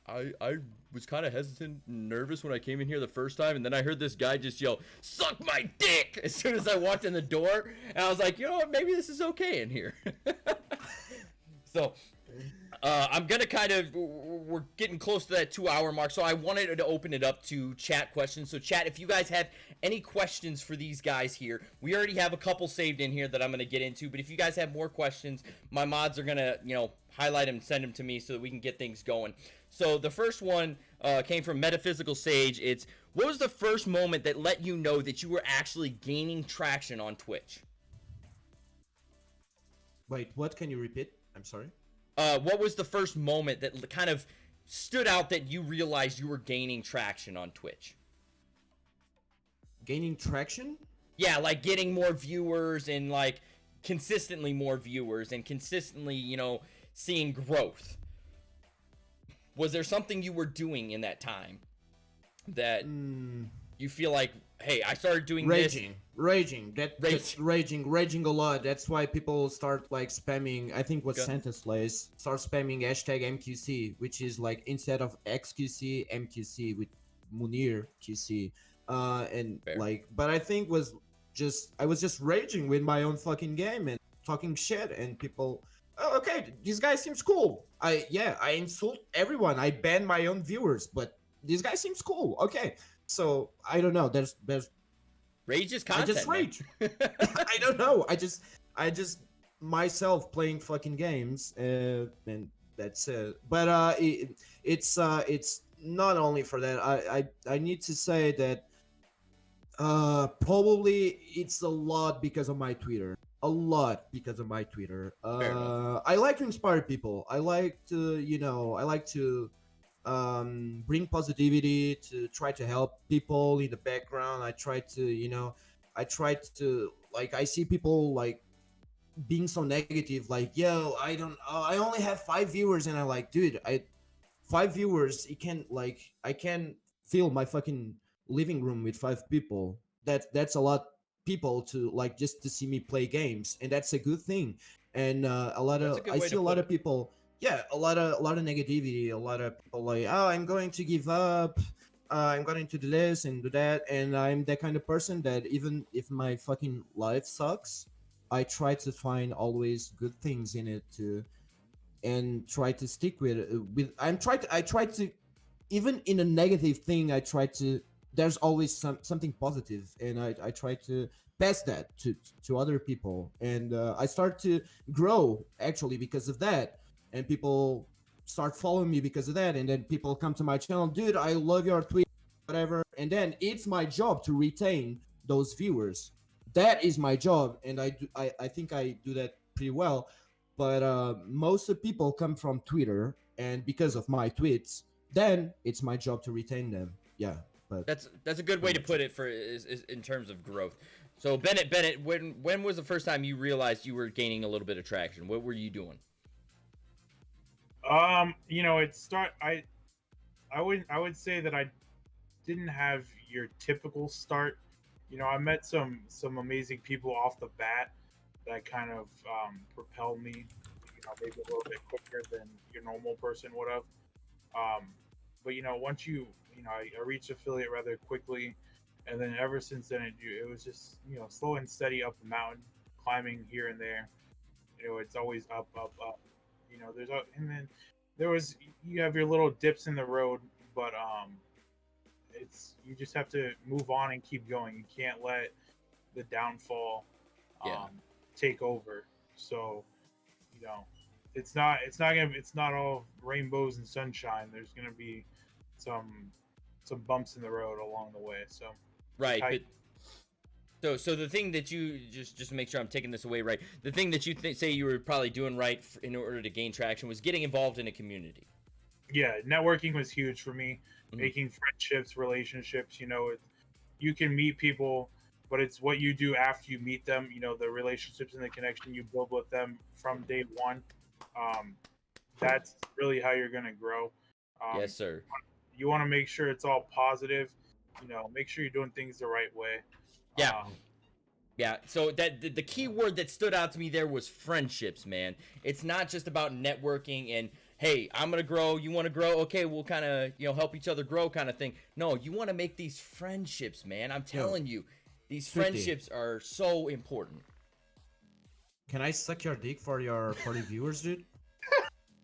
Speaker 1: I was kind of hesitant and nervous when I came in here the first time, and then I heard this guy just yell, "Suck my dick," as soon as I walked in the door, and I was like, you know what, maybe this is okay in here. So I'm gonna we're getting close to that 2-hour mark, so I wanted to open it up to chat questions. So chat, if you guys have any questions for these guys here, we already have a couple saved in here that I'm gonna get into, but if you guys have more questions, my mods are gonna highlight them, send them to me so that we can get things going. So the first one came from Metaphysical Sage. It's, what was the first moment that let you know that you were actually gaining traction on Twitch?
Speaker 9: Wait, what? Can you repeat? I'm sorry.
Speaker 1: What was the first moment that kind of stood out that you realized you were gaining traction on Twitch?
Speaker 9: Gaining traction?
Speaker 1: Yeah, like getting more viewers and like consistently more viewers and consistently, seeing growth. Was there something you were doing in that time that you feel like, hey, I started doing
Speaker 9: raging
Speaker 1: this?
Speaker 9: Raging a lot. That's why people start like spamming. I think what Santa Slays start spamming hashtag MQC, which is like instead of XQC, MQC with Munir QC. And
Speaker 1: Fair.
Speaker 9: But I think I was just raging with my own fucking game and talking shit, and people, oh, okay, this guy seems cool. I insult everyone. I ban my own viewers, but this guy seems cool. Okay, so I don't know. There's
Speaker 1: rage is content.
Speaker 9: I just rage. I don't know. I just myself playing fucking games, and that's it. But it's not only for that. I need to say that probably it's a lot because of my Twitter. I like to inspire people. I like to bring positivity, to try to help people in the background. I try to I see people like being so negative, like, yo, I only have 5 viewers, and I'm like, dude, 5 viewers, I can fill my fucking living room with 5 people. That's a lot people to like just to see me play games, and that's a good thing. And I see a lot of people, a lot of negativity, a lot of people like, oh, I'm going to give up, I'm going to do this and do that, and I'm that kind of person that even if my fucking life sucks, I try to find always good things in it and try to stick with it. I try to even in a negative thing, I try to, there's always something positive, and I try to pass that to other people, and I start to grow actually because of that, and people start following me because of that, and then people come to my channel, dude, I love your tweet, whatever, and then it's my job to retain those viewers. That is my job, and I think I do that pretty well. But most of the people come from Twitter, and because of my tweets, then it's my job to retain them. Yeah. But
Speaker 1: that's a good way to put it is in terms of growth. So Bennett, when was the first time you realized you were gaining a little bit of traction? What were you doing?
Speaker 5: I would say that I didn't have your typical start. I met some amazing people off the bat that kind of propelled me, maybe a little bit quicker than your normal person would have. But once I reached affiliate rather quickly, and then ever since then it was just slow and steady up the mountain, climbing here and there. It's always up. And then you have your little dips in the road, but you just have to move on and keep going. You can't let the downfall take over. So it's not all rainbows and sunshine. There's gonna be some bumps in the road along the way. So
Speaker 1: right. But so the thing that you just to make sure I'm taking this away right, the thing that you say you were probably doing right in order to gain traction was getting involved in a community.
Speaker 5: yeah, networking was huge for me.
Speaker 1: Mhm.
Speaker 5: Making friendships, relationships. You can meet people, but it's what you do after you meet them. The relationships and the connection you build with them from day one. Um, that's really how you're gonna grow.
Speaker 1: Yes, sir.
Speaker 5: You want to make sure it's all positive. Make sure you're doing things the right way.
Speaker 1: Yeah. Yeah, so the key word that stood out to me there was friendships, man. It's not just about networking and hey, I'm gonna grow, you want to grow, okay, we'll kind of help each other grow, kind of thing. No, you want to make these friendships, man. I'm telling you, these
Speaker 9: Sweetie.
Speaker 1: friendships are so important.
Speaker 9: Can I suck your dick for the viewers, dude?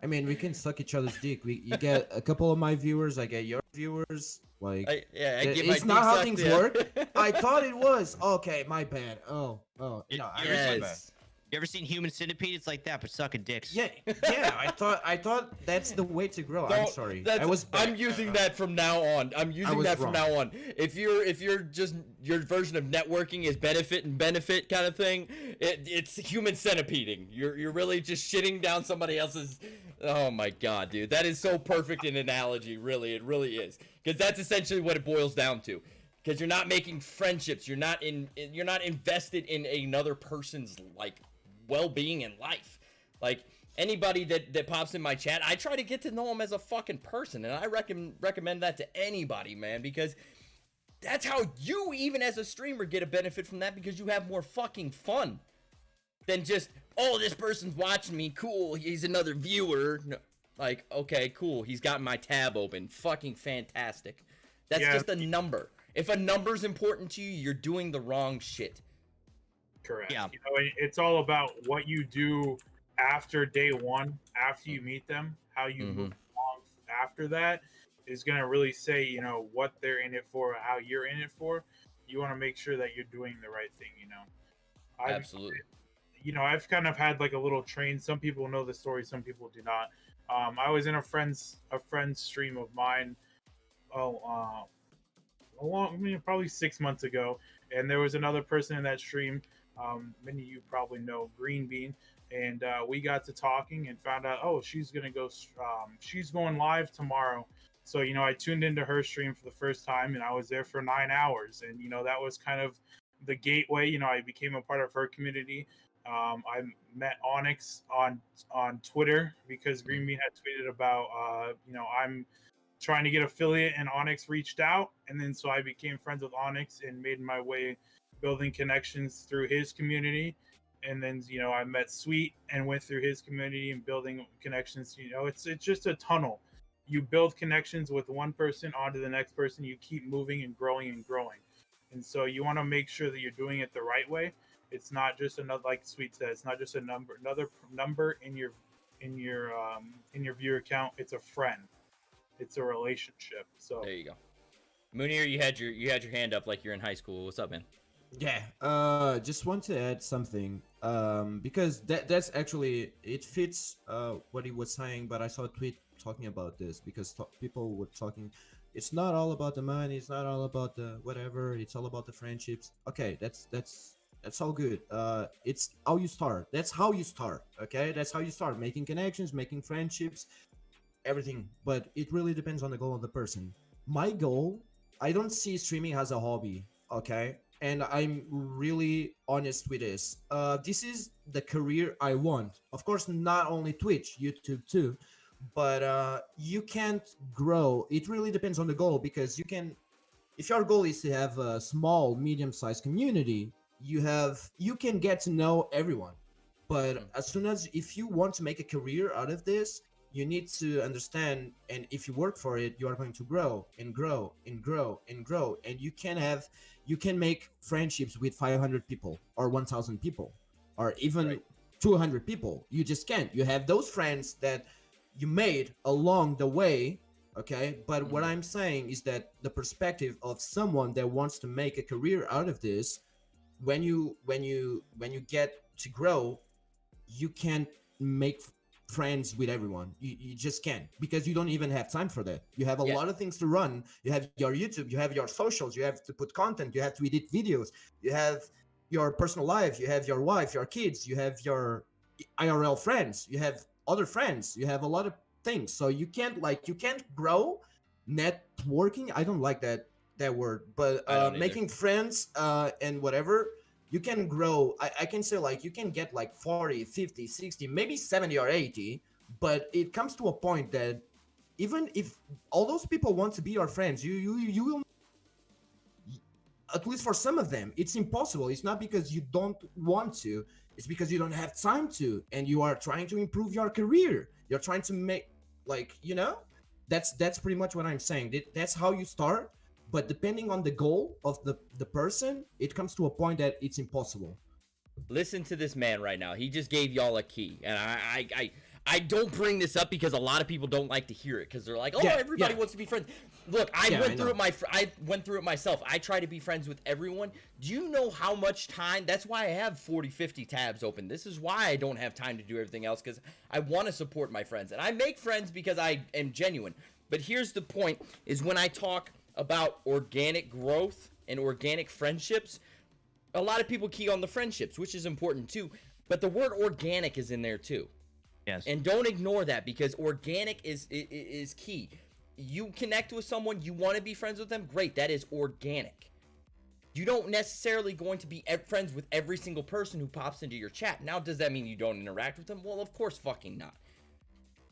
Speaker 9: I mean, we can suck each other's dick. You get a couple of my viewers, I get your viewers. Like,
Speaker 1: I
Speaker 9: it-
Speaker 1: get my
Speaker 9: it's not
Speaker 1: dick
Speaker 9: how
Speaker 1: sucked,
Speaker 9: things
Speaker 1: yeah.
Speaker 9: work. I thought it was. Okay, my bad. Oh. No, I respect that.
Speaker 1: Yes.
Speaker 3: You ever seen Human Centipede? It's like that, but sucking dicks.
Speaker 9: Yeah. I thought that's the way to grow. I'm
Speaker 1: Don't-
Speaker 9: sorry.
Speaker 1: that's-
Speaker 9: I was.
Speaker 1: I'm using that from now on. I'm using
Speaker 9: was
Speaker 1: that from
Speaker 9: wrong.
Speaker 1: now on. If you're just your version of networking is benefit kind of thing, it's human centipeding. You're really just shitting down somebody else's. Oh my god, dude, that is so perfect an analogy. Really, it really is, because that's essentially what it boils down to. Because you're not making friendships. You're not invested in another person's well-being in life. Like anybody that pops in my chat, I try to get to know them as a fucking person, and I recommend that to anybody, man, because that's how you, even as a streamer, get a benefit from that, because you have more fucking fun than just, oh, this person's watching me, cool, he's another viewer. No, like, okay, cool, he's got my tab open, fucking fantastic. That's
Speaker 5: Yeah.
Speaker 1: just a number. If a number's important to you, you're doing the wrong shit.
Speaker 5: Correct.
Speaker 3: Yeah.
Speaker 5: It's all about what you do after day one, after you meet them, how you
Speaker 1: Mhm.
Speaker 5: move along after that is going to really say, what they're in it for, how you're in it for. You want to make sure that you're doing the right thing,
Speaker 1: Absolutely.
Speaker 5: I've kind of had like a little train. Some people know the story, some people do not. I was in a friend's stream of mine, probably 6 months ago, and there was another person in that stream. Many of you probably know Green Bean, and we got to talking and found out, oh, she's gonna go. She's going live tomorrow. So I tuned into her stream for the first time, and I was there for 9 hours, and that was kind of the gateway. I became a part of her community. I met Onyx on Twitter because Green Bean had tweeted about I'm trying to get affiliate, and Onyx reached out, and then so I became friends with Onyx and made my way building connections through his community. And then I met Sweet and went through his community and building connections. It's just a tunnel. You build connections with one person onto the next person. You keep moving and growing and growing. And so you want to make sure that you're doing it the right way. It's not just another, like Sweet said, it's not just another number in your viewer count. It's a friend. It's a relationship. So
Speaker 1: There you go. Munir, you had your hand up like you're in high school. What's up, man?
Speaker 9: Yeah. Just want to add something. Because that's actually it fits what he was saying. But I saw a tweet talking about this because people were talking. It's not all about the money. It's not all about the whatever. It's all about the friendships. Okay, that's all good. It's how you start. That's how you start. Okay, that's how you start making connections, making friendships, everything. But it really depends on the goal of the person. My goal, I don't see streaming as a hobby. Okay, and I'm really honest with this. This is the career I want. Of course, not only Twitch, YouTube too. But you can't grow. It really depends on the goal, because you can, if your goal is to have a small, medium-sized community, you can get to know everyone. But as soon as, if you want to make a career out of this, you need to understand, and if you work for it, you are going to grow and grow and grow and grow, and you can make friendships with 500 people or 1,000 people or even 200 people. You just can't. You have those friends that you made along the way, okay? But what I'm saying is that the perspective of someone that wants to make a career out of this, when you get to grow, you can't make friends with everyone. You just can't, because you don't even have time for that. You have a lot of things to run. You have your YouTube, you have your socials, you have to put content, you have to edit videos, you have your personal life, you have your wife, your kids, you have your IRL friends, you have other friends, you have a lot of things. So you can't grow networking. I don't like that word, but
Speaker 1: I don't either.
Speaker 9: making friends and whatever, you can grow. I can say like you can get like 40, 50, 60, maybe 70 or 80, but it comes to a point that even if all those people want to be your friends, you will, at least for some of them, it's impossible. It's not because you don't want to, it's because you don't have time to, and you are trying to improve your career. You're trying to make, like, you know, that's pretty much what I'm saying. That's how you start, but depending on the goal of the person, it comes to a point that it's impossible.
Speaker 1: Listen to this man right now. He just gave y'all a key, and I don't bring this up because a lot of people don't like to hear it because they're like, oh,
Speaker 9: Yeah,
Speaker 1: everybody
Speaker 9: yeah.
Speaker 1: wants to be friends. Look, I
Speaker 9: Yeah, I
Speaker 1: went through
Speaker 9: know.
Speaker 1: it. I went through it myself. I try to be friends with everyone. Do you know how much time? That's why I have 40, 50 tabs open. This is why I don't have time to do everything else, because I want to support my friends, and I make friends because I am genuine. But here's the point: is when I talk about organic growth and organic friendships, a lot of people key on the friendships, which is important too. But the word organic is in there too.
Speaker 3: Yes.
Speaker 1: And don't ignore that, because organic is key. You connect with someone, you want to be friends with them, great, that is organic. You don't necessarily going to be friends with every single person who pops into your chat. Now, does that mean you don't interact with them? Well, of course fucking not.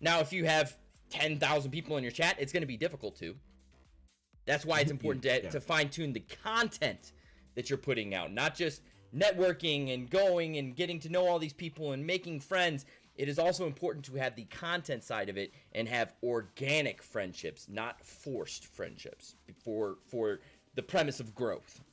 Speaker 1: Now, if you have 10,000 people in your chat, it's going to be difficult to. That's why it's important to fine-tune the content that you're putting out, not just networking and going and getting to know all these people and making friends. It is also important to have the content side of it and have organic friendships, not forced friendships, for the premise of growth.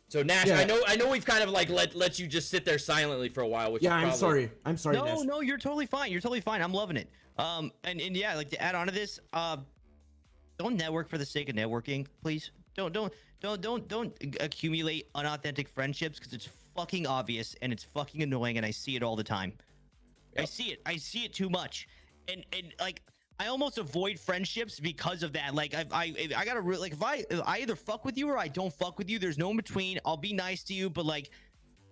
Speaker 1: So Nash,
Speaker 9: Yeah.
Speaker 1: I know we've kind of like let you just sit there silently for a while, which
Speaker 9: Yeah,
Speaker 1: is
Speaker 9: I'm
Speaker 1: probably...
Speaker 9: sorry. I'm sorry.
Speaker 3: No,
Speaker 9: Nash.
Speaker 3: no, you're totally fine. You're totally fine. I'm loving it. And yeah, like to add on to this, don't network for the sake of networking, please. Don't accumulate unauthentic friendships, because it's fucking obvious and it's fucking annoying, and I see it all the time.
Speaker 1: Yep.
Speaker 3: I see it too much, and like I almost avoid friendships because of that. Like I gotta like if I either fuck with you or I don't fuck with you. There's no in between. I'll be nice to you, but like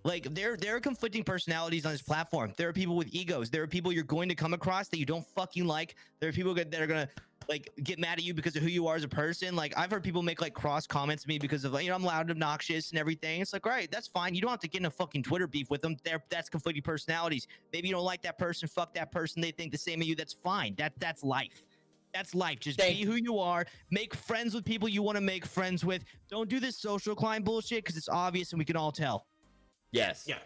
Speaker 3: there are conflicting personalities on this platform. There are people with egos. There are people you're going to come across that you don't fucking like. There are people that are gonna like get mad at you because of who you are as a person. Like I've heard people make like cross comments to me because of, you know, I'm loud and obnoxious and everything. It's like, all right, that's fine. You don't have to get in a fucking Twitter beef with them. That's conflicting personalities. Maybe you don't like that person. Fuck that person. They think the same of you. That's fine. That's life. That's life. Just be who you are. Make friends with people you want to make friends with. Don't do this social climb bullshit, because it's obvious and we can all tell.
Speaker 1: Yes.
Speaker 2: Yeah.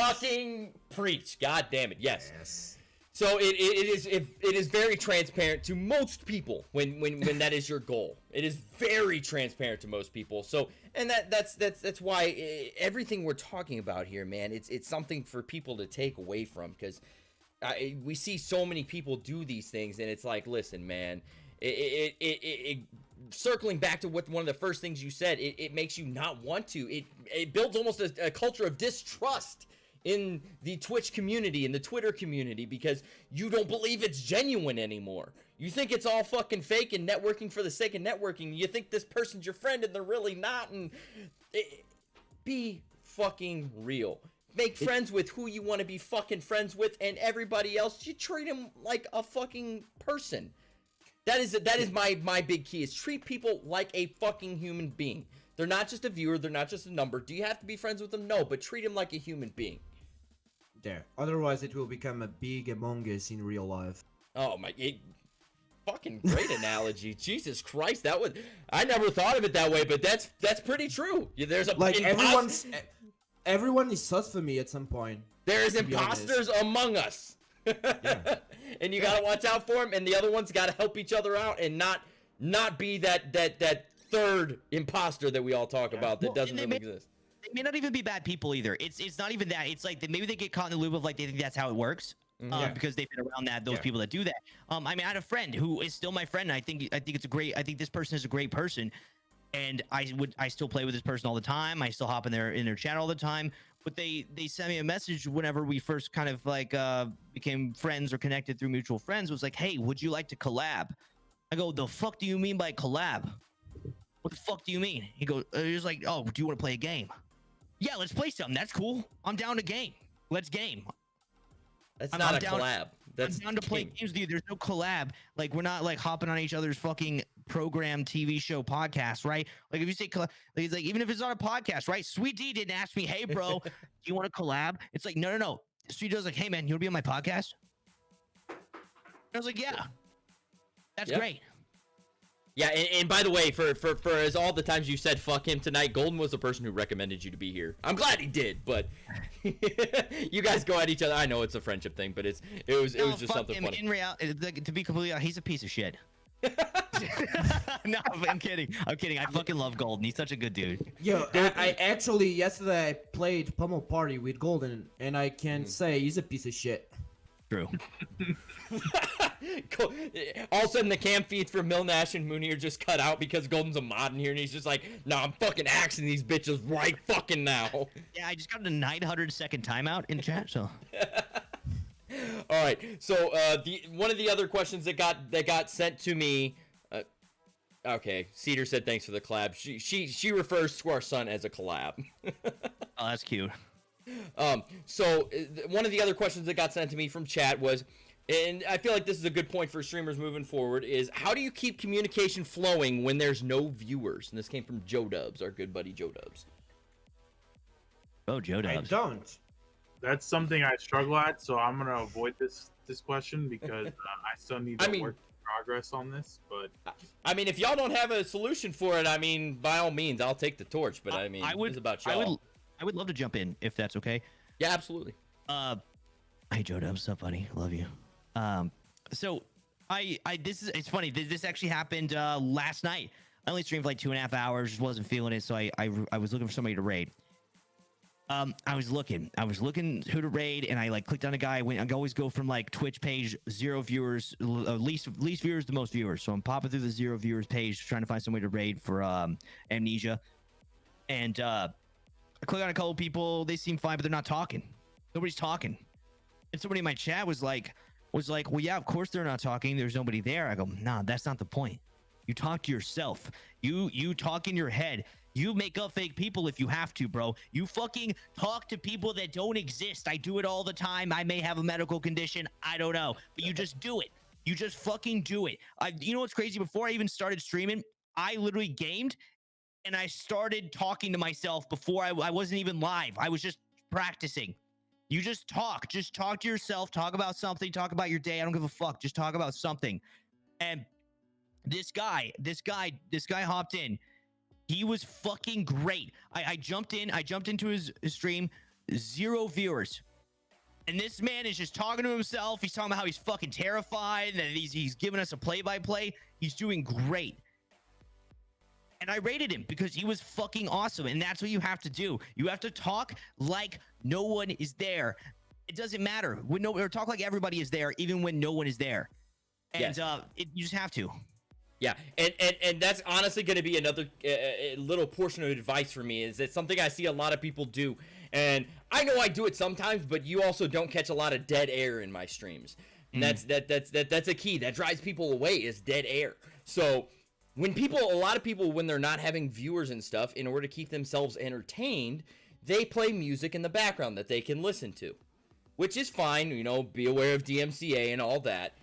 Speaker 1: Fucking preach. God damn it. Yes.
Speaker 2: Yes.
Speaker 1: So it is very transparent to most people when that is your goal. It is very transparent to most people. So, and that's why everything we're talking about here, man, it's something for people to take away from, because we see so many people do these things, and it's like, listen, man, it circling back to what one of the first things you said, it makes you not want to. It builds almost a culture of distrust in the Twitch community, in the Twitter community, because you don't believe it's genuine anymore. You think it's all fucking fake and networking for the sake of networking. You think this person's your friend and they're really not. And be fucking real. Make friends with who you want to be fucking friends with, and everybody else, you treat them like a fucking person. That is my big key, is treat people like a fucking human being. They're not just a viewer, they're not just a number. Do you have to be friends with them? No, but treat them like a human being.
Speaker 9: There. Otherwise, it will become a big Among Us in real life.
Speaker 1: Oh my, fucking great analogy. Jesus Christ, I never thought of it that way, but that's pretty true. There's a
Speaker 9: Like everyone is sus for me at some point.
Speaker 1: There's
Speaker 9: to be honest.
Speaker 1: imposters among us.
Speaker 9: Yeah.
Speaker 1: And you gotta watch out for them, and the other ones gotta help each other out, and not be that third imposter that we all talk about that doesn't really exist.
Speaker 3: They may not even be bad people either. It's not even that. It's like maybe they get caught in the loop of like they think that's how it works, because they've been around those people that do that. I mean, I had a friend who is still my friend. And I think this person is a great person, and I still play with this person all the time. I still hop in their chat all the time. But they sent me a message whenever we first kind of like became friends or connected through mutual friends. It was like, hey, would you like to collab? I go, the fuck do you mean by collab? What the fuck do you mean? He goes, he's like, oh, do you want to play a game? Yeah, let's play something. That's cool. I'm down to game. Let's game.
Speaker 1: That's not a collab. That's
Speaker 3: I'm down to play
Speaker 1: king.
Speaker 3: games with you. There's no collab. Like we're not like hopping on each other's fucking program, TV show, podcast, right? Like if you say it's like even if it's not a podcast, right? Sweet D didn't ask me, hey bro, do you want to collab? It's like no. Sweet D's like, hey man, you want to be on my podcast? I was like, yeah, that's great.
Speaker 1: Yeah, and by the way, for as all the times you said fuck him tonight, Golden was the person who recommended you to be here. I'm glad he did, but you guys go at each other. I know it's a friendship thing, but it was just something
Speaker 3: him.
Speaker 1: funny.
Speaker 3: In reality, to be completely honest, he's a piece of shit. No, I'm kidding. I fucking love Golden. He's such a good dude.
Speaker 9: Yo, I actually yesterday I played Pummel Party with Golden, and I can say he's a piece of shit.
Speaker 3: True.
Speaker 1: All of a sudden, the cam feeds for Milnash and Moonir just cut out because Golden's a mod in here, and he's just like, "Nah, I'm fucking axing these bitches right fucking now."
Speaker 3: Yeah, I just got a 900-second timeout in chat, so.
Speaker 1: All right, so one of the other questions that got sent to me. Okay, Cedar said thanks for the collab. She refers to our son as a collab.
Speaker 3: Oh, that's cute.
Speaker 1: So one of the other questions that got sent to me from chat was, and I feel like this is a good point for streamers moving forward, is how do you keep communication flowing when there's no viewers? And this came from Joe Dubs, our good buddy Joe Dubs.
Speaker 3: Oh, Joe Dubs.
Speaker 2: I don't.
Speaker 5: That's something I struggle at, so I'm gonna avoid this question because I still need to work in progress on this. But
Speaker 1: I mean, if y'all don't have a solution for it, I mean, by all means, I'll take the torch. But I mean, it's about y'all.
Speaker 3: I would love to jump in if that's okay.
Speaker 1: Yeah, absolutely.
Speaker 3: Hey Joe Dubs, what's up, buddy? Love you. So it's funny. This actually happened last night. I only streamed for like 2.5 hours. Just wasn't feeling it, so I was looking for somebody to raid. I was looking who to raid, and I like clicked on a guy. I always go from like Twitch page 0 viewers, least viewers to most viewers. So I'm popping through the 0 viewers page trying to find somebody to raid for Amnesia, and I click on a couple people. They seem fine, but they're not talking. Nobody's talking. And somebody in my chat was like, well, yeah, of course they're not talking. There's nobody there. I go, nah, that's not the point. You talk to yourself. You talk in your head. You make up fake people if you have to, bro. You fucking talk to people that don't exist. I do it all the time. I may have a medical condition. I don't know. But you just do it. You just fucking do it. You know what's crazy? Before I even started streaming, I literally gamed and I started talking to myself before I wasn't even live. I was just practicing. You just talk to yourself, talk about something, talk about your day. I don't give a fuck. Just talk about something. And this guy hopped in. He was fucking great. I jumped into his stream, 0 viewers. And this man is just talking to himself. He's talking about how he's fucking terrified, and he's giving us a play-by-play. He's doing great. And I rated him because he was fucking awesome. And that's what you have to do. You have to talk like no one is there. It doesn't matter. Or talk like everybody is there, even when no one is there. And
Speaker 1: yes.
Speaker 3: You just have to.
Speaker 1: Yeah, and that's honestly going to be another little portion of advice for me. Is it's something I see a lot of people do, and I know I do it sometimes, but you also don't catch a lot of dead air in my streams. And that's a key that drives people away is dead air. So when a lot of people, when they're not having viewers and stuff, in order to keep themselves entertained, they play music in the background that they can listen to, which is fine. You know, be aware of DMCA and all that.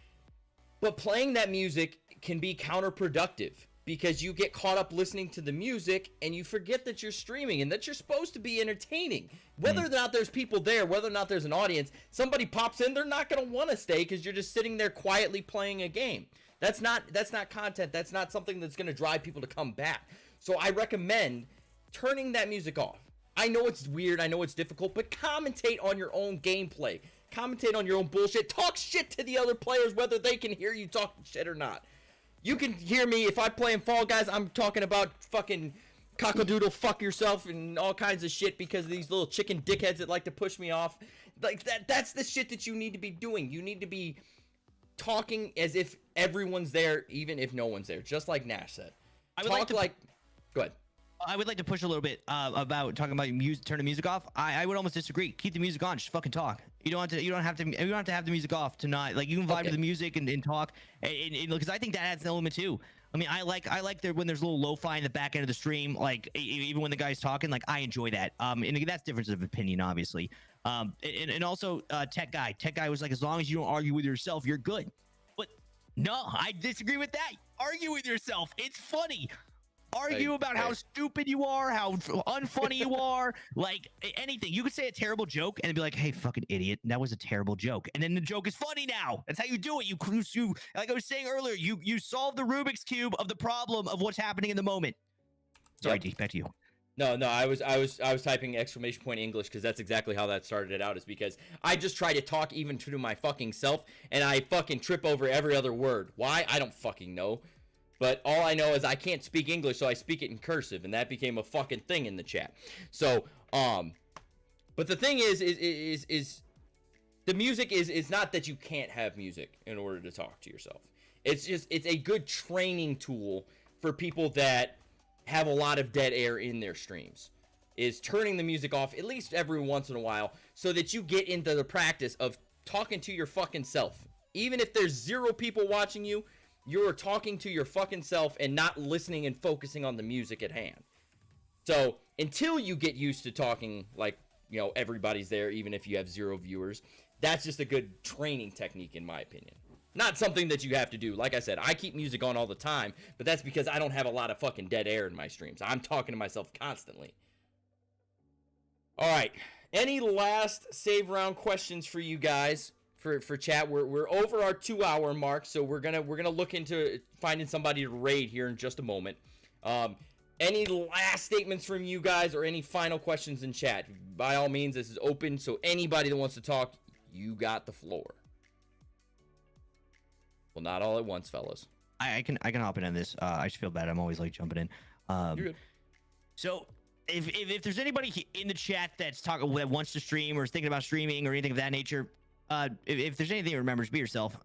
Speaker 1: But playing that music can be counterproductive because you get caught up listening to the music and you forget that you're streaming and that you're supposed to be entertaining. Whether or not there's people there, whether or not there's an audience, somebody pops in, they're not going to want to stay because you're just sitting there quietly playing a game. That's not content. That's not something that's going to drive people to come back. So I recommend turning that music off. I know it's weird. I know it's difficult, but commentate on your own gameplay. Commentate on your own bullshit. Talk shit to the other players, whether they can hear you talking shit or not. You can hear me if I play in Fall Guys. I'm talking about fucking cockadoodle, fuck yourself, and all kinds of shit because of these little chicken dickheads that like to push me off. Like that's the shit that you need to be doing. You need to be talking as if everyone's there, even if no one's there. Just like Nash said. Go ahead.
Speaker 3: I would like to push a little bit about talking about music, turning music off. I would almost disagree. Keep the music on. Just fucking talk. You don't have to have the music off to not like. You can vibe to the music and talk, because I think that adds an element too. I mean, I like there when there's a little lo-fi in the back end of the stream, like even when the guy's talking, like I enjoy that. And that's difference of opinion, obviously. And also Tech Guy was like, as long as you don't argue with yourself, you're good. But no, I disagree with that. Argue with yourself. It's funny. Argue about how stupid you are, how unfunny you are, like anything. You could say a terrible joke and be like, "Hey, fucking idiot, that was a terrible joke," and then the joke is funny now. That's how you do it. You like I was saying earlier, you solve the Rubik's cube of the problem of what's happening in the moment. Sorry, D, back to you.
Speaker 1: No, I was typing exclamation point English because that's exactly how that started it out. Is because I just try to talk even to my fucking self, and I fucking trip over every other word. Why? I don't fucking know. But all I know is I can't speak English, so I speak it in cursive, and that became a fucking thing in the chat. So, but the thing is the music is not that you can't have music in order to talk to yourself. It's a good training tool for people that have a lot of dead air in their streams. Is turning the music off at least every once in a while so that you get into the practice of talking to your fucking self. Even if there's 0 people watching you, you're talking to your fucking self and not listening and focusing on the music at hand. So until you get used to talking like, you know, everybody's there, even if you have 0 viewers, that's just a good training technique in my opinion. Not something that you have to do. Like I said, I keep music on all the time, but that's because I don't have a lot of fucking dead air in my streams. I'm talking to myself constantly. All right. Any last save round questions for you guys? For chat, we're over our 2-hour mark, so we're gonna look into finding somebody to raid here in just a moment. Any last statements from you guys or any final questions in chat? By all means, this is open, so anybody that wants to talk, you got the floor. Well, not all at once, fellas.
Speaker 3: I can hop in on this. I just feel bad. I'm always like jumping in.
Speaker 1: You're good.
Speaker 3: So if there's anybody in the chat that wants to stream or is thinking about streaming or anything of that nature. If there's anything to remember, just be yourself.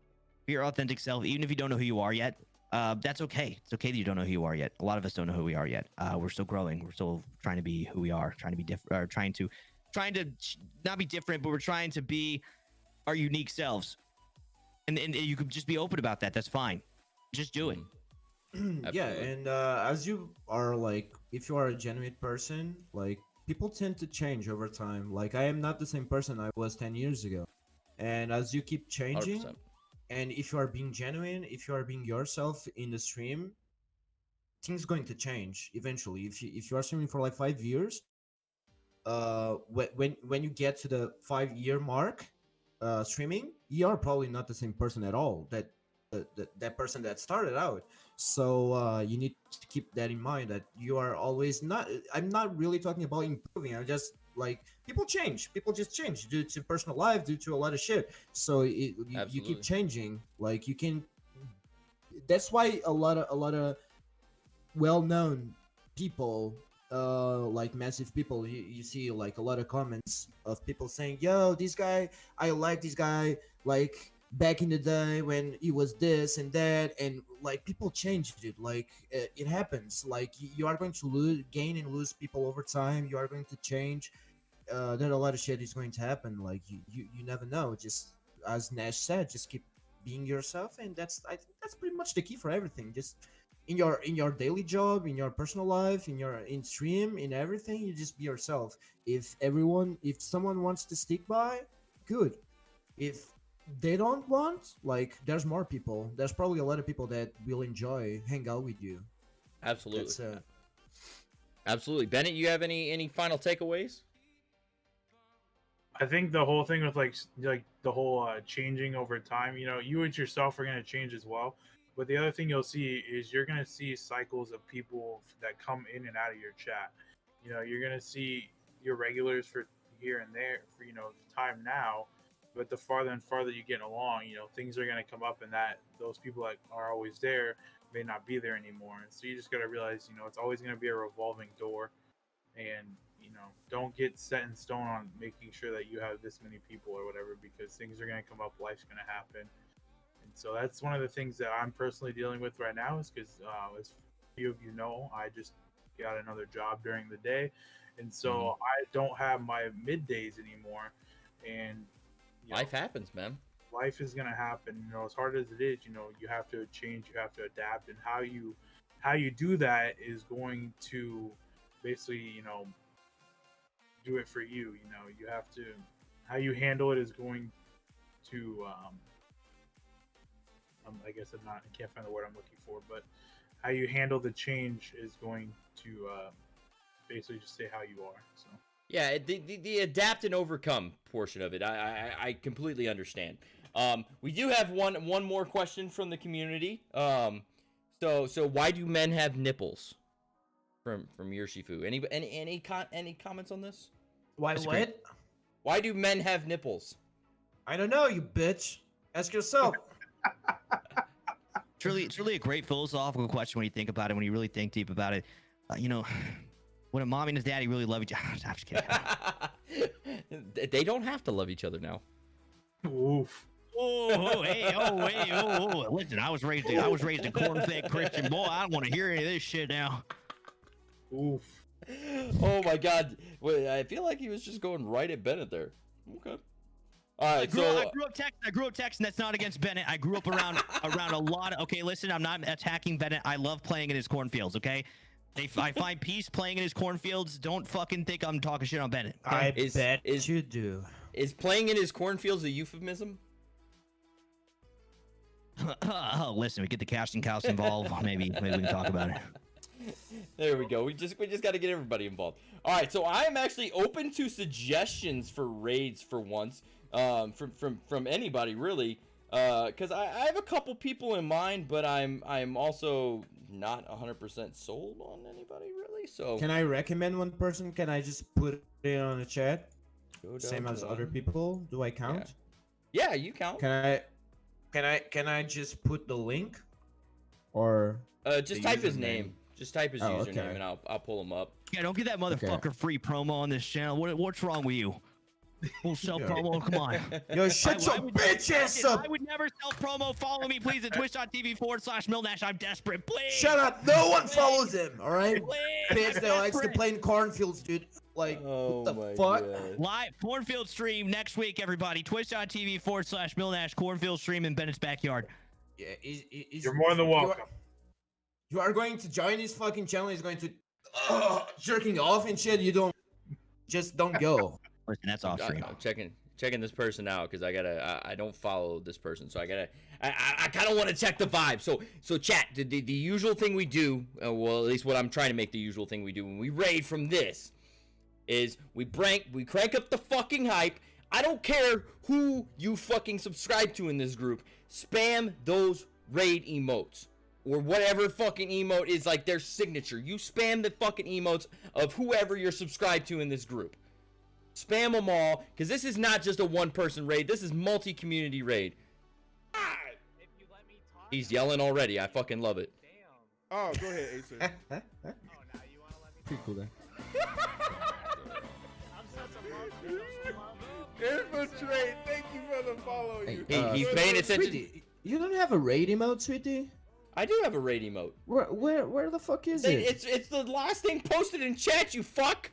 Speaker 3: Be your authentic self, even if you don't know who you are yet. That's okay. It's okay that you don't know who you are yet. A lot of us don't know who we are yet. We're still growing. We're still trying to be who we are, trying to be different, or trying to not be different, but we're trying to be our unique selves. And you could just be open about that. That's fine. Just do it.
Speaker 9: Yeah, and as you are like, if you are a genuine person, like people tend to change over time. Like I am not the same person I was 10 years ago. And as you keep changing,
Speaker 1: 100%.
Speaker 9: and if you are being genuine, if you are being yourself in the stream, things going to change eventually. If you are streaming for like 5 years, when you get to the 5-year mark, streaming, you are probably not the same person at all. That person that started out. So you need to keep that in mind. That you are always not. I'm not really talking about improving. I'm just like people change. People just change due to personal life, due to a lot of shit. So you keep changing. Like you can. That's why a lot of well-known people, like massive people, you see like a lot of comments of people saying, "Yo, this guy, I like this guy." Like back in the day when he was this and that, and like people changed it. Like it happens. Like you are going to gain and lose people over time. You are going to change. Then a lot of shit is going to happen. Like you never know. Just as Nash said, just keep being yourself, and I think that's pretty much the key for everything. Just in your daily job, in your personal life, in stream, in everything, you just be yourself. If someone wants to stick by, good. If they don't want, like, there's more people. There's probably a lot of people that will hang out with you.
Speaker 1: Absolutely. Absolutely. Bennett, you have any final takeaways?
Speaker 5: I think the whole thing with like the whole changing over time, you know, you and yourself are going to change as well. But the other thing you'll see is you're going to see cycles of people that come in and out of your chat. You know, you're going to see your regulars for here and there for, you know, time now. But the farther and farther you get along, you know, things are going to come up, and that those people that are always there may not be there anymore. And so you just got to realize, you know, it's always going to be a revolving door. And, you know, don't get set in stone on making sure that you have this many people or whatever, because things are going to come up, life's going to happen. And so that's one of the things that I'm personally dealing with right now, is because as few of you know, I just got another job during the day, and so
Speaker 1: Mm-hmm.
Speaker 5: I don't have my middays anymore. And you know,
Speaker 1: Life happens, man.
Speaker 5: life is gonna happen. You know, as hard as it is, you know, you have to change, you have to adapt, and how you do that is going to basically, you know, do it for you. You know, you have to, how you handle it is going to I guess I can't find the word I'm looking for, but how you handle the change is going to basically just say how you are. So
Speaker 1: Yeah, the adapt and overcome portion of it, I completely understand. We do have one more question from the community. So why do men have nipples? From Yershifu. Any comments on this?
Speaker 2: Why
Speaker 1: Disagree.
Speaker 2: what?
Speaker 1: Why do men have nipples?
Speaker 2: I don't know, you bitch. Ask yourself.
Speaker 3: It's really a great philosophical question when you think about it. When you really think deep about it, you know, when a mommy and his daddy really love each other. I'm just kidding.
Speaker 1: They don't have to love each other now.
Speaker 5: oof.
Speaker 3: Oh. Listen, I was raised a corn-fed Christian boy. I don't want to hear any of this shit now.
Speaker 5: Oof.
Speaker 1: Oh my God! Wait, I feel like he was just going right at Bennett there. Okay. All right.
Speaker 3: I grew up Texan. That's not against Bennett. I grew up around a lot of. Okay, listen, I'm not attacking Bennett. I love playing in his cornfields. Okay, I find peace playing in his cornfields. Don't fucking think I'm talking shit on Bennett. Okay?
Speaker 2: I bet you do.
Speaker 1: Is playing in his cornfields a euphemism?
Speaker 3: Oh, listen, we get the casting couch involved. Maybe we can talk about it.
Speaker 1: There we go. We just got to get everybody involved. All right, so I am actually open to suggestions for raids for once, from anybody really, because I have a couple people in mind, but I'm also not 100% sold on anybody really. So
Speaker 9: Can I recommend one person? Can I just put it on the chat? Same as other people? Do I count?
Speaker 1: Yeah, you count.
Speaker 2: Can I just put the link?
Speaker 9: Or
Speaker 1: Just
Speaker 9: the
Speaker 1: type his
Speaker 9: username?
Speaker 1: name. Just type his
Speaker 9: Oh,
Speaker 1: username
Speaker 9: okay.
Speaker 1: and I'll pull him up.
Speaker 3: Yeah, don't get that motherfucker free promo on this channel. What's wrong with you? Full self promo, come on.
Speaker 2: Yo, shut your bitch ass up!
Speaker 3: I would never self promo. Follow me, please, at twitch.tv/Milnash. I'm desperate, please.
Speaker 2: Shut up! No one follows him, alright?
Speaker 3: Please,
Speaker 2: Bitch
Speaker 3: I'm
Speaker 2: that likes to
Speaker 3: desperate.
Speaker 2: play in cornfields, dude. Like,
Speaker 1: Oh
Speaker 2: what
Speaker 1: my
Speaker 2: the fuck?
Speaker 1: God.
Speaker 3: Live cornfield stream next week, everybody. Twitch.tv/Milnash cornfield stream in Bennett's backyard.
Speaker 2: Yeah,
Speaker 5: You're more than welcome.
Speaker 2: You are going to join his fucking channel. He's going to jerking off and shit. You don't go.
Speaker 3: Listen, that's off stream.
Speaker 1: I'm checking this person out because I don't follow this person, so I kind of want to check the vibe. So chat, the usual thing we do, well, at least what I'm trying to make the usual thing we do when we raid from this is we crank up the fucking hype. I don't care who you fucking subscribe to in this group. Spam those raid emotes. Or whatever fucking emote is like their signature. You spam the fucking emotes of whoever you're subscribed to in this group. Spam them all, because this is not just a one-person raid. This is multi-community raid. He's yelling already. I fucking love it.
Speaker 6: Oh, go ahead, Acer.
Speaker 9: pretty cool then.
Speaker 6: Infiltrate. Thank you for the follow.
Speaker 9: Hey,
Speaker 1: He's paying attention.
Speaker 9: Sweetie, you don't have a raid emote, Sweetie?
Speaker 1: I do have a raid emote.
Speaker 9: Where the fuck is it?
Speaker 1: It's the last thing posted in chat, you fuck.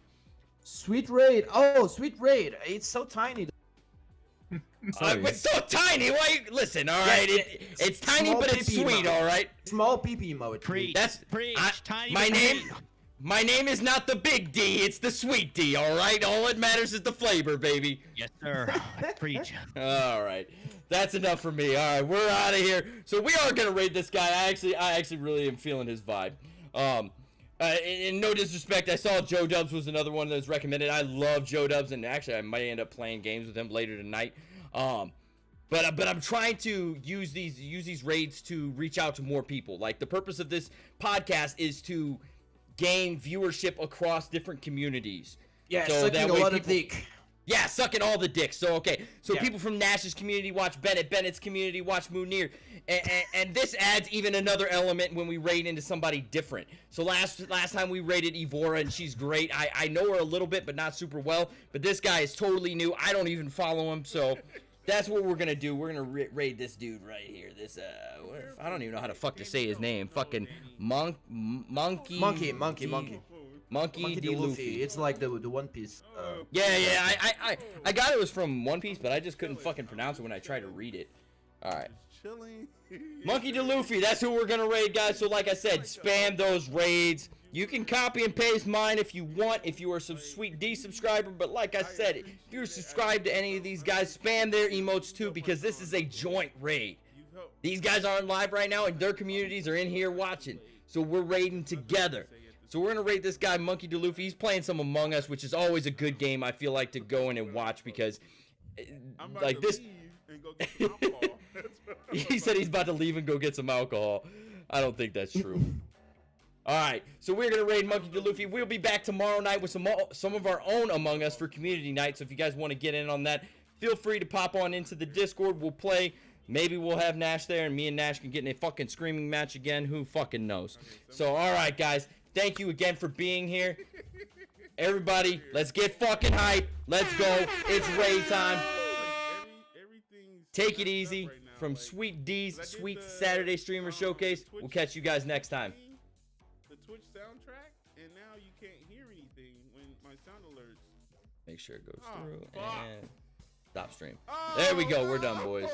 Speaker 9: Sweet raid. Oh,
Speaker 2: Sweet raid. It's so tiny.
Speaker 1: It's so tiny. Why? Listen, all right. It's tiny,
Speaker 2: small
Speaker 1: but it's
Speaker 2: PP
Speaker 1: sweet.
Speaker 2: emote.
Speaker 1: All right.
Speaker 2: Small PP emote.
Speaker 3: Preach.
Speaker 1: That's
Speaker 3: tiny.
Speaker 1: my
Speaker 3: but
Speaker 1: name.
Speaker 3: sweet.
Speaker 1: My name is not the big D. It's the sweet D. All right. All that matters is the flavor, baby.
Speaker 3: Yes, sir. Preach.
Speaker 1: All right. That's enough for me. All right, we're out of here. So we are gonna raid this guy. I actually really am feeling his vibe. In no disrespect, I saw Joe Dubs was another one that was recommended. I love Joe Dubs, and actually I might end up playing games with him later tonight. But I'm trying to use these raids to reach out to more people. Like, the purpose of this podcast is to gain viewership across different communities.
Speaker 2: Yeah,
Speaker 1: So
Speaker 2: sucking
Speaker 1: that
Speaker 2: a
Speaker 1: way
Speaker 2: lot of
Speaker 1: people-
Speaker 2: dick.
Speaker 1: Yeah, sucking all the dicks. So, okay. So
Speaker 2: Yeah.
Speaker 1: people from Nash's community watch Bennett. Bennet's community watch Munir. And this adds even another element when we raid into somebody different. So last time we raided Evora, and she's great. I know her a little bit, but not super well. But this guy is totally new. I don't even follow him. So that's what we're going to do. We're going to raid this dude right here. This, I don't even know how to fuck to say his name. Fucking Monkey.
Speaker 2: Monkey.
Speaker 1: Monkey D.
Speaker 2: D. Luffy.
Speaker 1: Luffy.
Speaker 2: It's like the One Piece.
Speaker 1: Yeah. I got it was from One Piece, but I just couldn't fucking pronounce it when I tried to read it. All right.
Speaker 6: Just chilling.
Speaker 1: Monkey D. Luffy, that's who we're gonna raid, guys. So like I said, spam those raids. You can copy and paste mine if you want, if you are some Sweet D subscriber. But like I said, if you're subscribed to any of these guys, spam their emotes too, because this is a joint raid. These guys aren't live right now, and their communities are in here watching. So we're raiding together. So we're gonna raid this guy, Monkey D. Luffy. He's playing some Among Us, which is always a good game. I feel like to go in and watch because,
Speaker 6: I'm about
Speaker 1: like
Speaker 6: to
Speaker 1: this.
Speaker 6: leave and go get some alcohol.
Speaker 1: He said he's about to leave and go get some alcohol. I don't think that's true. Alright, so we're going to raid Monkey D. Luffy. We'll be back tomorrow night with some of our own Among Us for community night. So if you guys want to get in on that, feel free to pop on into the Discord. We'll play. Maybe we'll have Nash there, and me and Nash can get in a fucking screaming match again. Who fucking knows? So, alright, guys. Thank you again for being here. Everybody, let's get fucking hype. Let's go. It's raid time. Take it easy from Sweet D's Sweet Saturday Streamer Showcase. We'll catch you guys next time.
Speaker 6: The Twitch soundtrack, and now you can't hear anything when my sound alerts.
Speaker 1: Make sure it goes
Speaker 6: Oh,
Speaker 1: through
Speaker 6: fuck.
Speaker 1: and stop stream. There we go. We're done, boys.